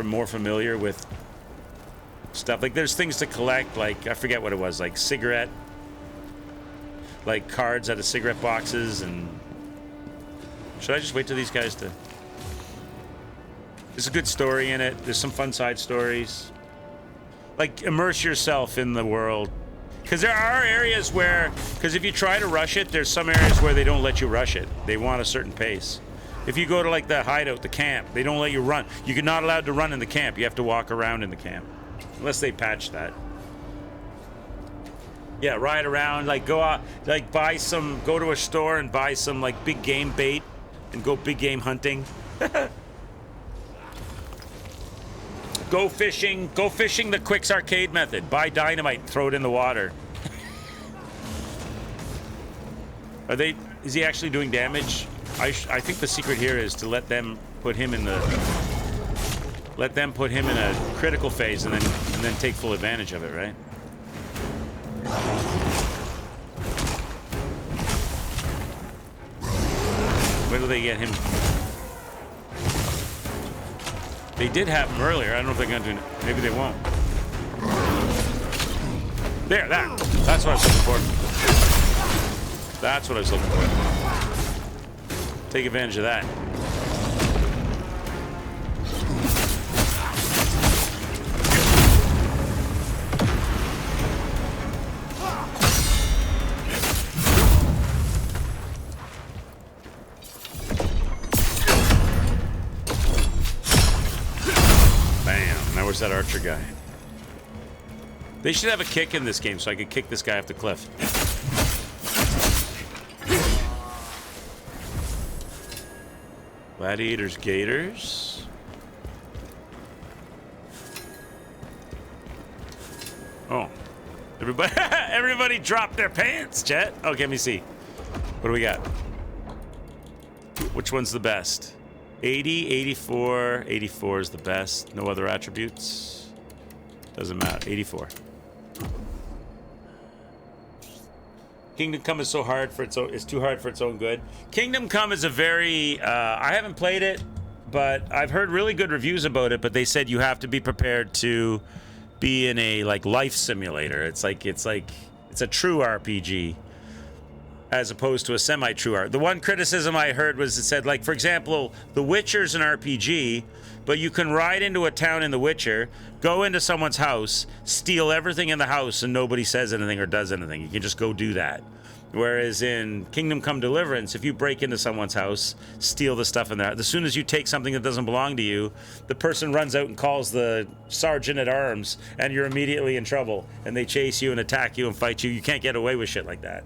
more familiar with stuff. Like there's things to collect, like I forget what it was, like cigarette, like cards out of cigarette boxes. And should I just wait till these guys to? There's a good story in it. There's some fun side stories. Like immerse yourself in the world, because there are areas where, because if you try to rush it, there's some areas where they don't let you rush it. They want a certain pace. If you go to like the hideout, the camp, they don't let you run. You're not allowed to run in the camp. You have to walk around in the camp, unless they patch that. Yeah, ride around, like go out, like buy some, go to a store and buy some like big game bait and go big game hunting. Go fishing the Quicks arcade method. Buy dynamite, throw it in the water. Is he actually doing damage? I think the secret here is to let them put him in a critical phase and then take full advantage of it, right? Where do they get him? They did have him earlier. I don't know if they're going to do it. Maybe they won't. There, that's what I was looking for. That's what I was looking for. Take advantage of that. Where's that archer guy? They should have a kick in this game so I could kick this guy off the cliff. Gladiators, gators. Oh. Everybody dropped their pants, chat. Oh, let me see. What do we got? Which one's the best? 80, 84, 84 is the best. No other attributes. Doesn't matter. 84. Kingdom Come is so hard for its own. It's too hard for its own good. Kingdom Come is a very. I haven't played it, but I've heard really good reviews about it. But they said you have to be prepared to be in a like life simulator. It's a true RPG. As opposed to a semi-true art. The one criticism I heard was it said, like, for example, The Witcher's an RPG, but you can ride into a town in The Witcher, go into someone's house, steal everything in the house, and nobody says anything or does anything. You can just go do that. Whereas in Kingdom Come Deliverance, if you break into someone's house, steal the stuff in there, as soon as you take something that doesn't belong to you, the person runs out and calls the sergeant at arms, and you're immediately in trouble, and they chase you and attack you and fight you. You can't get away with shit like that.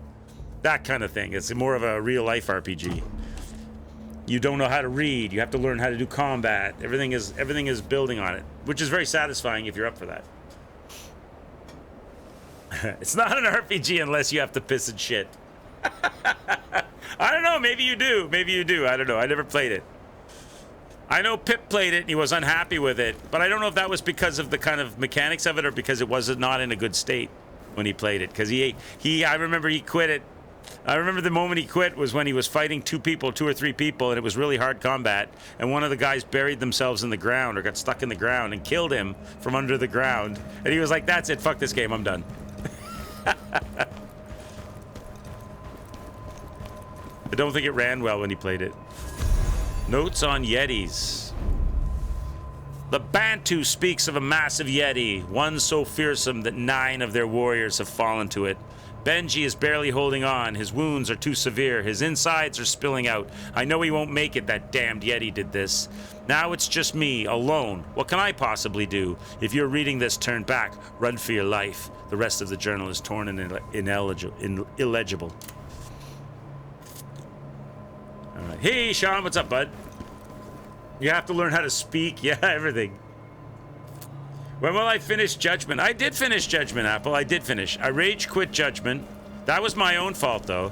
That kind of thing. It's more of a real-life RPG. You don't know how to read. You have to learn how to do combat. Everything is building on it, which is very satisfying if you're up for that. It's not an RPG unless you have to piss and shit. I don't know. Maybe you do. Maybe you do. I don't know. I never played it. I know Pip played it and he was unhappy with it, but I don't know if that was because of the kind of mechanics of it or because it was not in a good state when he played it. Because I remember he quit it. I remember the moment he quit was when he was fighting two or three people, and it was really hard combat, and one of the guys buried themselves in the ground or got stuck in the ground and killed him from under the ground, and he was like, that's it, fuck this game, I'm done. I don't think it ran well when he played it. Notes on Yetis. The Bantu speaks of a massive Yeti, one so fearsome that 9 of their warriors have fallen to it. Benji is barely holding on. His wounds are too severe. His insides are spilling out. I know he won't make it. That damned Yeti did this. Now it's just me, alone. What can I possibly do? If you're reading this, turn back. Run for your life. The rest of the journal is torn and illegible. All right. Hey, Sean, what's up, bud? You have to learn how to speak. Yeah, everything. When will I finish Judgment? I did finish Judgment, Apple. I did finish. I rage quit Judgment. That was my own fault, though,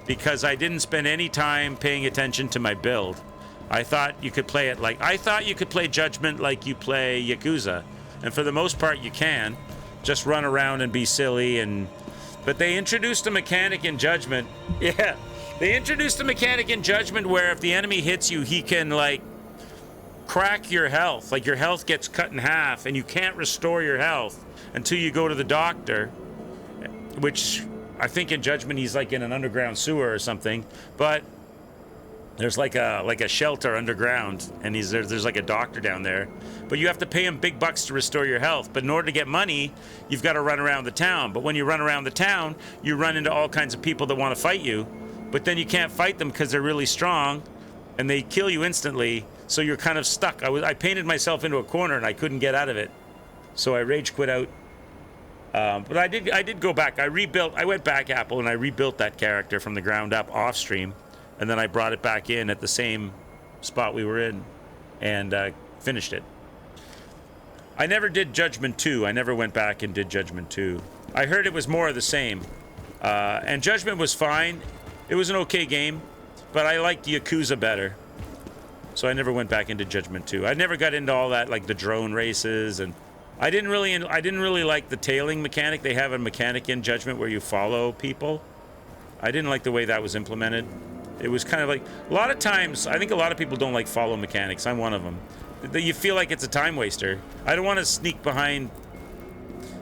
because I didn't spend any time paying attention to my build. I thought you could play it like... I thought you could play Judgment like you play Yakuza. And for the most part, you can. Just run around and be silly and... But they introduced a mechanic in Judgment. Yeah. They introduced a mechanic in Judgment where if the enemy hits you, he can, like... crack your health. Like, your health gets cut in half and you can't restore your health until you go to the doctor, which I think in Judgment he's like in an underground sewer or something, but there's like a shelter underground and there's like a doctor down there, but you have to pay him big bucks to restore your health. But in order to get money, you've got to run around the town. But when you run around the town, you run into all kinds of people that want to fight you, but then you can't fight them because they're really strong and they kill you instantly. So you're kind of stuck. I painted myself into a corner and I couldn't get out of it. So I rage quit out. But I did go back. I went back, Apple, and I rebuilt that character from the ground up off stream. And then I brought it back in at the same spot we were in and finished it. I never did Judgment 2. I never went back and did Judgment 2. I heard it was more of the same. And Judgment was fine. It was an okay game, but I liked Yakuza better. So I never went back into Judgment 2. I never got into all that, like the drone races, and I didn't really like the tailing mechanic. They have a mechanic in Judgment where you follow people. I didn't like the way that was implemented. It was kind of like, a lot of times, I think a lot of people don't like follow mechanics. I'm one of them. You feel like it's a time waster. I don't want to sneak behind.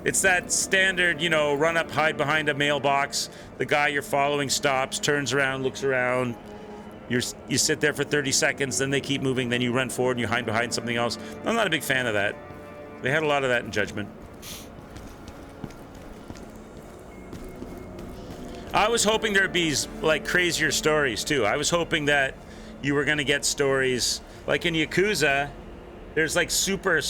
It's that standard, you know, run up, hide behind a mailbox. The guy you're following stops, turns around, looks around. You sit there for 30 seconds, then they keep moving, then you run forward and you hide behind something else. I'm not a big fan of that. They had a lot of that in Judgment. I was hoping there'd be, like, crazier stories, too. I was hoping that you were going to get stories. Like in Yakuza, there's, like, super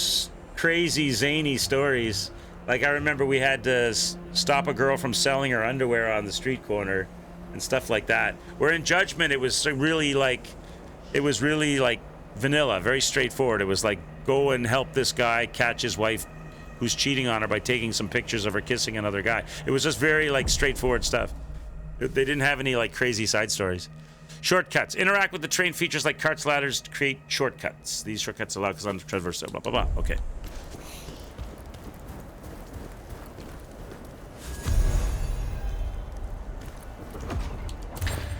crazy, zany stories. Like, I remember we had to stop a girl from selling her underwear on the street corner and stuff like that. Where in Judgment, it was really like vanilla, very straightforward. It was like, go and help this guy catch his wife who's cheating on her by taking some pictures of her kissing another guy. It was just very, like, straightforward stuff. They didn't have any, like, crazy side stories. Shortcuts. Interact with the train features like carts, ladders to create shortcuts. These shortcuts allow Khazan to traverse, blah, blah, blah. Okay.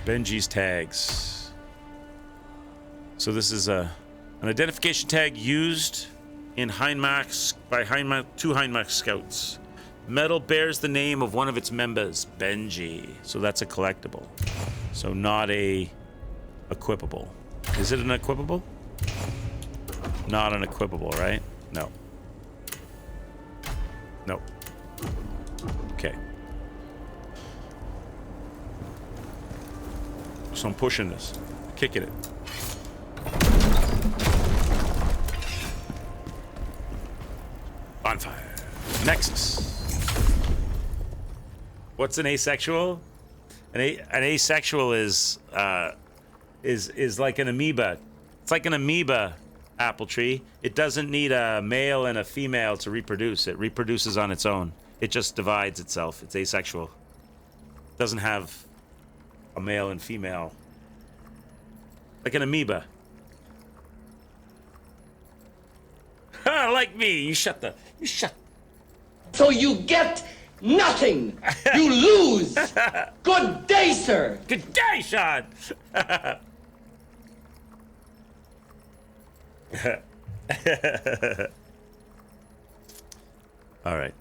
Benji's tags. So this is an identification tag used in Hindmarks by two Hindmark scouts. Metal bears the name of one of its members, Benji. So that's a collectible. So not a equipable. Is it an equipable? Not an equipable, right? No. No. Okay. So I'm pushing this, kicking it. Bonfire. Nexus. What's an asexual? An asexual is like an amoeba. It's like an amoeba, apple tree. It doesn't need a male and a female to reproduce. It reproduces on its own. It just divides itself. It's asexual. It doesn't have a male and female. Like an amoeba. Like me. You shut. So you get nothing. You lose. Good day, sir. Good day, Sean. All right.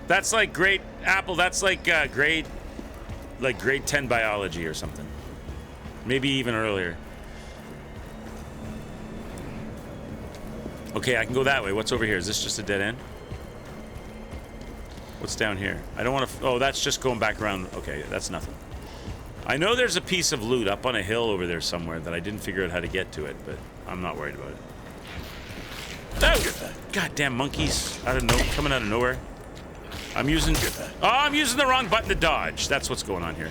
That's like great Apple, that's like grade 10 biology or something. Maybe even earlier. Okay, I can go that way. What's over here? Is this just a dead end? What's down here? I don't want to... Oh, that's just going back around. Okay, that's nothing. I know there's a piece of loot up on a hill over there somewhere that I didn't figure out how to get to it, but I'm not worried about it. Oh! Goddamn monkeys coming out of nowhere. I'm using the wrong button to dodge. That's what's going on here.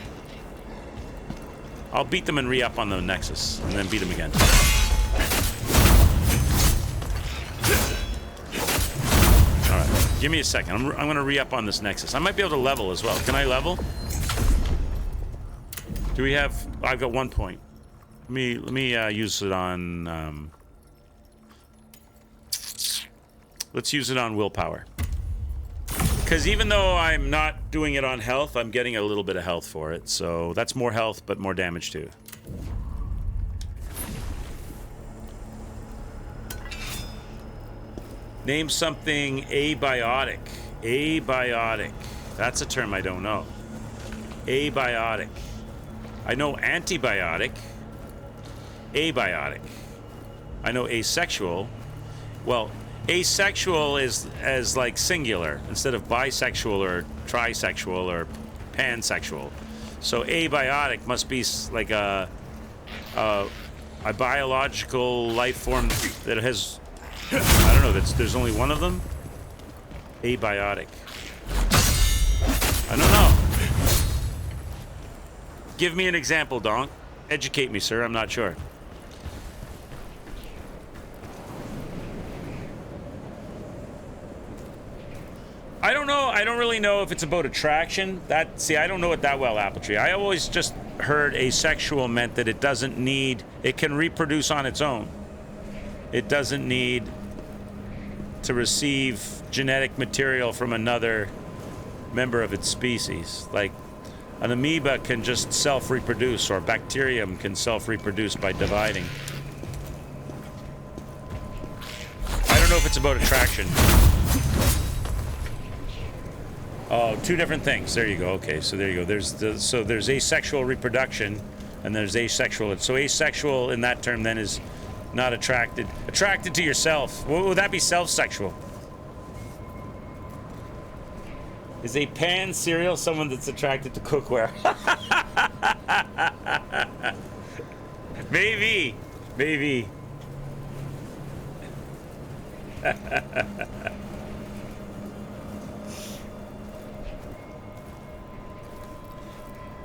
I'll beat them and re-up on the Nexus, and then beat them again. Alright, give me a second. I'm gonna re-up on this Nexus. I might be able to level as well. Can I level? Do we have... I've got 1 point. Let me use it on... let's use it on willpower. Because even though I'm not doing it on health, I'm getting a little bit of health for it. So that's more health, but more damage too. Name something abiotic. Abiotic. That's a term I don't know. Abiotic. I know antibiotic. Abiotic. I know asexual. Well, asexual is as like singular instead of bisexual or trisexual or pansexual. So abiotic must be like a biological life form that has, I don't know, there's only one of them. Abiotic. I don't know. Give me an example, Donk. Educate me, sir. I'm not sure. I don't know. I don't really know if it's about attraction. See, I don't know it that well, Apple Tree. I always just heard asexual meant that it doesn't need... It can reproduce on its own. It doesn't need to receive genetic material from another member of its species. Like, an amoeba can just self-reproduce, or bacterium can self-reproduce by dividing. I don't know if it's about attraction. Oh, two different things. There you go. Okay, so there you go. There's asexual reproduction, and there's asexual. So asexual in that term then is not attracted. Attracted to yourself. Would that be self-sexual? Is a pan cereal someone that's attracted to cookware? Maybe. Maybe.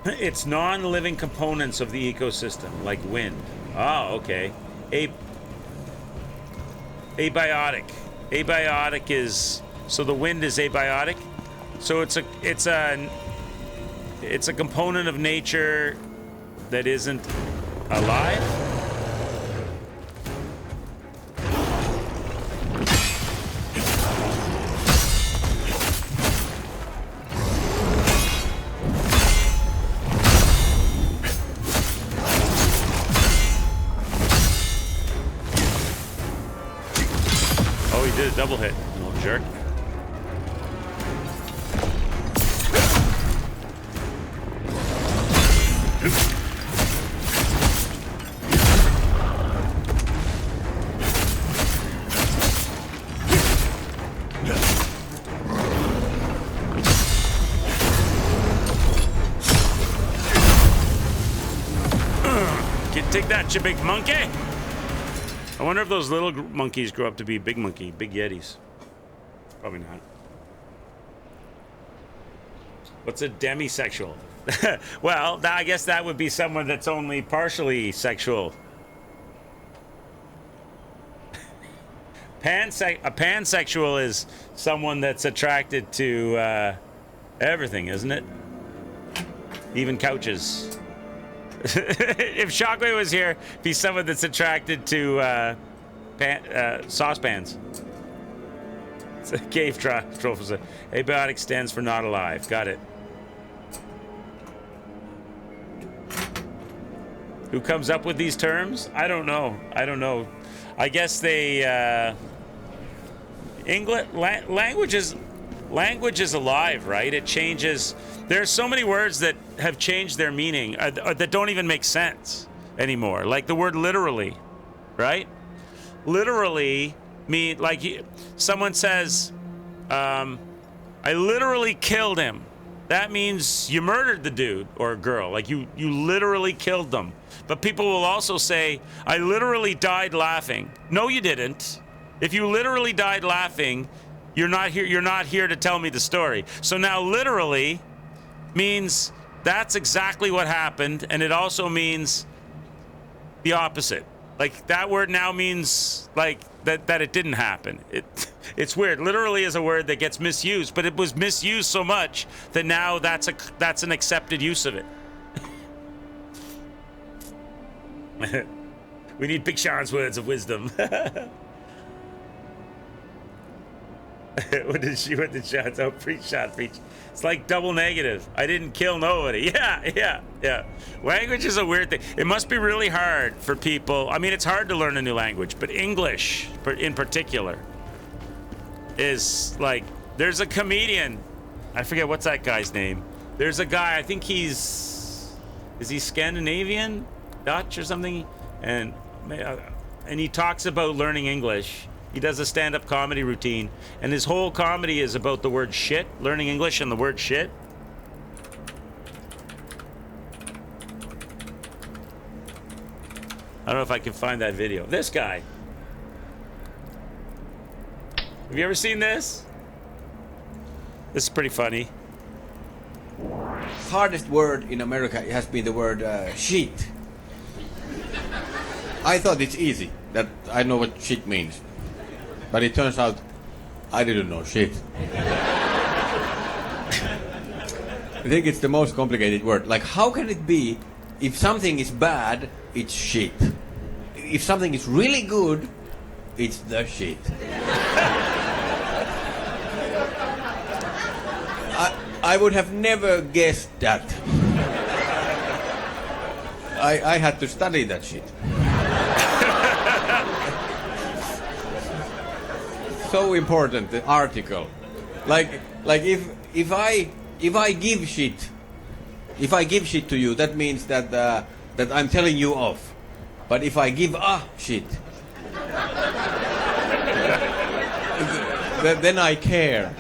It's non-living components of the ecosystem, like wind. Oh, okay. Abiotic. Abiotic is... So the wind is abiotic? So it's a component of nature that isn't alive? Oh, he did a double hit, little jerk. Take that, you big monkey! I wonder if those little monkeys grow up to be big yetis. Probably not. What's a demisexual? Well, I guess that would be someone that's only partially sexual. A pansexual is someone that's attracted to everything, isn't it? Even couches. If Shockwave was here, he's someone that's attracted to saucepans. It's a cave troll. Abiotic stands for not alive. Got it. Who comes up with these terms? I don't know. I don't know. I guess they... languages language is alive, right? It changes. There are so many words that have changed their meaning that don't even make sense anymore. Like the word literally, right? Literally mean like someone says, I literally killed him. That means you murdered the dude or girl. Like you literally killed them. But people will also say, I literally died laughing. No, you didn't. If you literally died laughing, you're not here to tell me the story. So now literally means that's exactly what happened, and it also means the opposite. Like that word now means like that it didn't happen. It's weird. Literally is a word that gets misused, but it was misused so much that now that's an accepted use of it. We need Big Sean's words of wisdom. What did Sean? Oh, preach. It's like double negative. I didn't kill nobody. Yeah. Language is a weird thing. It must be really hard for people. I mean, it's hard to learn a new language, but English in particular is like, there's a comedian. I forget what's that guy's name. There's a guy, I think is he Scandinavian? Dutch or something? And he talks about learning English. He does a stand-up comedy routine, and his whole comedy is about the word shit, learning English and the word shit. I don't know if I can find that video. This guy. Have you ever seen this? This is pretty funny. Hardest word in America has been the word shit. I thought it's easy, that I know what shit means. But it turns out I didn't know shit. I think it's the most complicated word. Like, how can it be if something is bad, it's shit? If something is really good, it's the shit. I would have never guessed that. I had to study that shit. So important, the article. Like if I give shit, to you, that means that I'm telling you off. But if I give shit, then I care.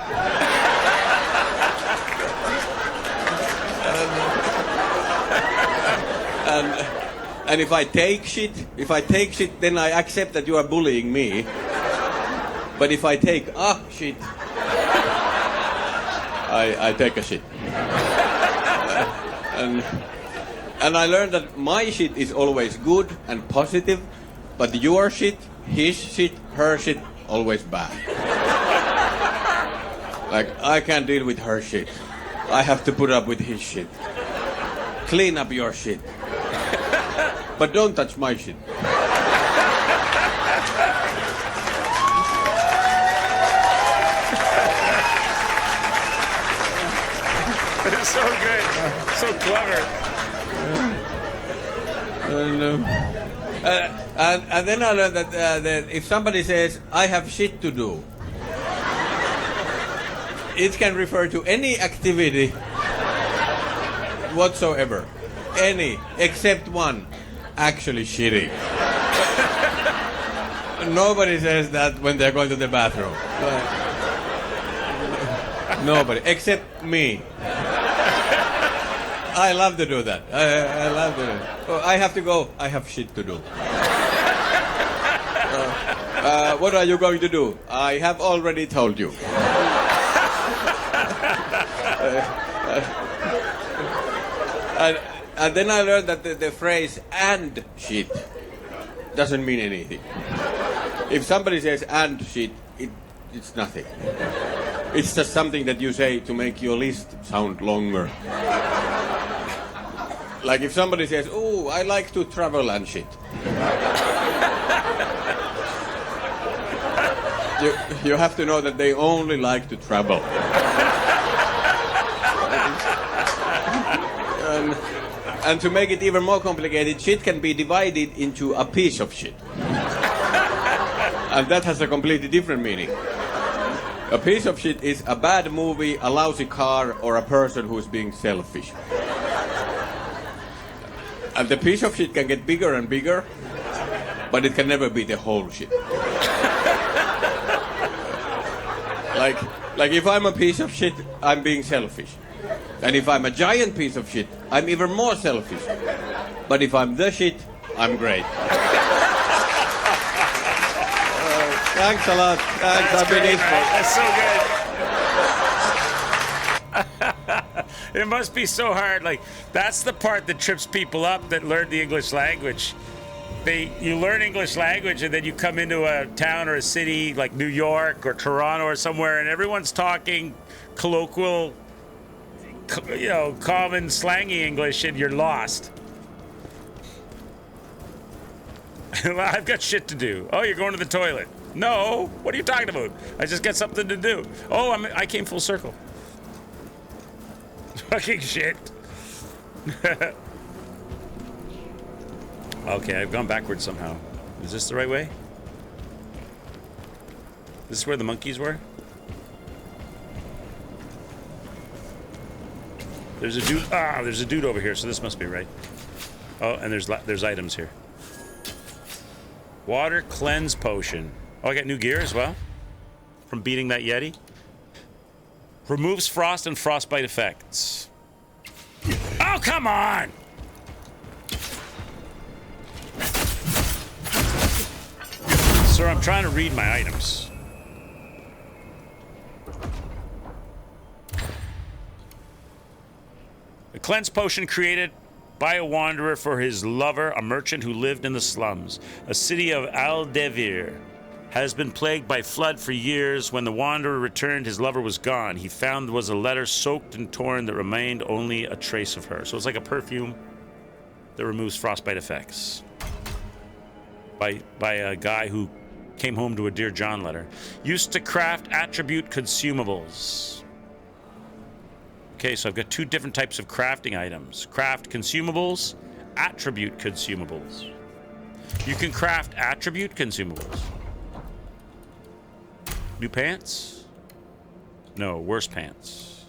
And if I take shit, then I accept that you are bullying me. But if I take shit, I take a shit. And I learned that my shit is always good and positive, but your shit, his shit, her shit, always bad. Like, I can't deal with her shit. I have to put up with his shit. Clean up your shit. But don't touch my shit. It's so good. So clever. And then I learned that if somebody says, I have shit to do, it can refer to any activity whatsoever. Any, except one, actually shitting. Nobody says that when they're going to the bathroom. Nobody, except me. I love to do that. I love to do that. Oh, I have to go. I have shit to do. What are you going to do? I have already told you. And then I learned that the phrase "and shit" doesn't mean anything. If somebody says "and shit," it's nothing. It's just something that you say to make your list sound longer. Like if somebody says, "Oh, I like to travel and shit." You have to know that they only like to travel. And to make it even more complicated, shit can be divided into a piece of shit. And that has a completely different meaning. A piece of shit is a bad movie, a lousy car, or a person who's being selfish. And the piece of shit can get bigger and bigger, but it can never be the whole shit. Like if I'm a piece of shit, I'm being selfish. And if I'm a giant piece of shit, I'm even more selfish. But if I'm the shit, I'm great. Thanks a lot. Thanks, I've been That's so good. It must be so hard. Like, that's the part that trips people up that learn the English language. You learn English language and then you come into a town or a city like New York or Toronto or somewhere and everyone's talking colloquial, common slangy English and you're lost. I've got shit to do. Oh, you're going to the toilet. No, what are you talking about? I just got something to do. Oh, I came full circle. Fucking shit. Okay, I've gone backwards somehow. Is this the right way? This is where the monkeys were? There's a dude. There's a dude over here, so this must be right. Oh, and there's items here. Water cleanse potion. Oh, I got new gear as well from beating that Yeti. Removes frost and frostbite effects. Oh, come on! Sir, I'm trying to read my items. A cleanse potion created by a wanderer for his lover, a merchant who lived in the slums. A city of Aldevir has been plagued by flood for years. When the wanderer returned, his lover was gone. He found was a letter soaked and torn that remained only a trace of her. So it's like a perfume that removes frostbite effects. By a guy who came home to a Dear John letter. Used to craft attribute consumables. Okay, so I've got two different types of crafting items. Craft consumables, attribute consumables. You can craft attribute consumables. New pants? No, worse pants.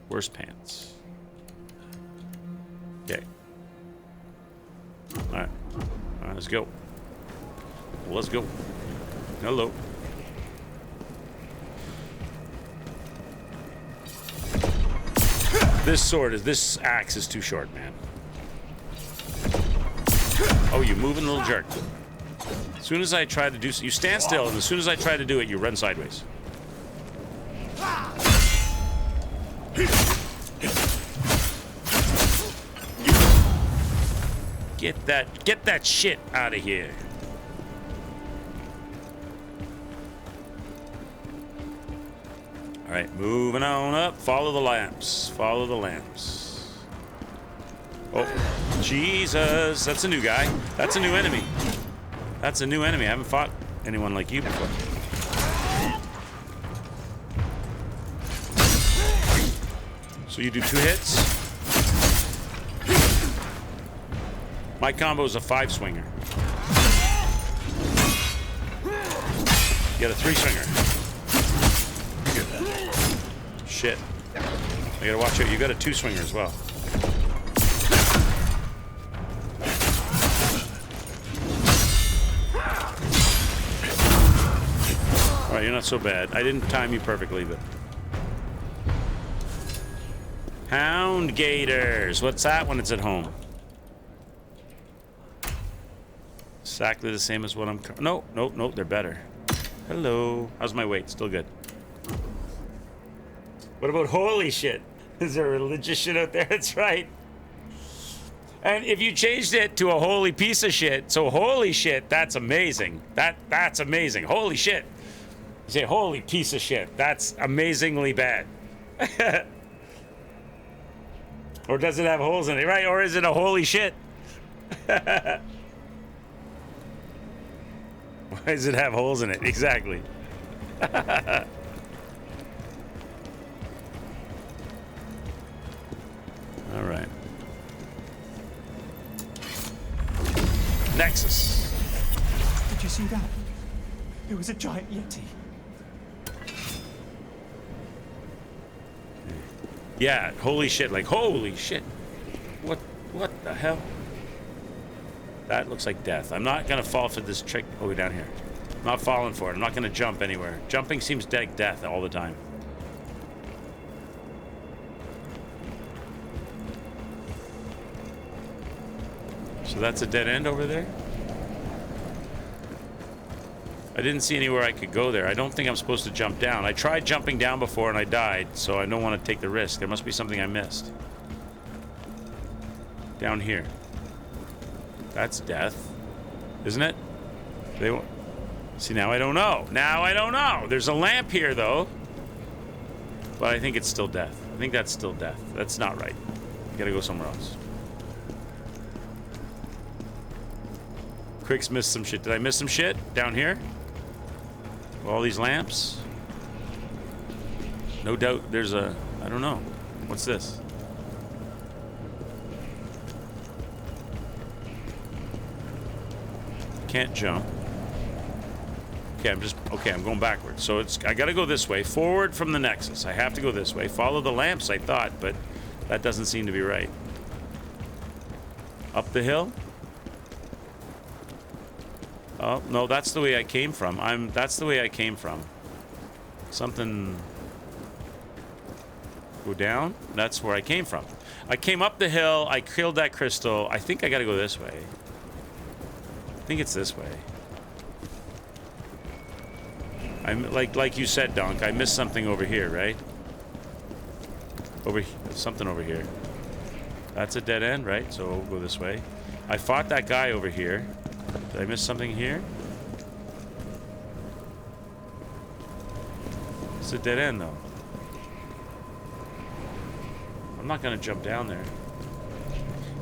Worse pants. Okay. Alright. Alright, let's go. Let's go. Hello. This axe is too short, man. Oh, you moving, little jerk. As soon as I try to do so, you stand still, and as soon as I try to do it, you run sideways. Get that shit out of here. All right, moving on up. Follow the lamps. Follow the lamps. Oh, Jesus. That's a new guy. That's a new enemy. That's a new enemy. I haven't fought anyone like you before. So you do 2 hits. My combo is a 5-swinger. You got a 3-swinger. Shit. I gotta watch out. You got a 2-swinger as well. Alright, you're not so bad. I didn't time you perfectly, but... Hound Gators. What's that when it's at home? Exactly the same as what I'm... No, they're better. Hello. How's my weight? Still good. What about holy shit? Is there religious shit out there? That's right. And if you changed it to a holy piece of shit, so holy shit, that's amazing. That's amazing. Holy shit. You say holy piece of shit. That's amazingly bad. Or does it have holes in it, right? Or is it a holy shit? Why does it have holes in it? Exactly. All right. Nexus. Did you see that? It was a giant Yeti. Yeah, holy shit, like, holy shit. What the hell? That looks like death. I'm not gonna fall for this trick. Oh, down here. I'm not falling for it. I'm not gonna jump anywhere. Jumping seems like death all the time. So that's a dead end over there? I didn't see anywhere I could go there. I don't think I'm supposed to jump down. I tried jumping down before and I died, so I don't want to take the risk. There must be something I missed. Down here. That's death, isn't it? They won't. See, now I don't know. Now I don't know. There's a lamp here, though. But I think it's still death. I think that's still death. That's not right. You gotta go somewhere else. Quick's missed some shit. Did I miss some shit? Down here? All these lamps? No doubt there's a... I don't know. What's this? Can't jump. Okay, I'm going backwards. So I gotta go this way. Forward from the Nexus. I have to go this way. Follow the lamps, I thought, but that doesn't seem to be right. Up the hill? Oh, no, that's the way I came from. That's the way I came from. Something... Go down? That's where I came from. I came up the hill, I killed that crystal. I think I gotta go this way. I think it's this way. I'm like you said, Donk, I missed something over here, right? Something over here. That's a dead end, right? So we'll go this way. I fought that guy over here. Did I miss something here? It's a dead end, though. I'm not gonna jump down there.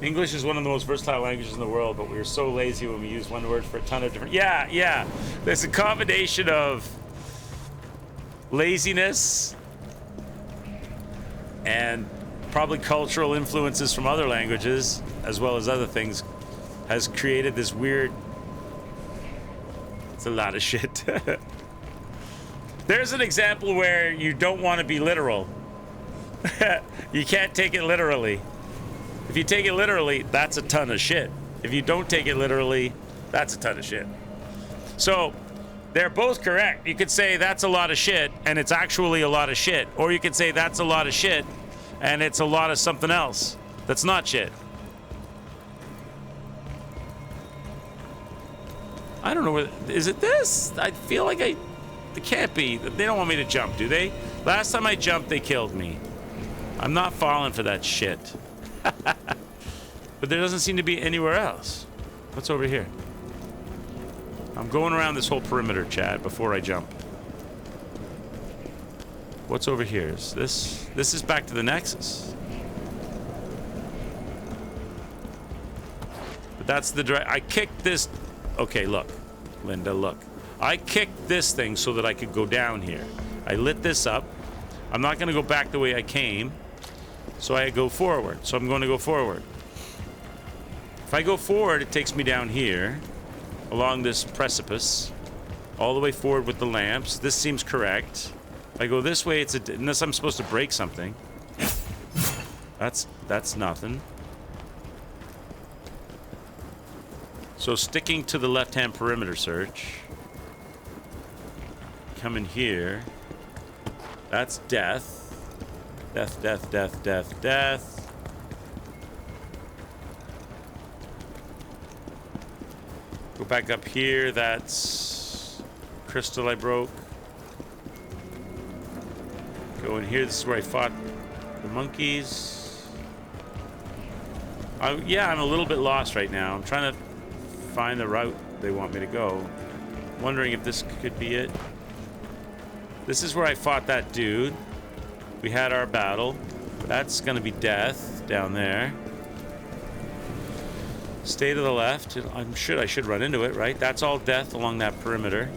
English is one of the most versatile languages in the world, but we are so lazy when we use one word for a ton of different... Yeah. There's a combination of laziness and probably cultural influences from other languages, as well as other things, has created this weird... It's a lot of shit. There's an example where you don't want to be literal. You can't take it literally. If you take it literally, that's a ton of shit. If you don't take it literally, that's a ton of shit. So, they're both correct. You could say that's a lot of shit, and it's actually a lot of shit. Or you could say that's a lot of shit, and it's a lot of something else that's not shit. I don't know where... Is it this? I feel like it can't be. They don't want me to jump, do they? Last time I jumped, they killed me. I'm not falling for that shit. But there doesn't seem to be anywhere else. What's over here? I'm going around this whole perimeter, Chad, before I jump. What's over here? Is this is back to the Nexus. But that's the I kicked this. Okay, look. Linda, look. I kicked this thing so that I could go down here. I lit this up. I'm not going to go back the way I came. So I go forward. So I'm going to go forward. If I go forward, it takes me down here, along this precipice, all the way forward with the lamps. This seems correct. If I go this way, unless I'm supposed to break something. That's nothing. So sticking to the left-hand perimeter search. Come in here. That's death. Death, death, death, death, death. Go back up here. That's crystal I broke. Go in here. This is where I fought the monkeys. Yeah, I'm a little bit lost right now. I'm trying to find the route they want me to go. Wondering if this could be it. This is where I fought that dude. We had our battle. That's gonna be death down there. Stay to the left. I should run into it, right? That's all death along that perimeter.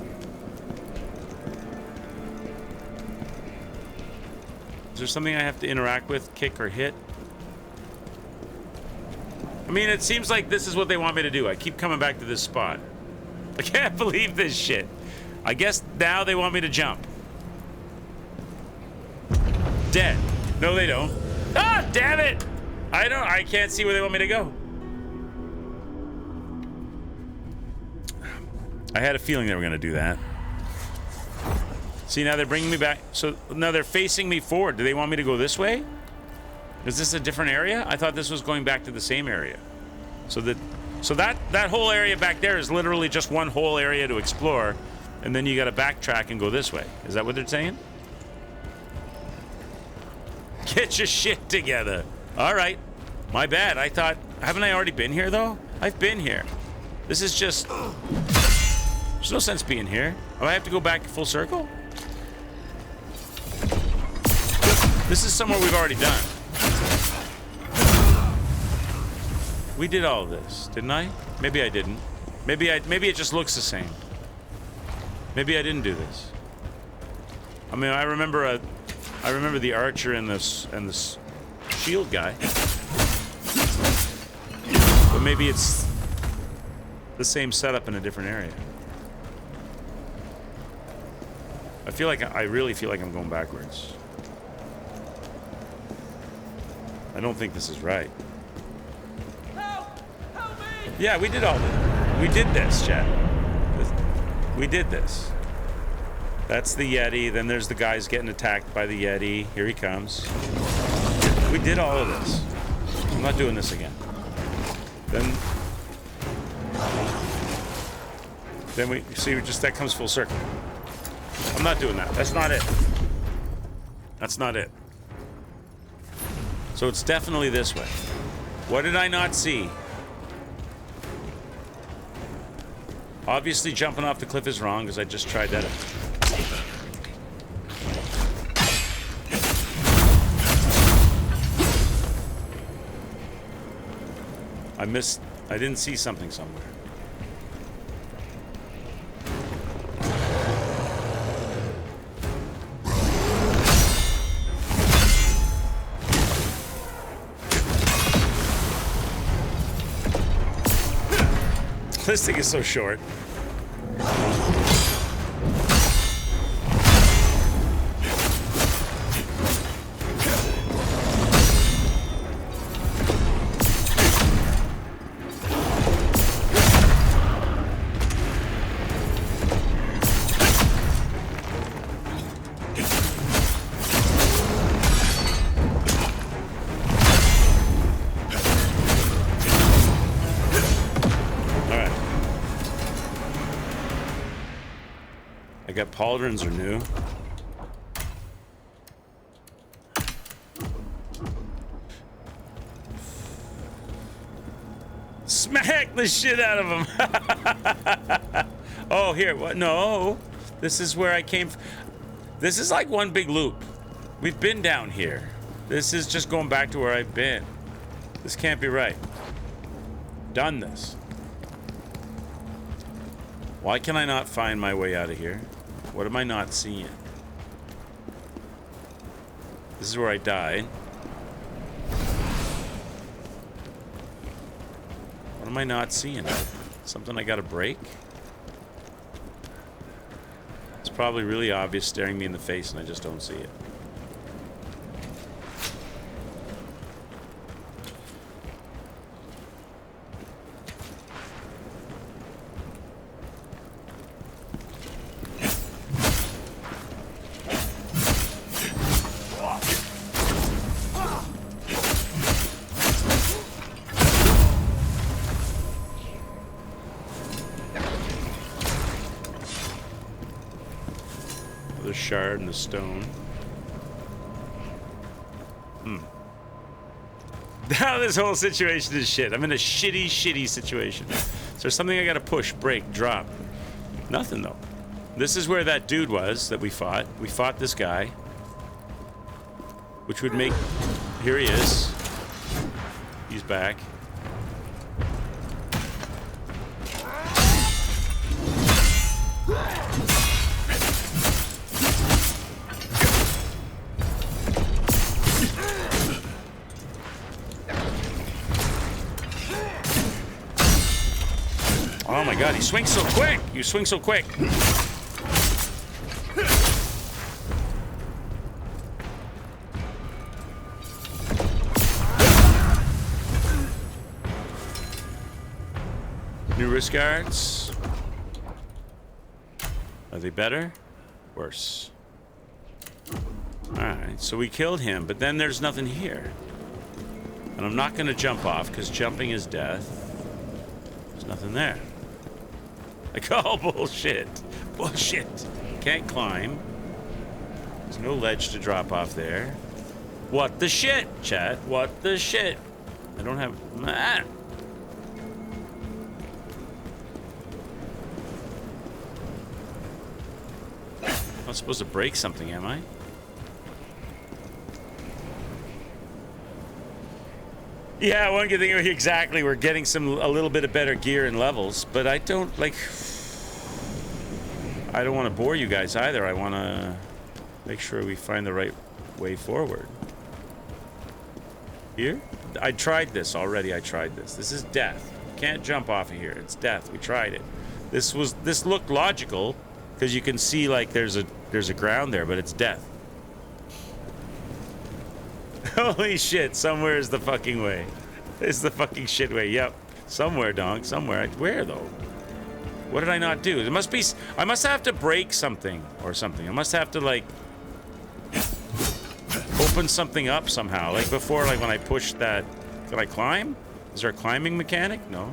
Is there something I have to interact with, kick or hit? I mean, it seems like this is what they want me to do. I keep coming back to this spot. I can't believe this shit. I guess now they want me to jump. Dead. No, they don't. Ah, damn it! I can't see where they want me to go. I had a feeling they were gonna do that. See, now they're bringing me back. So now they're facing me forward. Do they want me to go this way? Is this a different area? I thought this was going back to the same area. So that whole area back there is literally just one whole area to explore, and then you got to backtrack and go this way. Is that what they're saying? Get your shit together. All right. My bad. I thought, haven't I already been here though? I've been here. This is just, there's no sense being here. Oh, I have to go back full circle? This is somewhere we've already done. We did all of this, didn't I? Maybe I didn't. Maybe it just looks the same. Maybe I didn't do this. I mean, I remember the archer and this shield guy. But maybe it's the same setup in a different area. I really feel like I'm going backwards. I don't think this is right. Help! Help me! Yeah, we did all this. We did this, chat. We did this. That's the Yeti. Then there's the guys getting attacked by the Yeti. Here he comes. We did all of this. I'm not doing this again. Then we see, that comes full circle. I'm not doing that. That's not it. That's not it. So it's definitely this way. What did I not see? Obviously jumping off the cliff is wrong because I just tried that. I didn't see something somewhere. This thing is so short. Pauldrons are new. Smack the shit out of him. Oh, here. What? No. This is where I came from. This is like one big loop. We've been down here. This is just going back to where I've been. This can't be right. Done this. Why can I not find my way out of here? What am I not seeing? This is where I died. What am I not seeing? Something I gotta break? It's probably really obvious staring me in the face and I just don't see it. Shard and the stone. Now this whole situation is shit. I'm in a shitty situation. Is there something I gotta push, break, drop? Nothing though. This is where that dude was that we fought. We fought this guy. Which would make... Here he is. He's back. Oh my god, he swings so quick! You swing so quick! Lewis guards. Are they better? Worse. Alright, so we killed him, but then there's nothing here. And I'm not gonna jump off, because jumping is death. There's nothing there. Like, oh, bullshit. Bullshit. Can't climb. There's no ledge to drop off there. What the shit, chat? What the shit? I don't have... Ah. I'm not supposed to break something, am I? Yeah, one good thing, exactly, we're getting a little bit of better gear and levels, but I don't, like... I don't want to bore you guys either. I want to make sure we find the right way forward. Here? I tried this already. I tried this. This is death. Can't jump off of here. It's death. We tried it. This looked logical because you can see like there's a ground there, but it's death. Holy shit! Somewhere is the fucking way. It's the fucking shit way. Yep. Somewhere, donk. Somewhere. Where though? What did I not do? It must be. I must have to break something or something. I must have to like open something up somehow. Like before, like when I pushed that. Can I climb? Is there a climbing mechanic? No.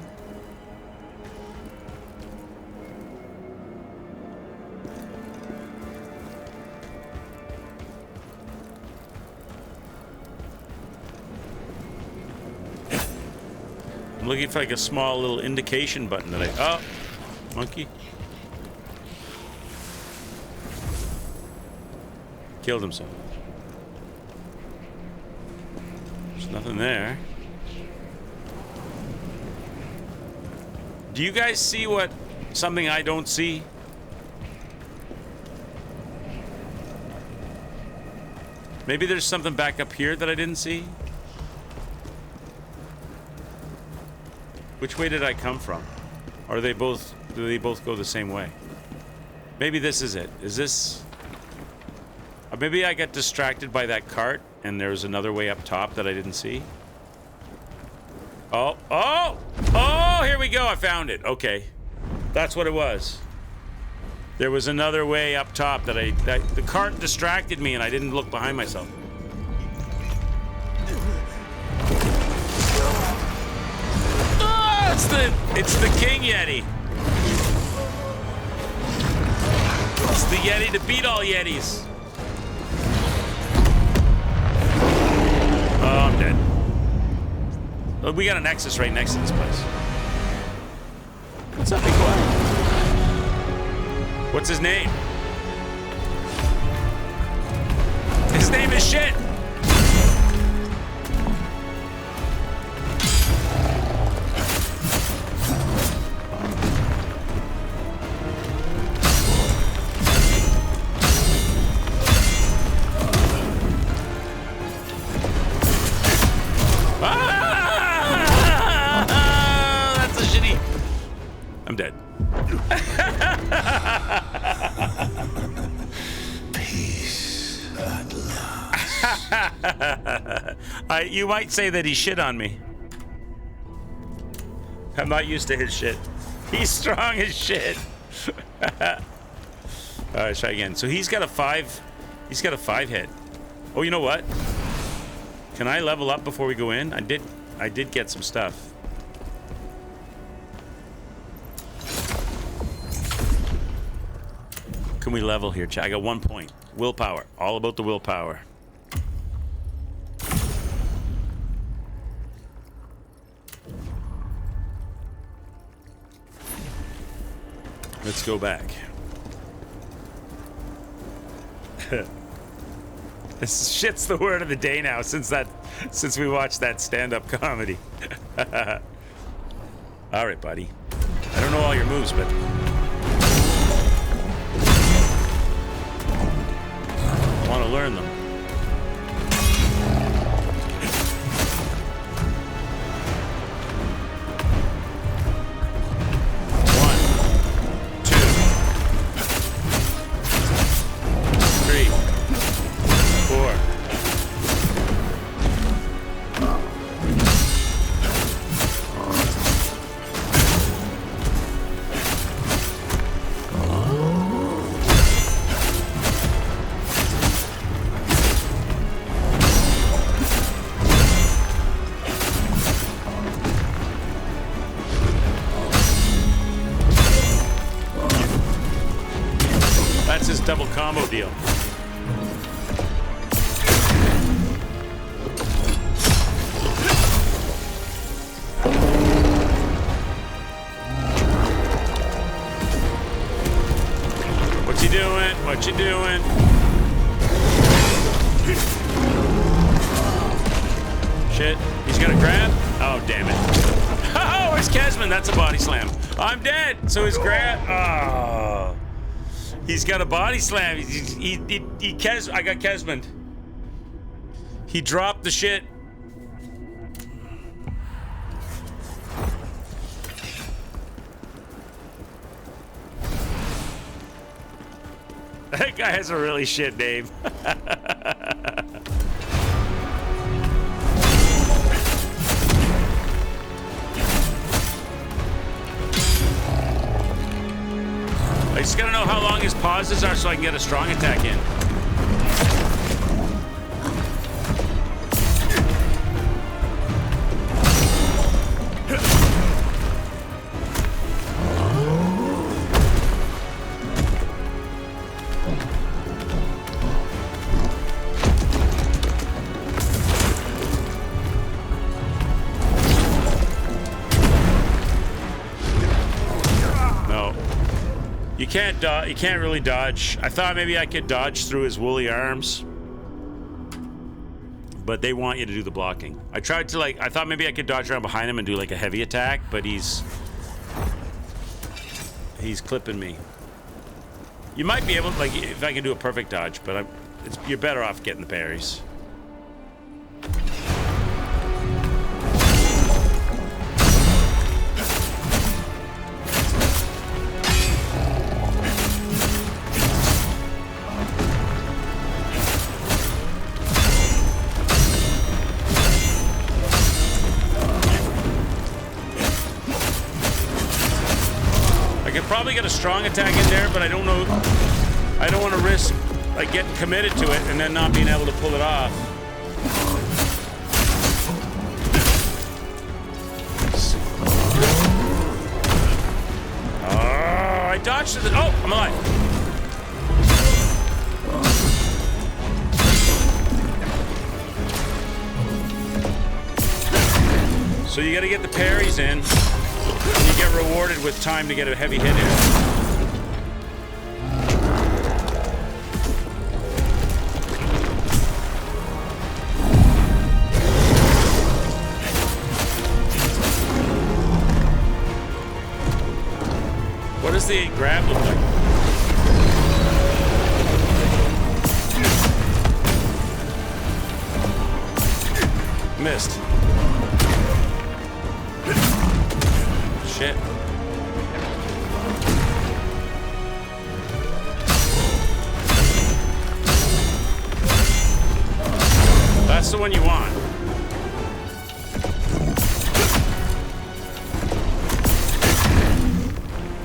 I'm looking for like a small little indication button that I... Oh! Monkey. Killed himself. There's nothing there. Do you guys see something I don't see? Maybe there's something back up here that I didn't see? Which way did I come from? Or do they both go the same way? Maybe this is it. Is this... Or maybe I got distracted by that cart and there was another way up top that I didn't see. Oh, oh! Oh, here we go. I found it. Okay. That's what it was. There was another way up top that the cart distracted me and I didn't look behind myself. It's the King Yeti. It's the Yeti to beat all Yetis. Oh, I'm dead. Oh, we got a Nexus right next to this place. What's up, big boy? What's his name? His name is shit. I'm dead. Peace at last. You might say that he shit on me. I'm not used to his shit. He's strong as shit. All right, try again. So he's got a 5. He's got a 5 hit. Oh, you know what? Can I level up before we go in? I did get some stuff. Can we level here, chat? I got 1 point. Willpower. All about the willpower. Let's go back. This shit's the word of the day now since we watched that stand-up comedy. All right, buddy. I don't know all your moves, but I want to learn them. What's his double combo deal? What's he doing? What you doing? Shit. He's gonna grab? Oh, damn it. Oh, where's Khazan? That's a body slam. I'm dead. So his grab. Oh. He's got a body slam. I got Khazan. He dropped the shit. That guy has a really shit name. I just gotta know how long his pauses are so I can get a strong attack in. You can't really dodge. I thought maybe I could dodge through his woolly arms, but they want you to do the blocking. I tried to I thought maybe I could dodge around behind him and do like a heavy attack, but he's clipping me. You might be able to, if I can do a perfect dodge, but you're better off getting the parries. Probably get a strong attack in there, but I don't know. I don't want to risk getting committed to it and then not being able to pull it off. Oh, I dodged it. Oh, I'm alive. So you got to get the parries in. And you get rewarded with time to get a heavy hit in. What does the grab look like? Missed. Shit. That's the one you want.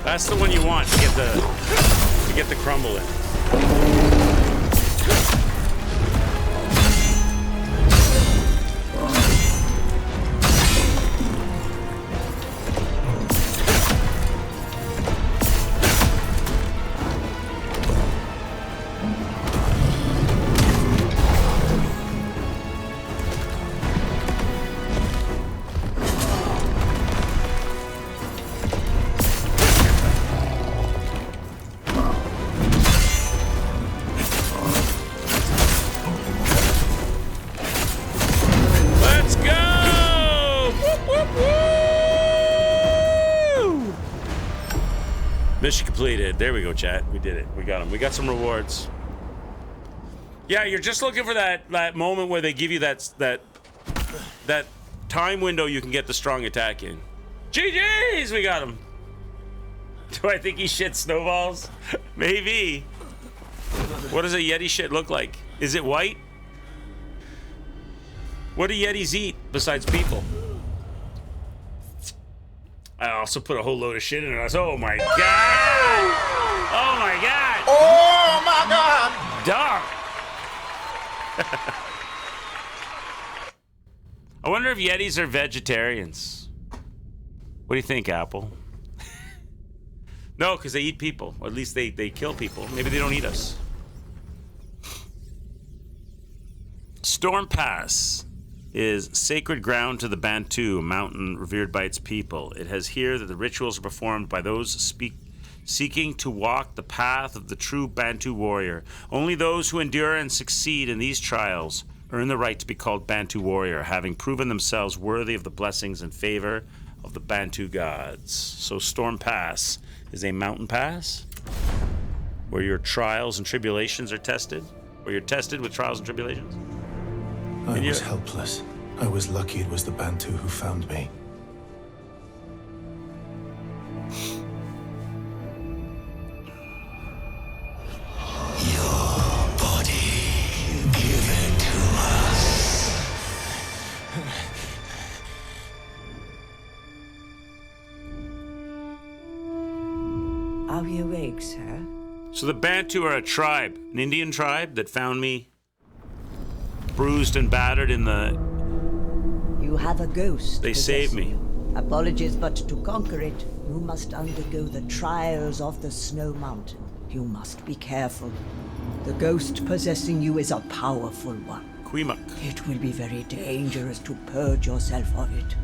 That's the one you want to get the crumble in. Mission completed. There we go, chat. We did it. We got him. We got some rewards. Yeah, you're just looking for that moment where they give you that time window you can get the strong attack in. GG's! We got him. Do I think he shit snowballs? Maybe. What does a Yeti shit look like? Is it white? What do Yetis eat besides people? I also put a whole load of shit in it. Oh my god! Oh my god! Oh my god! Dark! I wonder if Yetis are vegetarians. What do you think, Apple? No, because they eat people. Or at least they kill people. Maybe they don't eat us. Storm Pass is sacred ground to the Bantu, a mountain revered by its people. It has here that the rituals are performed by those seeking to walk the path of the true Bantu warrior. Only those who endure and succeed in these trials earn the right to be called Bantu warrior, having proven themselves worthy of the blessings and favor of the Bantu gods. So Storm Pass is a mountain pass where your trials and tribulations are tested, where you're tested with trials and tribulations. I was helpless. I was lucky it was the Bantu who found me. Your body, give it to us. Are we awake, sir? So the Bantu are a tribe, an Indian tribe that found me bruised and battered in the... You have a ghost. They saved me. You. Apologies, but to conquer it, you must undergo the trials of the Snow Mountain. You must be careful. The ghost possessing you is a powerful one. Quimak. It will be very dangerous to purge yourself of it.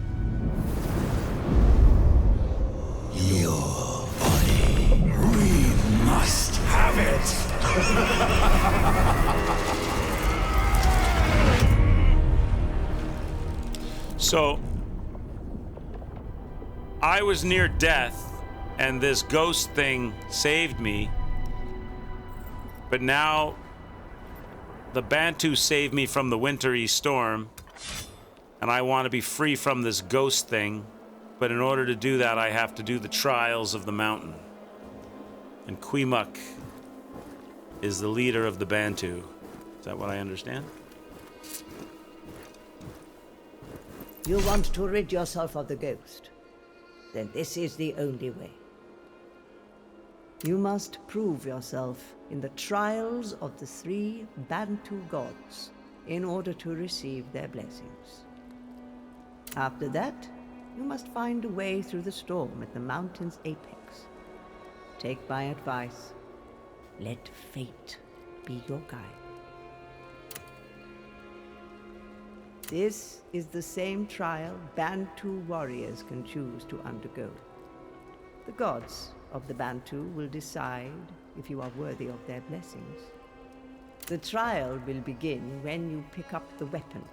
Your body, we must have it. So, I was near death, and this ghost thing saved me. But now, the Bantu saved me from the wintry storm, and I want to be free from this ghost thing. But in order to do that, I have to do the trials of the mountain. And Quimak is the leader of the Bantu. Is that what I understand? You want to rid yourself of the ghost? Then this is the only way. You must prove yourself in the trials of the 3 Bantu gods in order to receive their blessings. After that, you must find a way through the storm at the mountain's apex. Take my advice. Let fate be your guide. This is the same trial Bantu warriors can choose to undergo. The gods of the Bantu will decide if you are worthy of their blessings. The trial will begin when you pick up the weapon.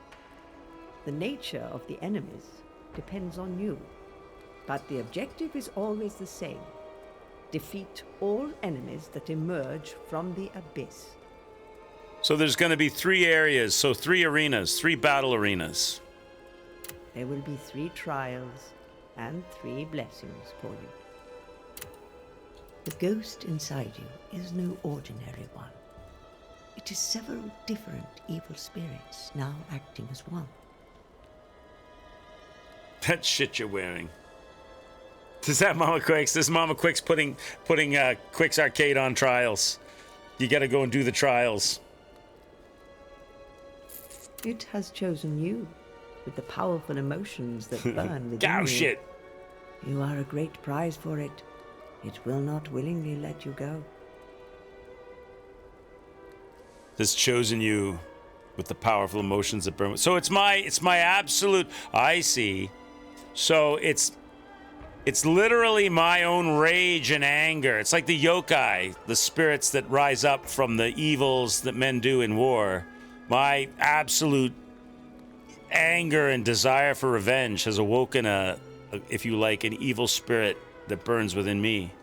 The nature of the enemies depends on you, but the objective is always the same. Defeat all enemies that emerge from the abyss. So there's going to be 3 areas, so 3 arenas, 3 battle arenas. There will be 3 trials and 3 blessings for you. The ghost inside you is no ordinary one. It is several different evil spirits now acting as one. That shit you're wearing. Is that Mama Quicks? This is Mama Quicks putting Quicks Arcade on trials. You got to go and do the trials. It has chosen you with the powerful emotions that burn within Gow you. shit. You are a great prize for it. It will not willingly let you go. Has chosen you with the powerful emotions that burn. So it's my absolute. I see. So it's literally my own rage and anger. It's like the yokai, the spirits that rise up from the evils that men do in war. My absolute anger and desire for revenge has awoken if you like, an evil spirit that burns within me.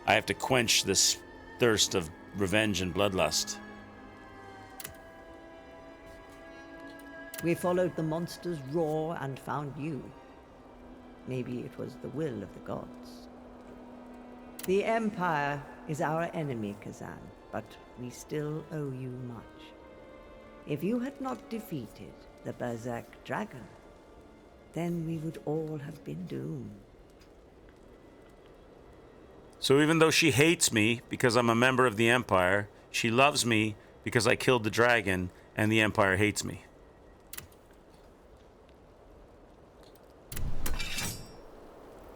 I have to quench this thirst of revenge and bloodlust. We followed the monster's roar and found you. Maybe it was the will of the gods. The Empire is our enemy, Khazan, but we still owe you much. If you had not defeated the Berserker dragon, then we would all have been doomed. So even though she hates me because I'm a member of the Empire, she loves me because I killed the dragon, and the Empire hates me.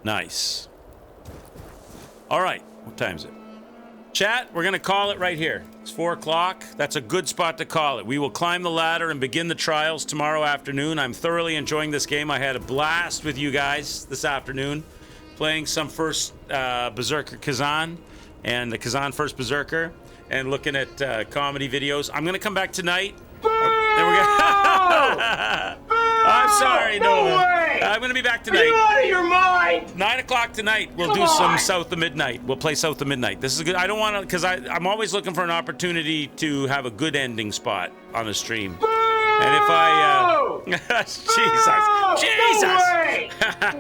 Nice. All right. What time is it? Chat, we're going to call it right here. It's 4 o'clock. That's a good spot to call it. We will climb the ladder and begin the trials tomorrow afternoon. I'm thoroughly enjoying this game. I had a blast with you guys this afternoon, playing some first Berserker Khazan and the Khazan first Berserker, and looking at comedy videos. I'm going to come back tonight. And we're gonna I'm sorry, Nova. I'm going to be back tonight. Are you out of your mind? 9 o'clock tonight. We'll do some South of Midnight. We'll play South of Midnight. This is good. I don't want to, because I'm always looking for an opportunity to have a good ending spot on the stream. And if I, Jesus.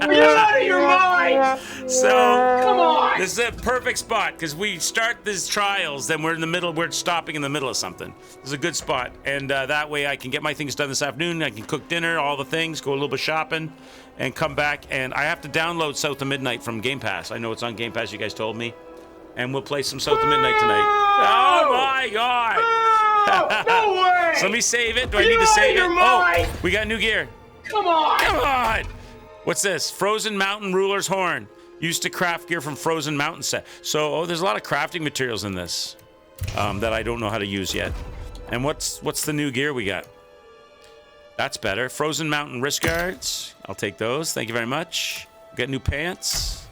You're out of your mind. So, Come on. this is a perfect spot because we start these trials, then we're in the middle, we're stopping in the middle of something. This is a good spot. And that way I can get my things done this afternoon. I can cook dinner, all the things, go a little bit shopping, and come back. And I have to download South of Midnight from Game Pass. I know it's on Game Pass, you guys told me. And we'll play some South of Midnight tonight. Oh my God. No way. So let me save it. Do I need to save it? Oh, we got new gear. Come on. Come on. What's this? Frozen Mountain Ruler's Horn. Used to craft gear from Frozen Mountain set. So, there's a lot of crafting materials in this that I don't know how to use yet. And what's the new gear we got? That's better. Frozen Mountain wrist guards. I'll take those. Thank you very much. We got new pants.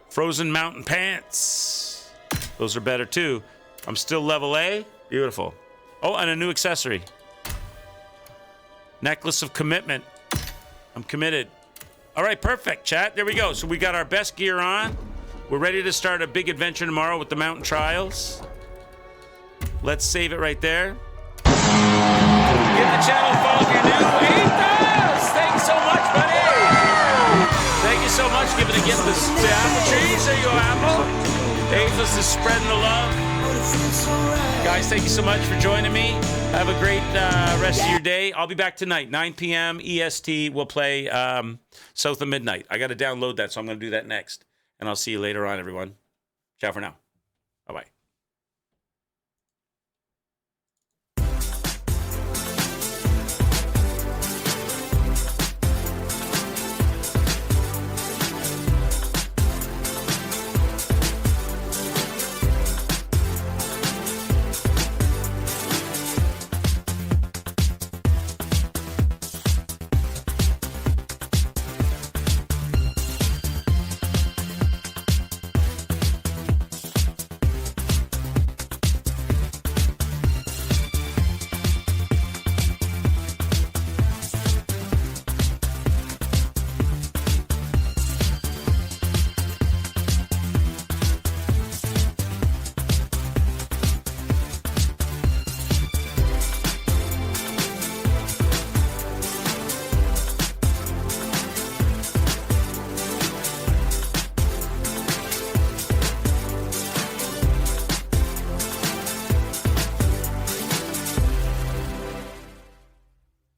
Frozen Mountain pants. Those are better too. I'm still level A. Beautiful. Oh, and a new accessory. Necklace of Commitment. I'm committed. All right, perfect, chat. There we go. So we got our best gear on. We're ready to start a big adventure tomorrow with the mountain trials. Let's save it right there. Give the channel a follow if you're new. Ethos! Thanks so much, buddy. Thank you so much. Give it a gift to apple trees. There you go, apple. Ethos is spreading the love. Guys, thank you so much for joining me. Have a great rest of your day. I'll be back tonight, 9 p.m. EST. We'll play South of Midnight. I got to download that, so I'm going to do that next. And I'll see you later on, everyone. Ciao for now.